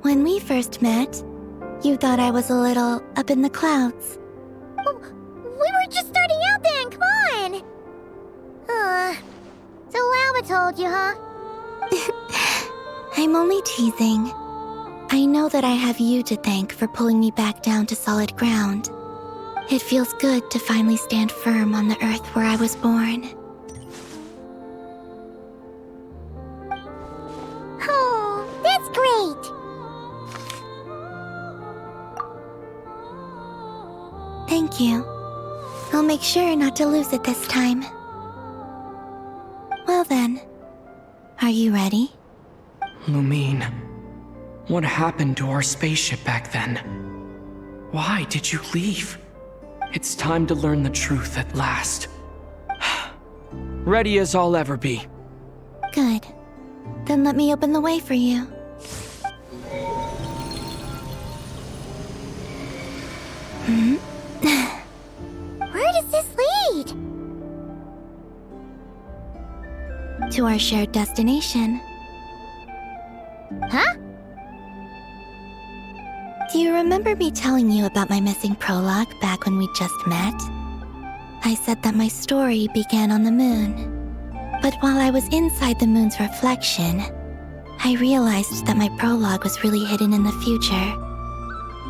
When we first met, you thought I was a little up in the clouds. We were just starting out then, come on! So Alba told you, huh? I'm only teasing. I know that I have you to thank for pulling me back down to solid ground. It feels good to finally stand firm on the earth where I was born. Oh, that's great! Thank you. I'll make sure not to lose it this time. Well then, are you ready? Lumine, what happened to our spaceship back then? Why did you leave? It's time to learn the truth at last. Ready as I'll ever be. Good. Then let me open the way for you. Where does this lead? To our shared destination. Huh? Do you remember me telling you about my missing prologue back when we just met? I said that my story began on the moon. But while I was inside the moon's reflection, I realized that my prologue was really hidden in the future.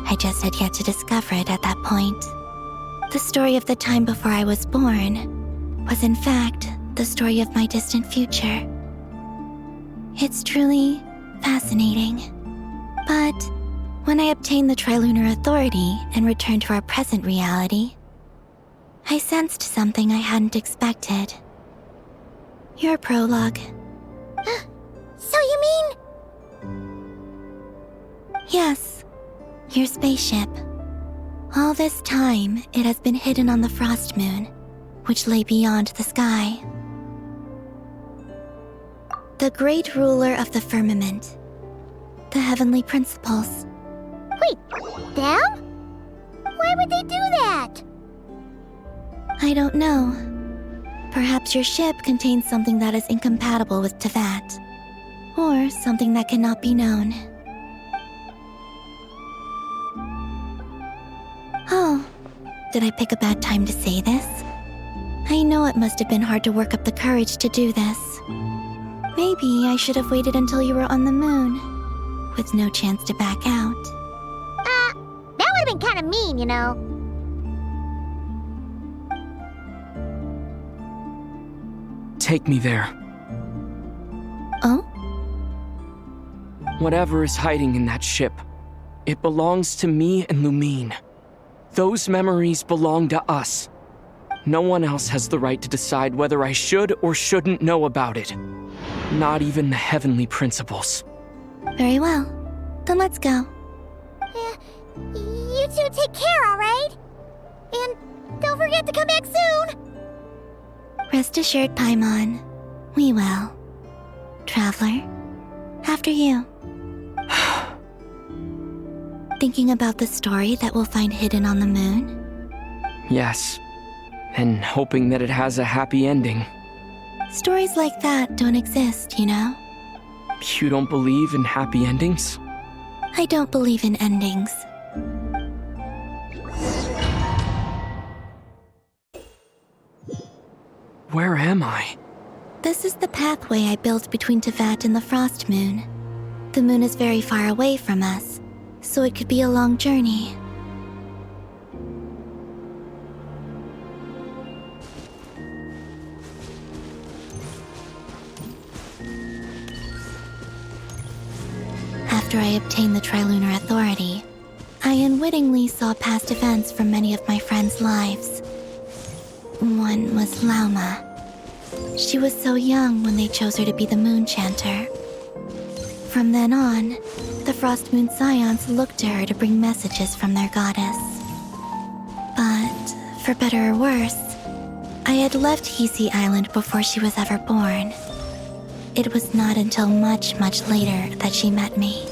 I just had yet to discover it at that point. The story of the time before I was born was in fact the story of my distant future. It's truly fascinating. But when I obtained the Trilunar Authority and returned to our present reality, I sensed something I hadn't expected. Your prologue. So you mean... Yes, your spaceship. All this time, it has been hidden on the frost moon, which lay beyond the sky. The great ruler of the firmament. The heavenly principles. Wait, them? Why would they do that? I don't know. Perhaps your ship contains something that is incompatible with Teyvat. Or something that cannot be known. Oh, did I pick a bad time to say this? I know it must have been hard to work up the courage to do this. Maybe I should have waited until you were on the moon, with no chance to back out. That would have been kind of mean, you know. Take me there. Oh? Whatever is hiding in that ship, it belongs to me and Lumine. Those memories belong to us. No one else has the right to decide whether I should or shouldn't know about it. Not even the heavenly principles. Very well. Then let's go. You two take care, alright? And don't forget to come back soon! Rest assured, Paimon. We will. Traveler, after you. Thinking about the story that we'll find hidden on the moon? Yes, and hoping that it has a happy ending. Stories like that don't exist, you know? You don't believe in happy endings? I don't believe in endings. Where am I? This is the pathway I built between Teyvat and the Frost Moon. The moon is very far away from us, so it could be a long journey. After I obtained the Trilunar Authority, I unwittingly saw past events from many of my friends' lives. One was Lauma. She was so young when they chose her to be the Moon Chanter. From then on, the Frost Moon Scions looked to her to bring messages from their goddess. But, for better or worse, I had left Hisi Island before she was ever born. It was not until much, much later that she met me.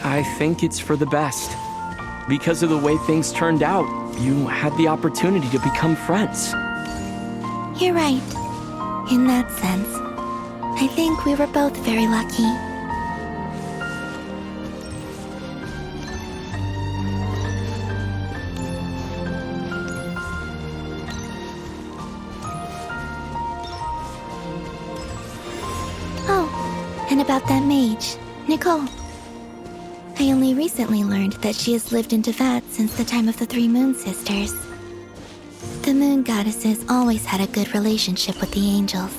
I think it's for the best. Because of the way things turned out, you had the opportunity to become friends. You're right. In that sense, I think we were both very lucky. Oh, and about that mage, Nicole. I only recently learned that she has lived in Teyvat since the time of the Three Moon Sisters. The Moon Goddesses always had a good relationship with the angels.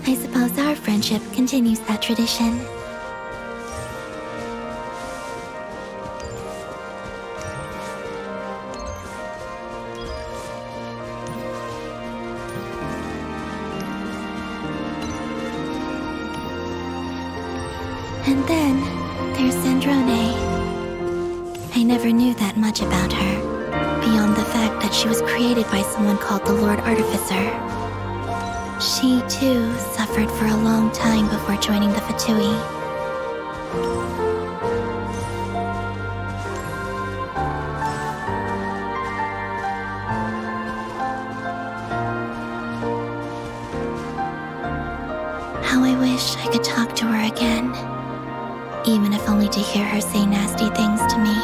I suppose our friendship continues that tradition. And then, there's Sandrone. I never knew that much about her, beyond the fact that she was created by someone called the Lord Artificer. She, too, suffered for a long time before joining the Fatui. How I wish I could talk to her again, even if only to hear her say nasty things to me.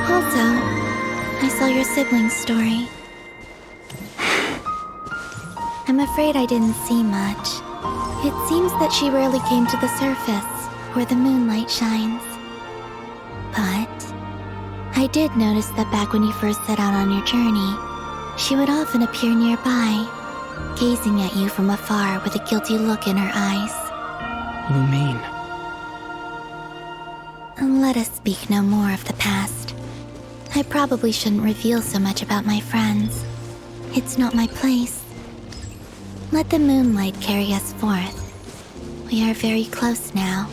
Also, I saw your sibling's story. I'm afraid I didn't see much. It seems that she rarely came to the surface, where the moonlight shines. But I did notice that back when you first set out on your journey, she would often appear nearby, gazing at you from afar with a guilty look in her eyes. Lumine. Let us speak no more of the past. I probably shouldn't reveal so much about my friends. It's not my place. Let the moonlight carry us forth. We are very close now.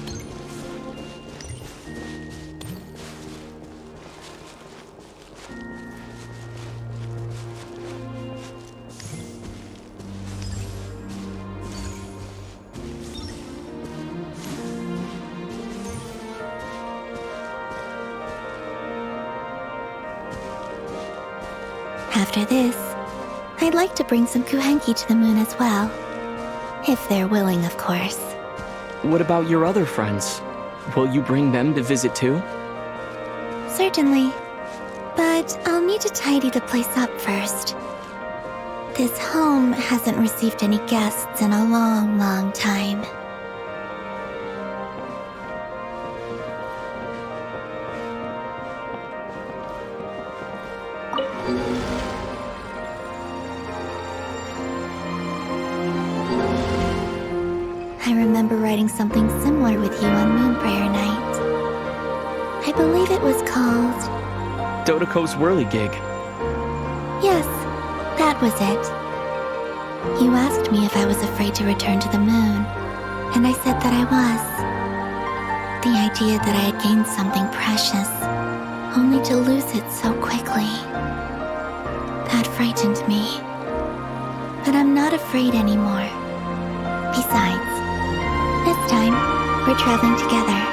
After this, I'd like to bring some kuhenki to the moon as well. If they're willing, of course. What about your other friends? Will you bring them to visit too? Certainly. But I'll need to tidy the place up first. This home hasn't received any guests in a long, long time. I remember writing something similar with you on Moon Prayer Night. I believe it was called... Dodoko's Whirligig. Yes, that was it. You asked me if I was afraid to return to the moon, and I said that I was. The idea that I had gained something precious, only to lose it so quickly. That frightened me. But I'm not afraid anymore. Besides, this time, we're traveling together.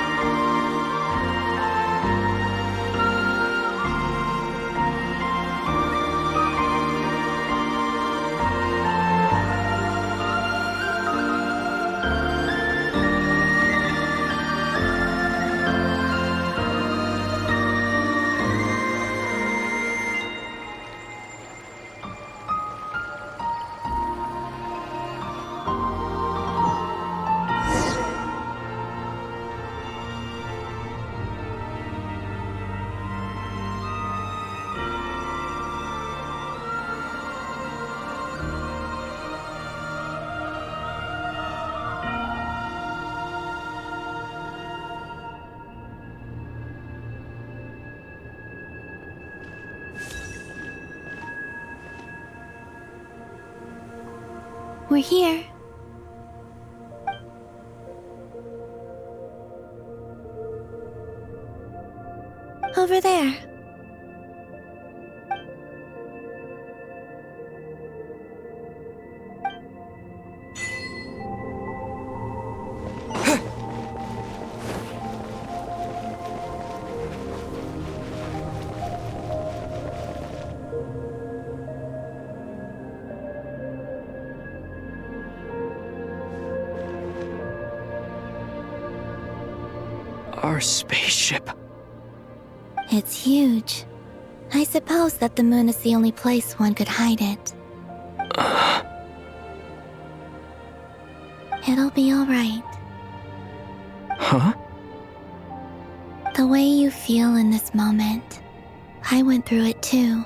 We're here. Over there. Our spaceship. It's huge. I suppose that the moon is the only place one could hide it. It'll be all right. Huh? The way you feel in this moment, I went through it too,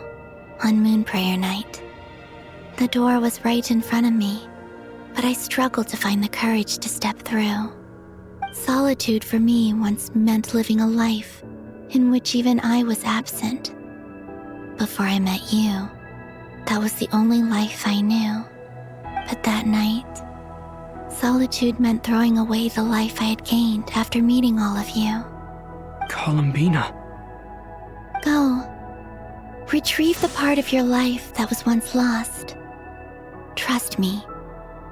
on Moon Prayer Night. The door was right in front of me, but I struggled to find the courage to step through. Solitude for me once meant living a life in which even I was absent. Before I met you, that was the only life I knew. But that night, solitude meant throwing away the life I had gained after meeting all of you. Columbina. Go. Retrieve the part of your life that was once lost. Trust me,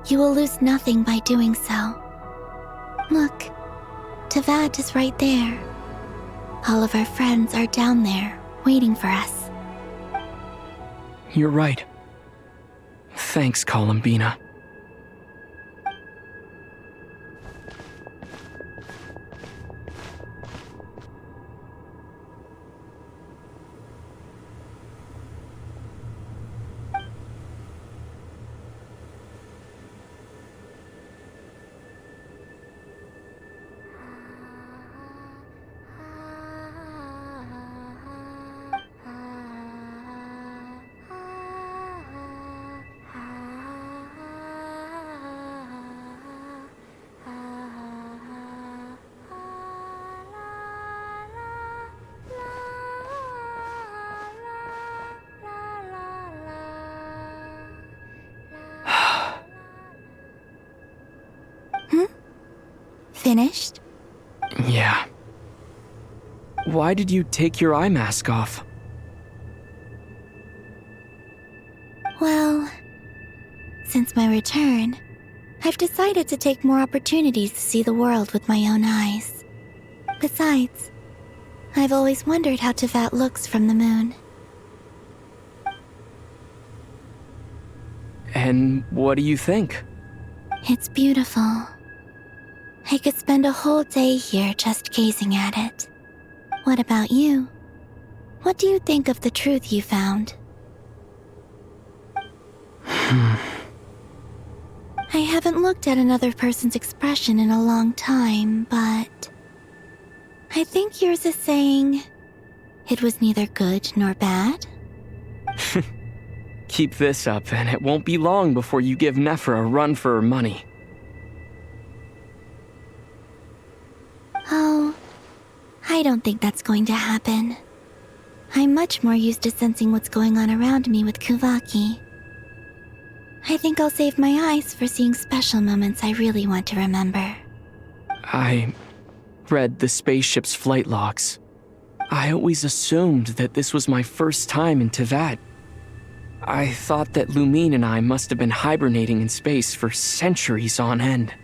you will lose nothing by doing so. Look, Teyvat is right there. All of our friends are down there, waiting for us. You're right. Thanks, Columbina. Finished? Yeah. Why did you take your eye mask off? Well, since my return, I've decided to take more opportunities to see the world with my own eyes. Besides, I've always wondered how Teyvat looks from the moon. And what do you think? It's beautiful. I could spend a whole day here just gazing at it. What about you? What do you think of the truth you found? I haven't looked at another person's expression in a long time, but I think yours is saying it was neither good nor bad. Keep this up, and it won't be long before you give Nephra a run for her money. Oh, I don't think that's going to happen. I'm much more used to sensing what's going on around me with Kuvaki. I think I'll save my eyes for seeing special moments I really want to remember. I read the spaceship's flight logs. I always assumed that this was my first time in Teyvat. I thought that Lumine and I must have been hibernating in space for centuries on end.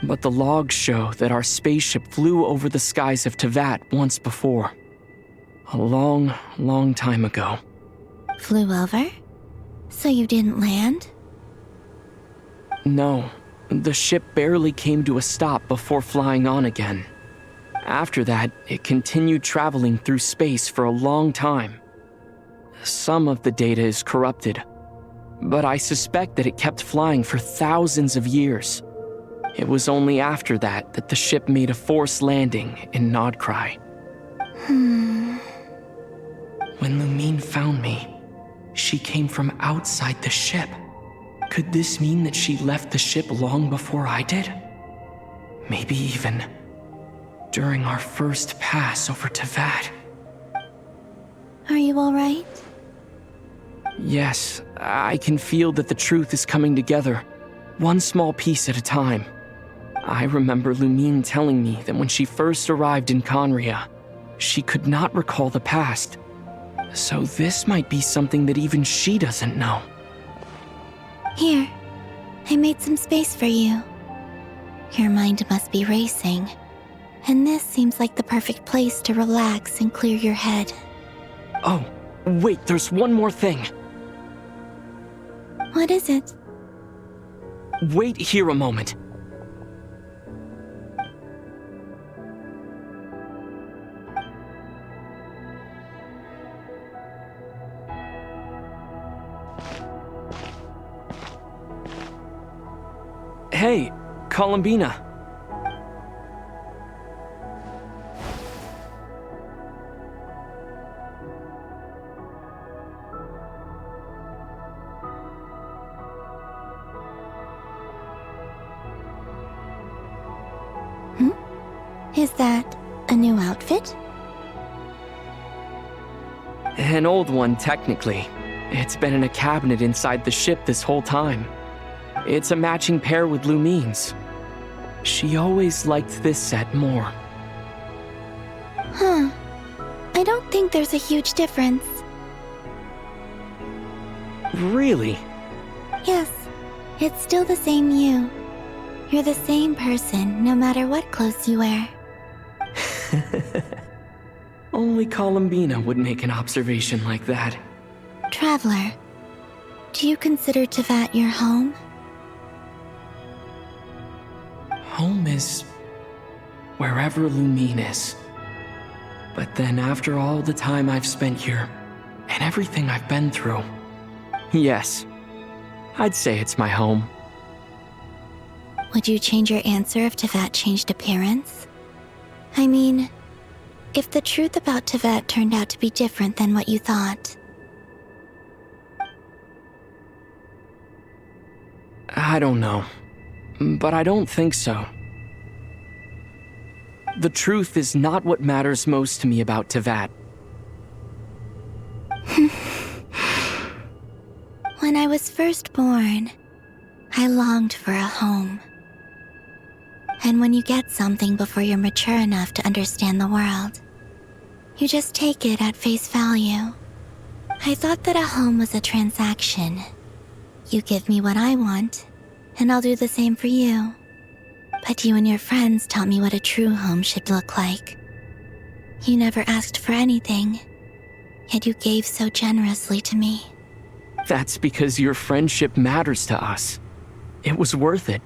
But the logs show that our spaceship flew over the skies of Teyvat once before. A long, long time ago. Flew over? So you didn't land? No, the ship barely came to a stop before flying on again. After that, it continued traveling through space for a long time. Some of the data is corrupted, but I suspect that it kept flying for thousands of years. It was only after that that the ship made a forced landing in Nodcry. When Lumine found me, she came from outside the ship. Could this mean that she left the ship long before I did? Maybe even during our first pass over Teyvat. Are you alright? Yes, I can feel that the truth is coming together, one small piece at a time. I remember Lumine telling me that when she first arrived in Conria, she could not recall the past. So this might be something that even she doesn't know. Here, I made some space for you. Your mind must be racing, and this seems like the perfect place to relax and clear your head. Oh, wait, there's one more thing. What is it? Wait here a moment. Hey, Columbina. Is that a new outfit? An old one, technically. It's been in a cabinet inside the ship this whole time. It's a matching pair with Lumine's. She always liked this set more. I don't think there's a huge difference. Really? Yes, it's still the same you. You're the same person, no matter what clothes you wear. Only Columbina would make an observation like that. Traveler, do you consider Tevat your home? Home is wherever Lumine is. But then after all the time I've spent here, and everything I've been through, yes, I'd say it's my home. Would you change your answer if Tevat changed appearance? I mean, if the truth about Tevat turned out to be different than what you thought. I don't know, but I don't think so. The truth is not what matters most to me about Tevat. When I was first born, I longed for a home. And when you get something before you're mature enough to understand the world, you just take it at face value. I thought that a home was a transaction. You give me what I want, and I'll do the same for you. But you and your friends taught me what a true home should look like. You never asked for anything, yet you gave so generously to me. That's because your friendship matters to us. It was worth it.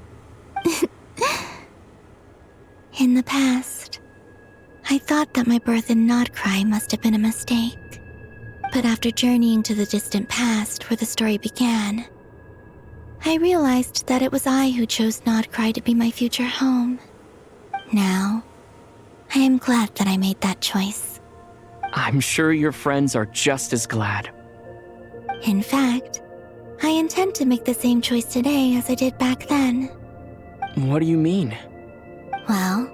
In the past, I thought that my birth in Nodcry must have been a mistake. But after journeying to the distant past where the story began, I realized that it was I who chose Nodcry to be my future home. Now, I am glad that I made that choice. I'm sure your friends are just as glad. In fact, I intend to make the same choice today as I did back then. What do you mean? Well,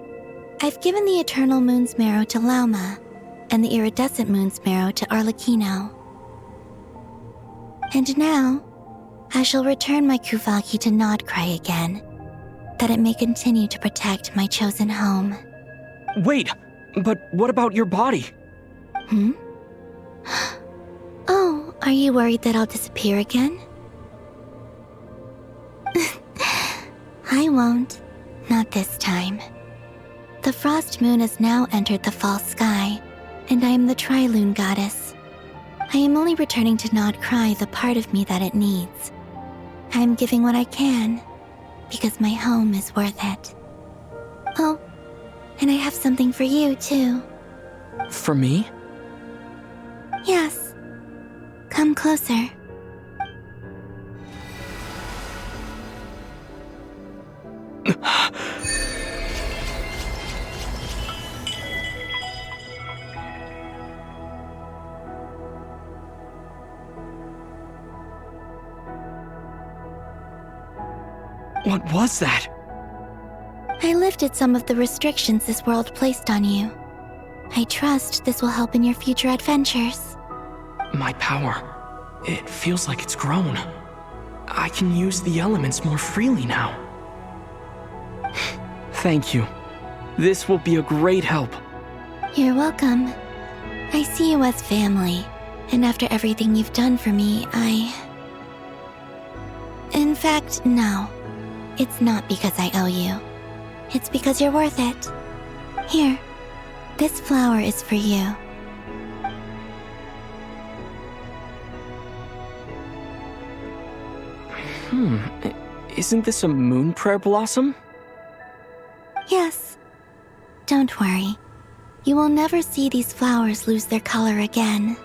I've given the Eternal Moon's Marrow to Lauma, and the Iridescent Moon's Marrow to Arlecchino. And now, I shall return my Kuvagi to Nodcry again, that it may continue to protect my chosen home. Wait, but what about your body? Oh, are you worried that I'll disappear again? I won't. Not this time. The Frost Moon has now entered the false sky, and I am the Tri-Lune Goddess. I am only returning to Nodcry the part of me that it needs. I am giving what I can, because my home is worth it. Oh, and I have something for you, too. For me? Yes. Come closer. What was that? I lifted some of the restrictions this world placed on you. I trust this will help in your future adventures. My power. It feels like it's grown. I can use the elements more freely now. Thank you. This will be a great help. You're welcome. I see you as family, and after everything you've done for me, In fact, no. It's not because I owe you. It's because you're worth it. Here, this flower is for you. Isn't this a moon prayer blossom? Yes. Don't worry. You will never see these flowers lose their color again.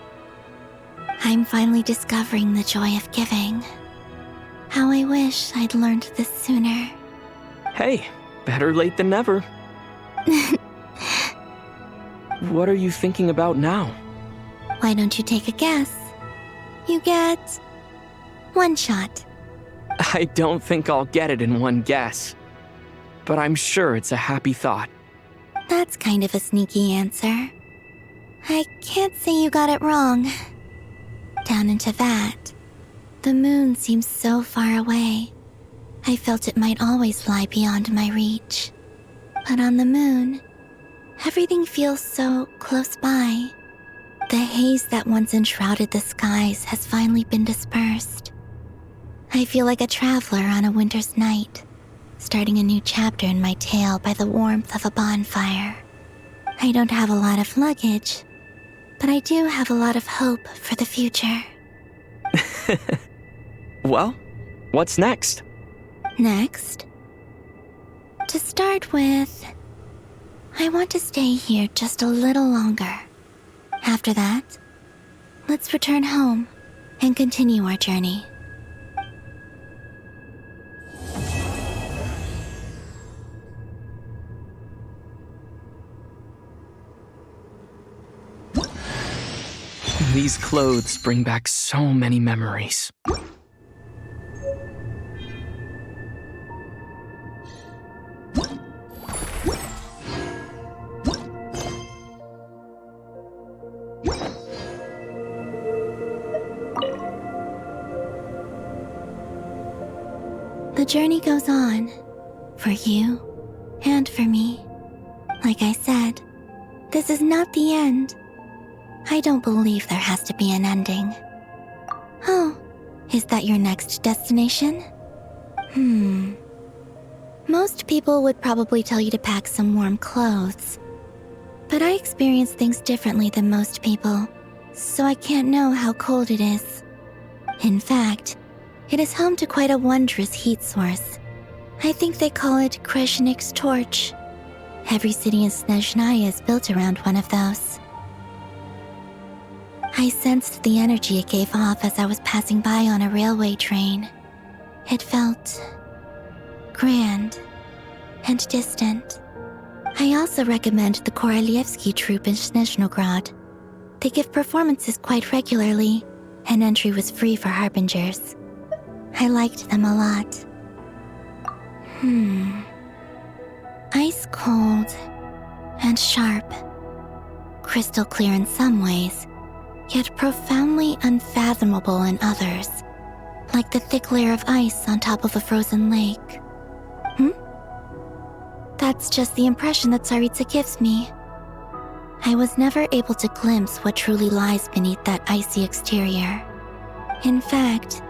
I'm finally discovering the joy of giving. How I wish I'd learned this sooner. Hey, better late than never. What are you thinking about now? Why don't you take a guess? You get one shot. I don't think I'll get it in one guess. But I'm sure it's a happy thought. That's kind of a sneaky answer. I can't say you got it wrong. Down into that, the moon seems so far away. I felt it might always lie beyond my reach. But on the moon, everything feels so close by. The haze that once enshrouded the skies has finally been dispersed. I feel like a traveler on a winter's night, starting a new chapter in my tale by the warmth of a bonfire. I don't have a lot of luggage, but I do have a lot of hope for the future. Well, what's next? Next? To start with, I want to stay here just a little longer. After that, let's return home and continue our journey. These clothes bring back so many memories. The journey goes on, for you and for me. Like I said, this is not the end. I don't believe there has to be an ending. Oh, is that your next destination? Most people would probably tell you to pack some warm clothes. But I experience things differently than most people, so I can't know how cold it is. In fact, it is home to quite a wondrous heat source. I think they call it Kreshnik's torch. Every city in Snezhnaya is built around one of those. I sensed the energy it gave off as I was passing by on a railway train. It felt grand and distant. I also recommend the Korolievsky troupe in Snezhnograd. They give performances quite regularly, and entry was free for harbingers. I liked them a lot. Ice cold and sharp. Crystal clear in some ways, yet profoundly unfathomable in others, like the thick layer of ice on top of a frozen lake. That's just the impression that Tsaritsa gives me. I was never able to glimpse what truly lies beneath that icy exterior. In fact,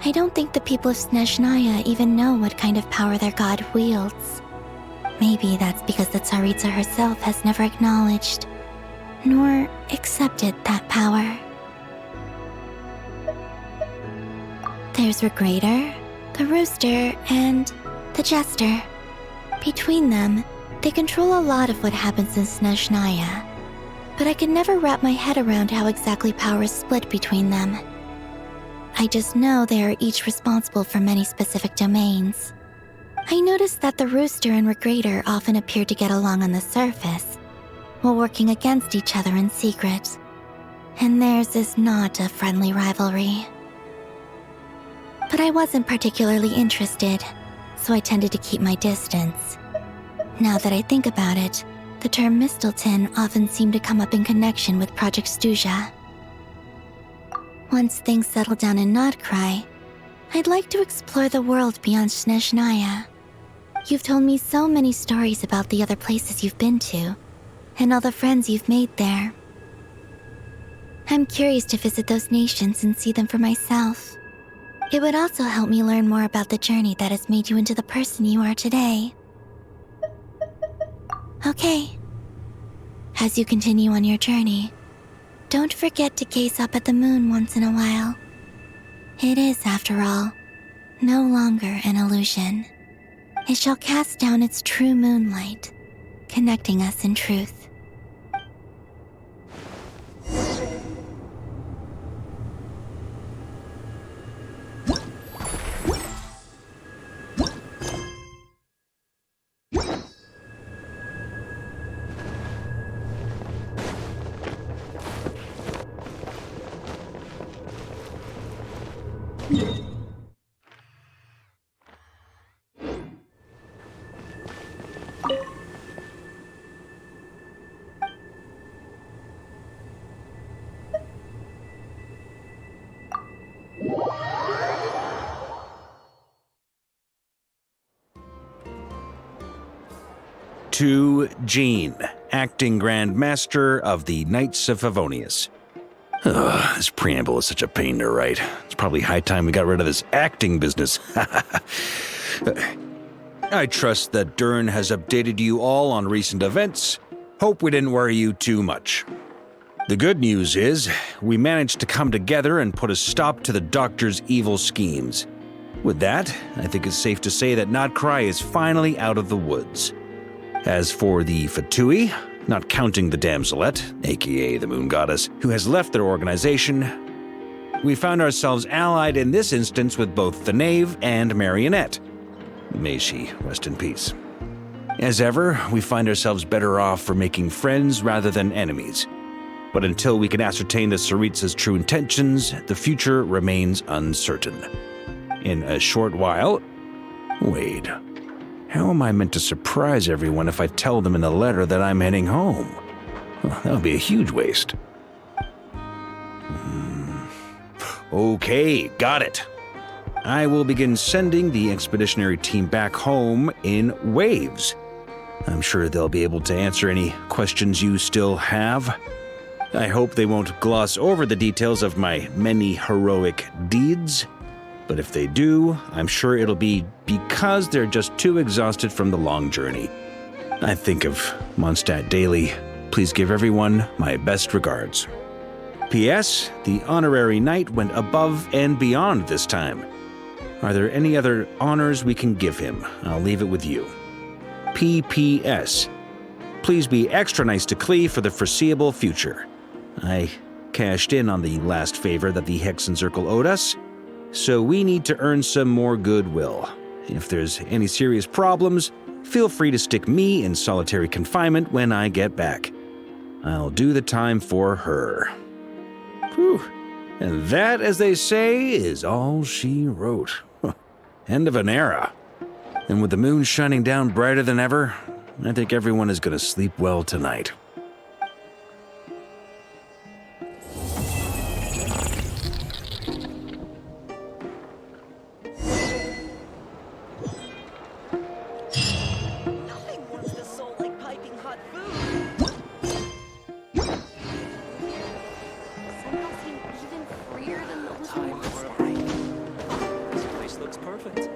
I don't think the people of Snezhnaya even know what kind of power their god wields. Maybe that's because the Tsaritsa herself has never acknowledged nor accepted that power. There's Regrator, the Rooster, and the Jester. Between them, they control a lot of what happens in Snezhnaya, but I can never wrap my head around how exactly power is split between them. I just know they are each responsible for many specific domains. I noticed that the Rooster and Regrator often appear to get along on the surface, while working against each other in secret. And theirs is not a friendly rivalry. But I wasn't particularly interested, so I tended to keep my distance. Now that I think about it, the term Mistelton often seemed to come up in connection with Project Stuja. Once things settle down in Nodcry, I'd like to explore the world beyond Snezhnaya. You've told me so many stories about the other places you've been to, and all the friends you've made there. I'm curious to visit those nations and see them for myself. It would also help me learn more about the journey that has made you into the person you are today. Okay. As you continue on your journey, don't forget to gaze up at the moon once in a while. It is, after all, no longer an illusion. It shall cast down its true moonlight, connecting us in truth. To Jean, acting Grand Master of the Knights of Favonius. This preamble is such a pain to write. It's probably high time we got rid of this acting business. I trust that Dern has updated you all on recent events. Hope we didn't worry you too much. The good news is, we managed to come together and put a stop to the Doctor's evil schemes. With that, I think it's safe to say that Notcry is finally out of the woods. As for the Fatui, not counting the Damselette, aka the Moon Goddess, who has left their organization, we found ourselves allied in this instance with both the Knave and Marionette. May she rest in peace. As ever, we find ourselves better off for making friends rather than enemies. But until we can ascertain the Tsaritsa's true intentions, the future remains uncertain. In a short while... Wait. How am I meant to surprise everyone if I tell them in a letter that I'm heading home? Well, that would be a huge waste. Okay, got it. I will begin sending the expeditionary team back home in waves. I'm sure they'll be able to answer any questions you still have. I hope they won't gloss over the details of my many heroic deeds. But if they do, I'm sure it'll be because they're just too exhausted from the long journey. I think of Mondstadt daily. Please give everyone my best regards. P.S. The honorary knight went above and beyond this time. Are there any other honors we can give him? I'll leave it with you. P.P.S. Please be extra nice to Klee for the foreseeable future. I cashed in on the last favor that the Hexen Circle owed us, so we need to earn some more goodwill. If there's any serious problems, feel free to stick me in solitary confinement when I get back. I'll do the time for her. Whew. And that, as they say, is all she wrote. End of an era. And with the moon shining down brighter than ever, I think everyone is going to sleep well tonight. This place looks perfect.